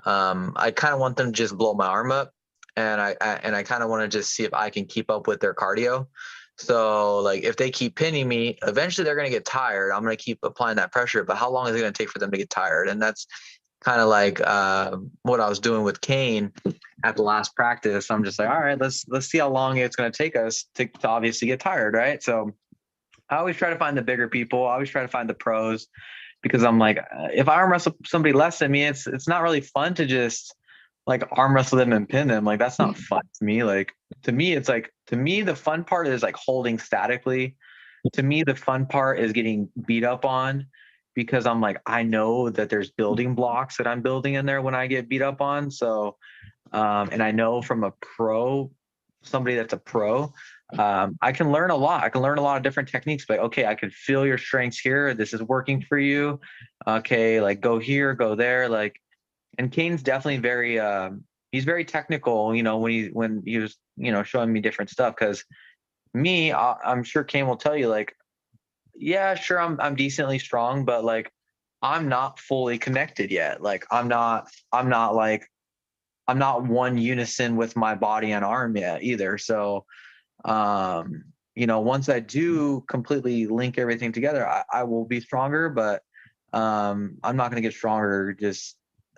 I kind of want them to just blow my arm up, and I kind of want to just see if I can keep up with their cardio. So like if they keep pinning me, eventually they're going to get tired. I'm going to keep applying that pressure, but how long is it going to take for them to get tired? And that's kind of like what I was doing with Kane at the last practice. I'm just like, all right, let's see how long it's going to take us to obviously get tired, right? So I always try to find the bigger people. I always try to find the pros, because I'm like, if I arm wrestle somebody less than me, it's not really fun to just like arm wrestle them and pin them. Like, that's not fun to me. Like, to me, it's like, to me, the fun part is like holding statically. To me, the fun part is getting beat up on, because I'm like, I know that there's building blocks that I'm building in there when I get beat up on. So, and I know from a pro, somebody that's a pro, I can learn a lot. I can learn a lot of different techniques, but okay, I can feel your strengths here. This is working for you. Okay, like go here, go there. Like, and Kane's definitely very, he's very technical, you know, when he was, you know, showing me different stuff. Cause me, I'm sure Kane will tell you, like, yeah, sure, I'm decently strong, but like, I'm not fully connected yet. Like, I'm not one unison with my body and arm yet either. So, you know, once I do completely link everything together, I will be stronger, but I'm not going to get stronger just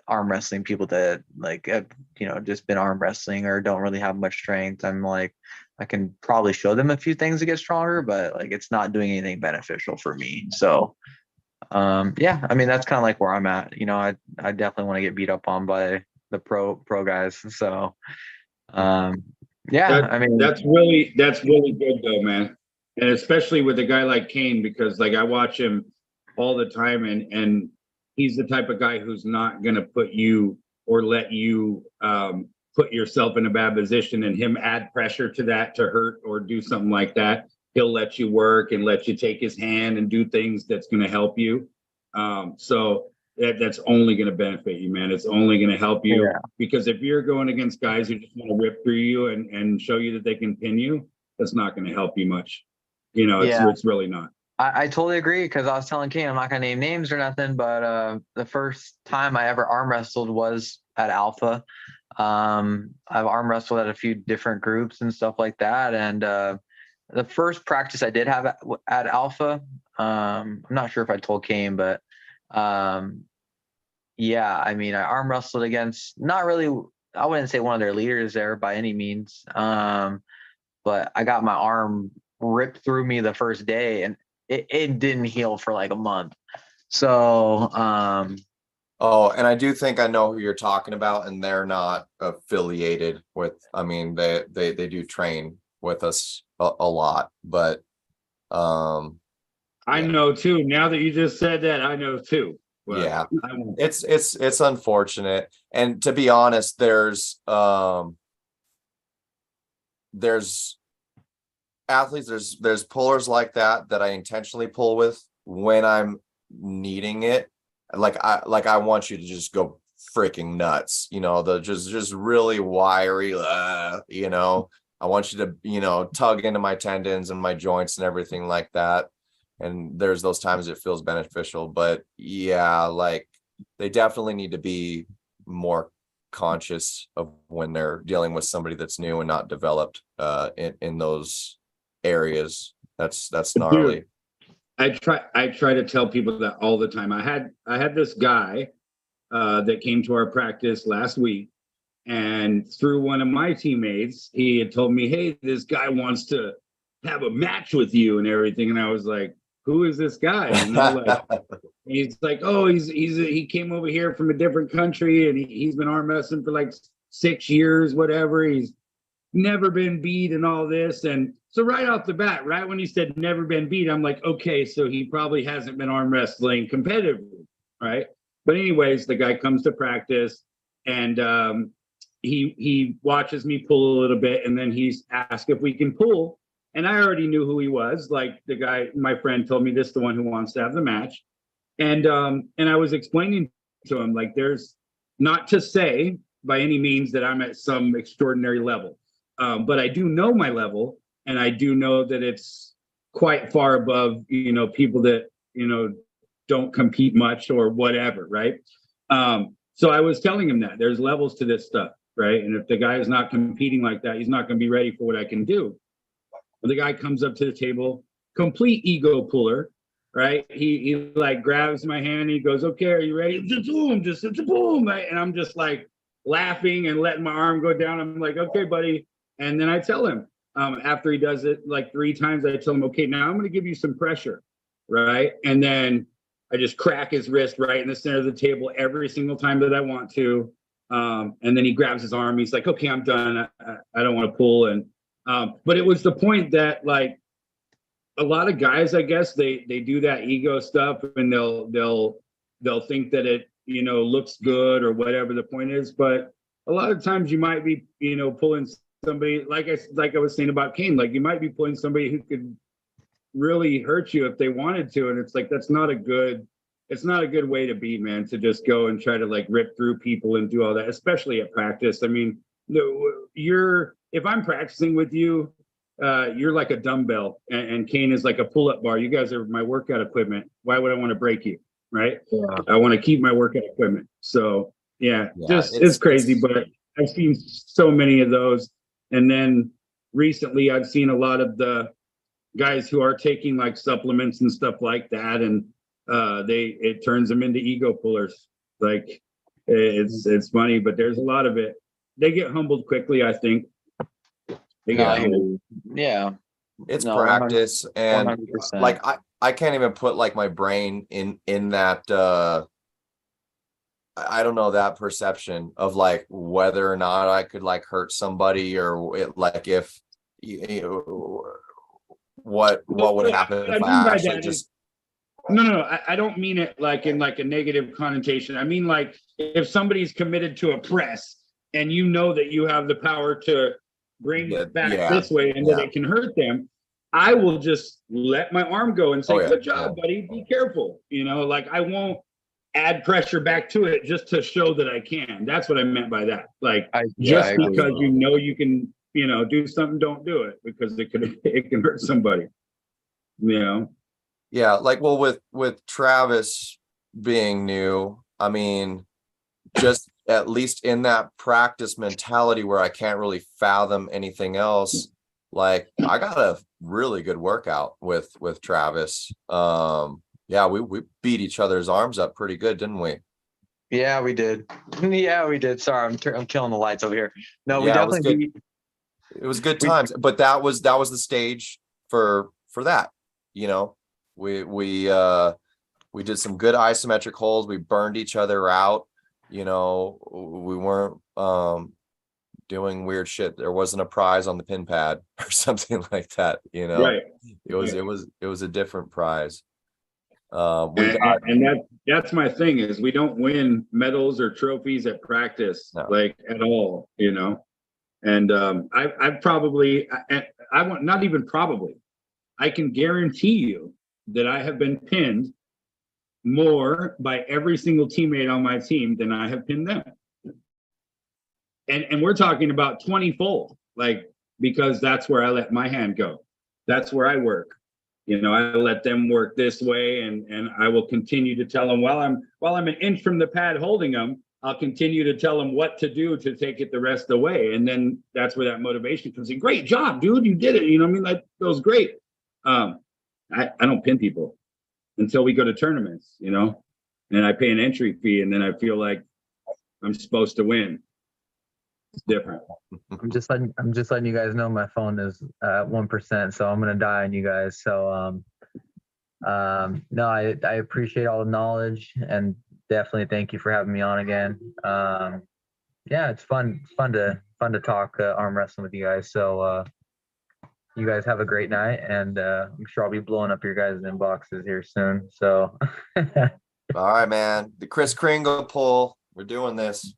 arm wrestling people that like have, you know, just been arm wrestling or don't really have much strength. I'm like, I can probably show them a few things to get stronger, but like, it's not doing anything beneficial for me. So, yeah, I mean, that's kind of like where I'm at. You know, I definitely want to get beat up on by the pro guys. So, yeah, I mean, that's really good though, man. And especially with a guy like Kane, because like I watch him all the time, and he's the type of guy who's not going to put you or let you put yourself in a bad position and him add pressure to that to hurt or do something like that. He'll let you work and let you take his hand and do things that's going to help you. So that's only going to benefit you, man. It's only going to help you, because if you're going against guys who just want to rip through you and show you that they can pin you, that's not going to help you much. You know, it's really not. I totally agree, because I was telling Kane, I'm not going to name names or nothing, but the first time I ever arm wrestled was at Alpha. I've arm wrestled at a few different groups and stuff like that. And the first practice I did have at Alpha, I'm not sure if I told Kane, but yeah, I mean, I arm wrestled against, not really, I wouldn't say one of their leaders there by any means, but I got my arm ripped through me the first day, and it didn't heal for like a month. So, oh, and I do think I know who you're talking about, and they're not affiliated with, I mean, they do train with us a lot, but I know too. Now that you just said that, I know too. Well, yeah, it's unfortunate. And to be honest, there's athletes, there's pullers like that I intentionally pull with when I'm needing it. Like I want you to just go freaking nuts, you know, the just really wiry, you know, I want you to, you know, tug into my tendons and my joints and everything like that. And there's those times it feels beneficial, but yeah, like they definitely need to be more conscious of when they're dealing with somebody that's new and not developed in those areas. That's gnarly. Dude, I try to tell people that all the time. I had this guy that came to our practice last week, and through one of my teammates, he had told me, hey, this guy wants to have a match with you and everything. And I was like, who is this guy? You know, like, he's like, oh, he came over here from a different country, and he's been arm wrestling for like 6 years, whatever. He's never been beat and all this. And so right off the bat, right when he said never been beat, I'm like, okay, so he probably hasn't been arm wrestling competitively, right? But anyways, the guy comes to practice, and he watches me pull a little bit, and then he's asked if we can pull. And I already knew who he was. Like, the guy, my friend told me, this is the one who wants to have the match. And I was explaining to him, like, there's not to say by any means that I'm at some extraordinary level, but I do know my level, and I do know that it's quite far above, you know, people that, you know, don't compete much or whatever, right? So I was telling him that there's levels to this stuff, right? And if the guy is not competing like that, he's not going to be ready for what I can do. The guy comes up to the table, complete ego puller, right? He like grabs my hand, and he goes, okay, are you ready? Boom, just boom. And I'm just like laughing and letting my arm go down. I'm like, okay, buddy. And then I tell him, after he does it like 3 times, I tell him, okay, now I'm going to give you some pressure, right? And then I just crack his wrist right in the center of the table every single time that I want to. And then he grabs his arm. He's like, okay, I'm done. I don't want to pull. And but it was the point that like a lot of guys, I guess they do that ego stuff, and they'll think that it, you know, looks good or whatever the point is. But a lot of times you might be, you know, pulling somebody like I was saying about Kane, like you might be pulling somebody who could really hurt you if they wanted to. And it's like, it's not a good way to be, man, to just go and try to like rip through people and do all that, especially at practice. I mean, if I'm practicing with you, you're like a dumbbell and Kane is like a pull-up bar. You guys are my workout equipment. Why would I want to break you? Right. Yeah. I want to keep my workout equipment. So it's crazy, but I've seen so many of those. And then recently I've seen a lot of the guys who are taking like supplements and stuff like that. And it turns them into ego pullers. Like it's funny, but there's a lot of it. They get humbled quickly, I think. Yeah. It's practice. 100%. And like I can't even put like my brain in that I don't know, that perception of like whether or not I could like hurt somebody or like if you know, what would happen if I actually just No, I don't mean it like in like a negative connotation. I mean like if somebody's committed to a press and you know that you have the power to bring it back this way and that it can hurt them, I will just let my arm go and say, good job, buddy, be careful. You know, like I won't add pressure back to it just to show that I can. That's what I meant by that. Like just because you know you can, you know, do something, don't do it because it can hurt somebody. You know? Yeah, like well with Travis being new, I mean, just at least in that practice mentality where I can't really fathom anything else, like I got a really good workout with Travis. We beat each other's arms up pretty good, didn't we? Yeah, we did. Yeah, we did. Sorry, I'm killing the lights over here. No, we definitely beat. It was good times, but that was the stage for that. You know, we did some good isometric holds. We burned each other out. You know, we weren't doing weird shit. There wasn't a prize on the pin pad or something like that. You know, right. It was a different prize. That's my thing is we don't win medals or trophies at practice, like at all, you know. And I've probably, I want not even probably, I can guarantee you that I have been pinned more by every single teammate on my team than I have pinned them. And we're talking about 20-fold, like, because that's where I let my hand go. That's where I work. You know, I let them work this way, and I will continue to tell them while I'm an inch from the pad holding them, I'll continue to tell them what to do to take it the rest of the way. And then that's where that motivation comes in. Great job, dude. You did it. You know what I mean? Like, that was great. I don't pin people until we go to tournaments, you know, and I pay an entry fee, and then I feel like I'm supposed to win. It's different. I'm just letting you guys know my phone is at 1%, so I'm gonna die on you guys. So no, I appreciate all the knowledge, and definitely thank you for having me on again. Yeah, it's fun to talk arm wrestling with you guys. So you guys have a great night, and I'm sure I'll be blowing up your guys' inboxes here soon. So all right, man. The Chris Kringle pull. We're doing this.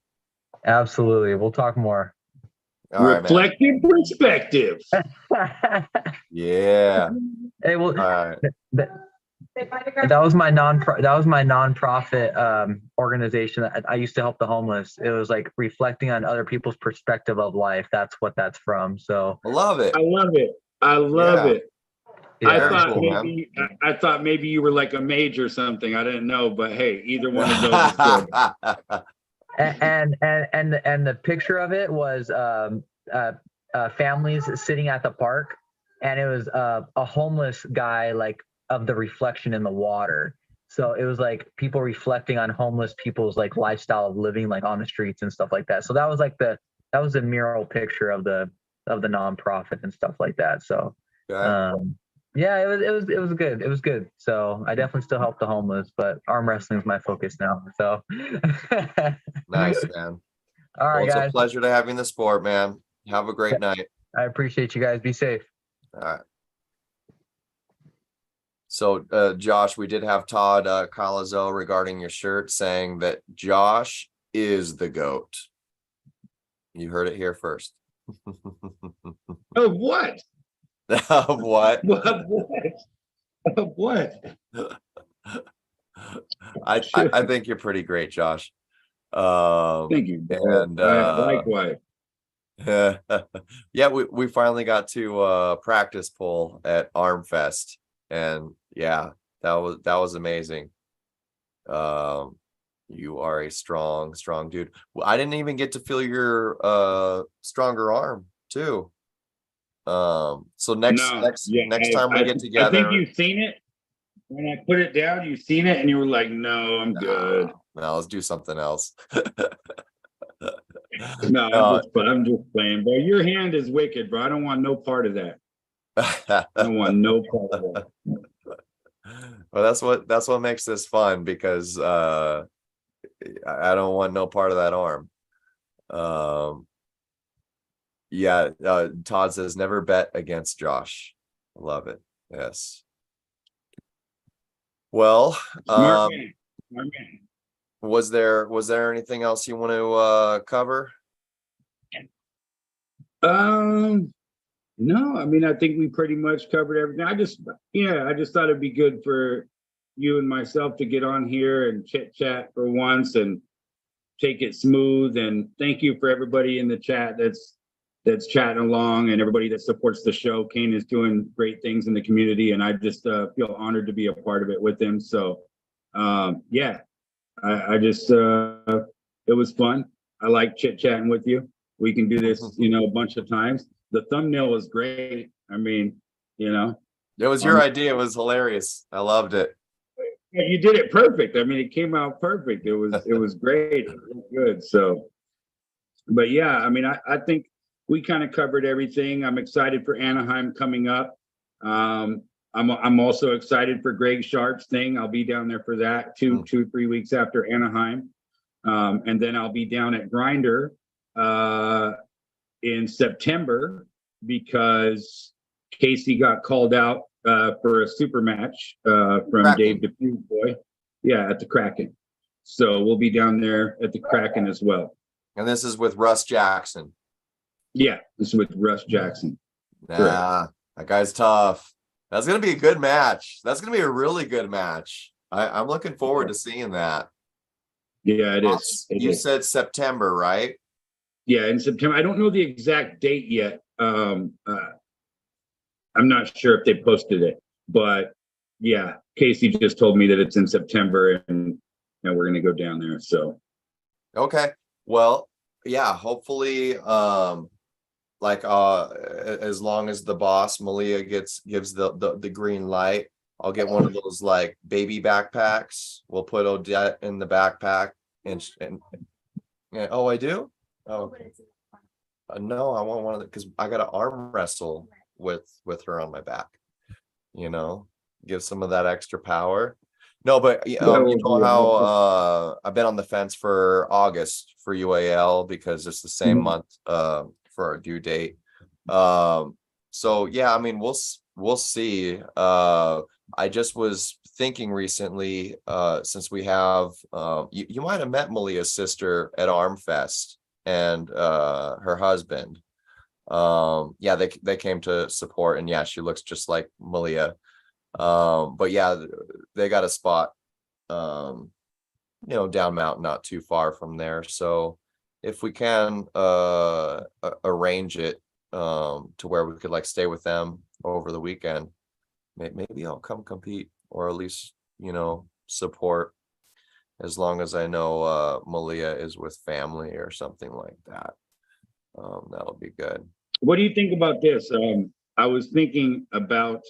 Absolutely. We'll talk more. All Reflective perspective. Yeah. Hey, well, all right. That was my nonprofit organization. I used to help the homeless. It was like reflecting on other people's perspective of life. That's what that's from. So I love it. I love it. Yeah. I thought maybe you were like a mage or something. I didn't know, but hey, either one of those is good. And the picture of it was families sitting at the park, and it was a homeless guy, like, of the reflection in the water. So it was like people reflecting on homeless people's like lifestyle of living like on the streets and stuff like that. So that was like that was a mural picture of the nonprofit and stuff like that. So Yeah, it was good. It was good. So I definitely still help the homeless, but arm wrestling is my focus now. So Nice, man. all Well, right, it's a guys. pleasure to have you in the sport, man. Have a great night. I appreciate you guys. Be safe. All right. So, Josh, we did have Todd Colazo regarding your shirt saying that Josh is the GOAT. You heard it here first. Of what? Of what? Of what? I think you're pretty great, Josh. Thank you. And likewise. yeah, we finally got to practice pull at Armfest, and yeah, that was amazing. You are a strong dude. I didn't even get to feel your stronger arm too. So next time we get together, I think you've seen it. When I put it down, you've seen it, and you were like, "No, I'm good." No, let's do something else. No, I'm just playing, bro. Your hand is wicked, bro. I don't want no part of that. I don't want no part of that. Well, that's what makes this fun, because I don't want no part of that arm. Yeah, Todd says never bet against Josh. Love it. Yes. Well, Smart man. was there anything else you want to cover? No, I mean, I think we pretty much covered everything. I just thought it'd be good for you and myself to get on here and chit chat for once and take it smooth. And thank you for everybody in the chat that's chatting along, and everybody that supports the show. Kane is doing great things in the community, and I just feel honored to be a part of it with him. So yeah, I just it was fun. I like chit chatting with you. We can do this, a bunch of times. The thumbnail was great. I mean, it was your idea. It was hilarious. I loved it. You did it perfect. I mean, it came out perfect. It was great. It was good. So, but yeah, I mean, I think we kind of covered everything. I'm excited for Anaheim coming up. I'm also excited for Greg Sharp's thing. I'll be down there for that 3 weeks after Anaheim. And then I'll be down at Grinder in September, because Casey got called out for a super match from Kraken. Dave DePuy boy. Yeah, at the Kraken. So we'll be down there at the Kraken as well. And this is with Russ Jackson. Yeah, this is with Russ Jackson. Nah, that guy's tough. That's gonna be a good match. That's gonna be a really good match. I'm looking forward to seeing that. Yeah, it is. You said September, right? Yeah, in September. I don't know the exact date yet. I'm not sure if they posted it, but yeah, Casey just told me that it's in September, and we're gonna go down there. So okay. Well, yeah, hopefully as long as the boss Malia gives the green light, I'll get one of those like baby backpacks. We'll put Odette in the backpack, and oh, I do. Oh, no, I want one of the, because I got to arm wrestle with her on my back. Give some of that extra power. No, but you know how I've been on the fence for August for UAL, because it's the same month for our due date. So yeah, I mean, we'll see. I just was thinking recently, since we have you might have met Malia's sister at Armfest, and her husband. Yeah, they came to support, and yeah, she looks just like Malia. But yeah, they got a spot down mountain, not too far from there. So if we can arrange it to where we could like stay with them over the weekend, maybe I'll come compete, or at least support, as long as I know Malia is with family or something like that. That'll be good. What do you think about this? I was thinking about,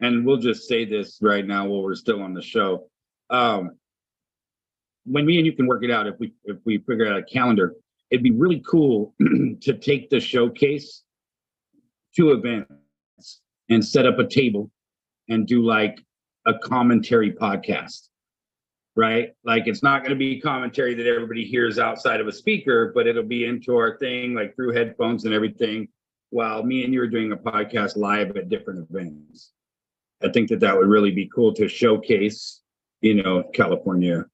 and we'll just say this right now while we're still on the show. When me and you can work it out, if we figure out a calendar, it'd be really cool to take the showcase to events and set up a table and do like a commentary podcast, right? Like it's not going to be commentary that everybody hears outside of a speaker, but it'll be into our thing, like through headphones and everything, while me and you are doing a podcast live at different events. I think that would really be cool to showcase, California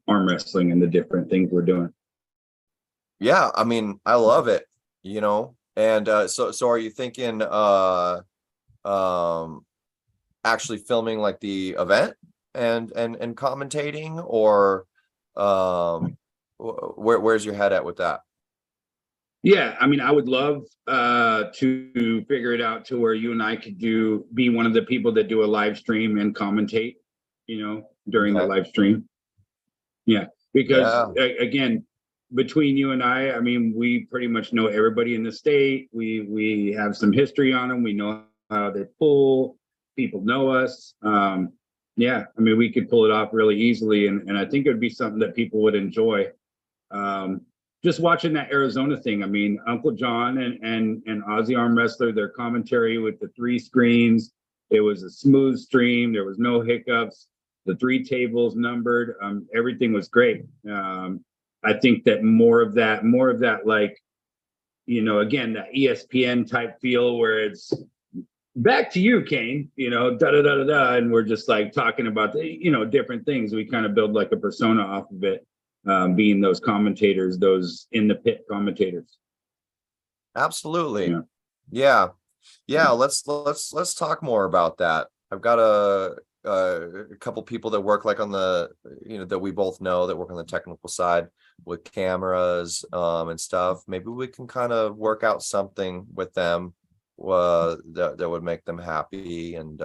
arm wrestling and the different things we're doing. Yeah, I mean, I love it, and so are you thinking actually filming like the event and commentating, or where's your head at with that? Yeah, I mean, I would love to figure it out to where you and I could be one of the people that do a live stream and commentate, during the live stream. Yeah, because again, between you and I mean, we pretty much know everybody in the state. We have some history on them. We know how they pull. People know us. Yeah, I mean, we could pull it off really easily, and I think it would be something that people would enjoy. Just watching that Arizona thing. I mean, Uncle John and Aussie Arm Wrestler, their commentary with the 3 screens. It was a smooth stream. There was no hiccups. The 3 tables numbered. Everything was great. I think that more of that, like, again, that ESPN type feel where it's back to you, Kane, da da da da da, and we're just like talking about different things. We kind of build like a persona off of it, being those commentators, those in the pit commentators. Absolutely. Yeah. Let's talk more about that. I've got a couple people that work like on the, that we both know that work on the technical side with cameras and stuff. Maybe we can kind of work out something with them that would make them happy and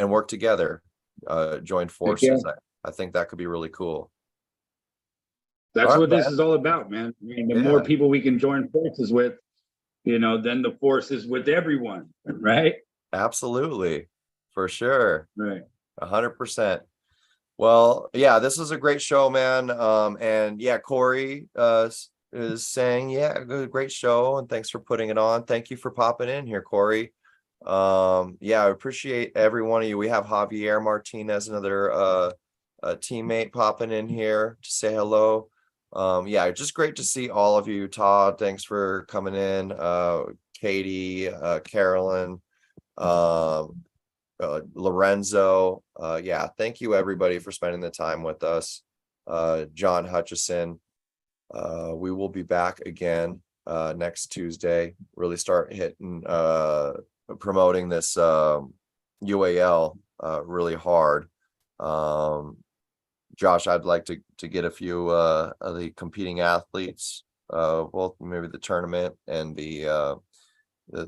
work together, join forces. I think that could be really cool. That's what this is all about, man. I mean, the more people we can join forces with, then the force is with everyone, right? Absolutely, for sure. Right. 100%. Well, yeah, this is a great show, man. And yeah, Corey is saying, great show, and thanks for putting it on. Thank you for popping in here, Corey. I appreciate every one of you. We have Javier Martinez, another teammate, popping in here to say hello. Just great to see all of you. Todd, thanks for coming in. Katie, Carolyn, Lorenzo, thank you everybody for spending the time with us. John Hutchison, we will be back again next Tuesday. Really start hitting promoting this UAL really hard. Josh, I'd like to get a few of the competing athletes, both maybe the tournament and the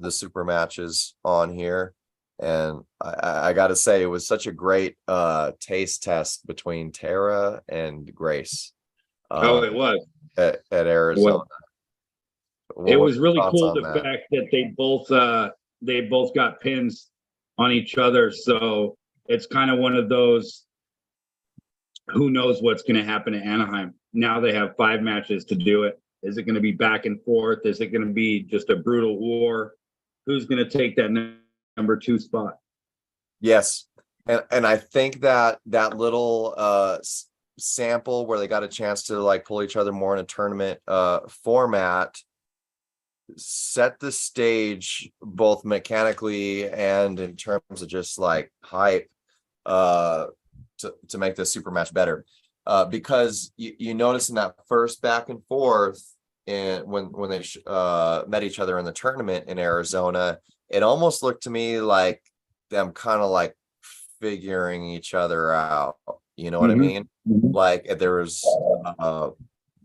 super matches on here. And I got to say, it was such a great taste test between Tara and Grace. It was at Arizona. It was really cool the fact that they both got pins on each other. So it's kind of one of those, who knows what's going to happen at Anaheim. Now they have 5 matches to do it. Is it going to be back and forth? Is it going to be just a brutal war? Who's going to take that number 2 spot? Yes. And I think that little sample where they got a chance to like pull each other more in a tournament format set the stage both mechanically and in terms of just like hype to make this super match better, because you notice in that first back and forth and when they met each other in the tournament in Arizona, it almost looked to me like them kind of like figuring each other out, you know what I mean? Like there was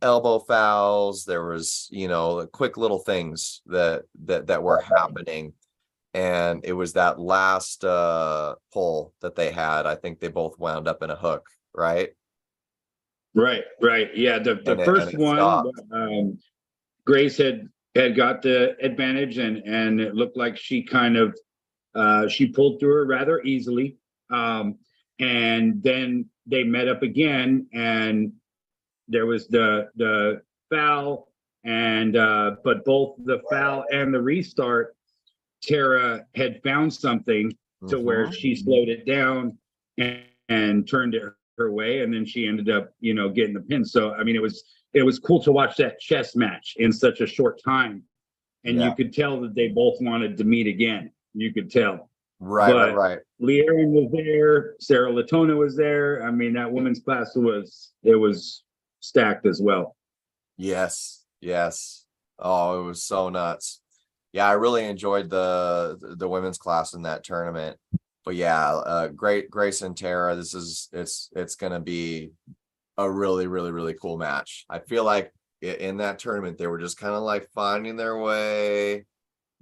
elbow fouls, there was quick little things that were happening. And it was that last pull that they had. I think they both wound up in a hook, right? Right. Yeah, the first one, Grace had got the advantage, and it looked like she kind of she pulled through her rather easily. And then they met up again, and there was the foul, and but both the foul and the restart, Tara had found something to where she slowed it down and turned it her way, and then she ended up, getting the pin. So I mean, it was cool to watch that chess match in such a short time, and you could tell that they both wanted to meet again. You could tell. Right. Lee Aaron was there. Sarah Latona was there. I mean, that women's class was stacked as well. Yes. Oh, it was so nuts. Yeah, I really enjoyed the women's class in that tournament. But yeah, great Grace and Tara. It's gonna be a really, really, really cool match. I feel like in that tournament they were just kind of like finding their way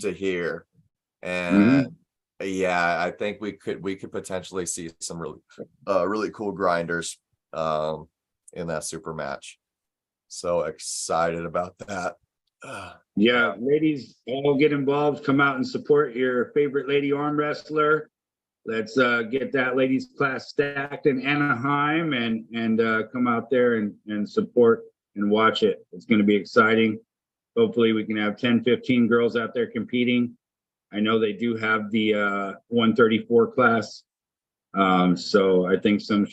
to here. And yeah, I think we could potentially see some really cool grinders in that super match. So excited about that. Yeah, ladies, all get involved. Come out and support your favorite lady arm wrestler. Let's get that ladies class stacked in Anaheim and come out there and support and watch it. It's going to be exciting. Hopefully we can have 10, 15 girls out there competing. I know they do have the 134 class. So I think some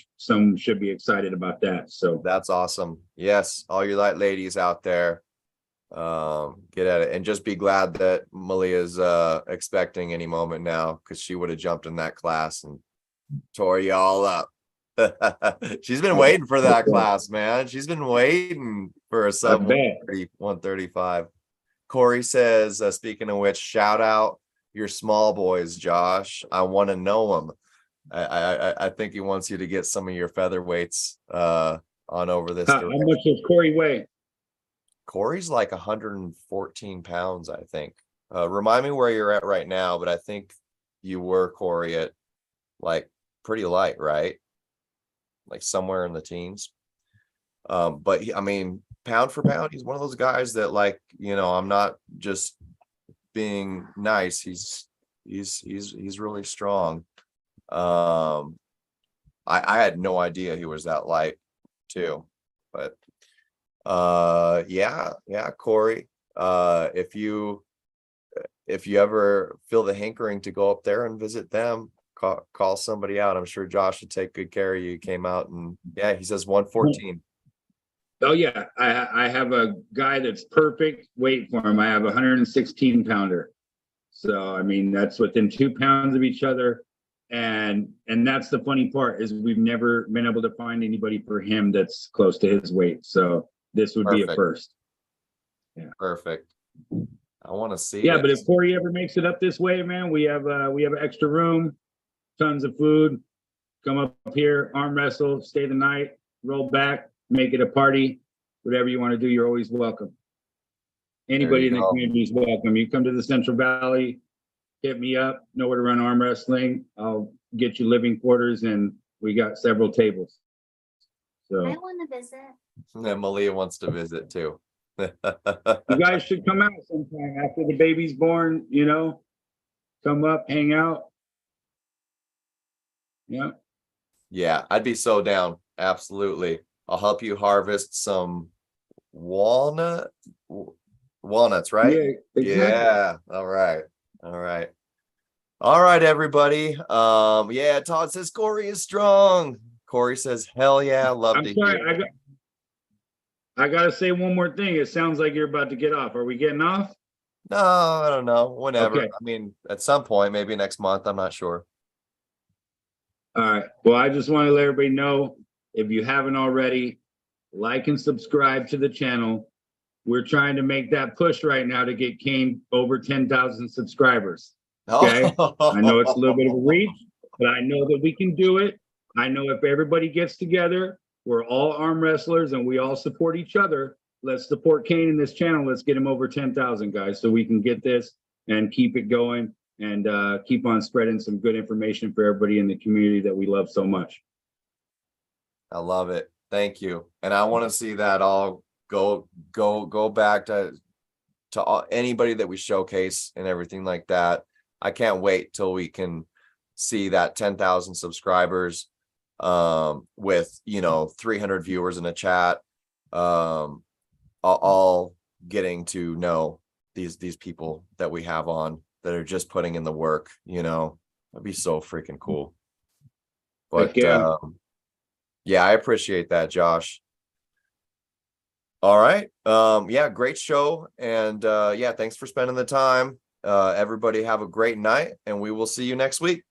should be excited about that. So that's awesome. Yes, all you light ladies out there, get at it, and just be glad that Malia's expecting any moment now, because she would have jumped in that class and tore you all up. She's been waiting for that class, man. She's been waiting for a sub 135. Corey says, speaking of which, shout out your small boys, Josh. I want to know them. I think he wants you to get some of your featherweights on over this. How much does Corey weigh? Corey's like 114 pounds, I think. Remind me where you're at right now, but I think you were, Corey, at like pretty light, right? Like somewhere in the teens. But I mean, pound for pound, he's one of those guys that, like, I'm not just being nice. He's really strong. I had no idea he was that light too, but yeah, Corey, if you ever feel the hankering to go up there and visit them, call somebody out. I'm sure Josh would take good care of you. He came out and yeah, he says 114. Oh yeah, I have a guy that's perfect weight for him. I have a 116 pounder. So I mean, that's within 2 pounds of each other. And that's the funny part, is we've never been able to find anybody for him that's close to his weight. So this would be a first. Yeah. Perfect. I want to see. Yeah, but if Corey ever makes it up this way, man, we have an extra room, tons of food. Come up here, arm wrestle, stay the night, roll back, make it a party. Whatever you want to do, you're always welcome. Anybody in the community is welcome. You come to the Central Valley, hit me up, know where to run arm wrestling. I'll get you living quarters, and we got several tables. So I want to visit. And Malia wants to visit too. You guys should come out sometime after the baby's born, come up, hang out. Yeah. Yeah, I'd be so down. Absolutely. I'll help you harvest some walnuts, right? Yeah, exactly. Yeah. All right, everybody. Yeah, Todd says Corey is strong. Corey says, hell yeah, love to hear. I gotta say one more thing. It sounds like you're about to get off. Are we getting off? No, I don't know. Whenever. Okay. I mean, at some point, maybe next month. I'm not sure. All right. Well, I just want to let everybody know, if you haven't already, like and subscribe to the channel. We're trying to make that push right now to get Kane over 10,000 subscribers. Okay. I know it's a little bit of a reach, but I know that we can do it. I know if everybody gets together, we're all arm wrestlers and we all support each other. Let's support Kane in this channel. Let's get him over 10,000, guys, so we can get this and keep it going and keep on spreading some good information for everybody in the community that we love so much. I love it. Thank you. And I want to see that all go back to all, anybody that we showcase and everything like that. I can't wait till we can see that 10,000 subscribers with 300 viewers in a chat, all getting to know these people that we have on that are just putting in the work. That'd be so freaking cool. But yeah. Yeah, I appreciate that, Josh. All right. Yeah, great show. And yeah, thanks for spending the time. Everybody have a great night, and we will see you next week.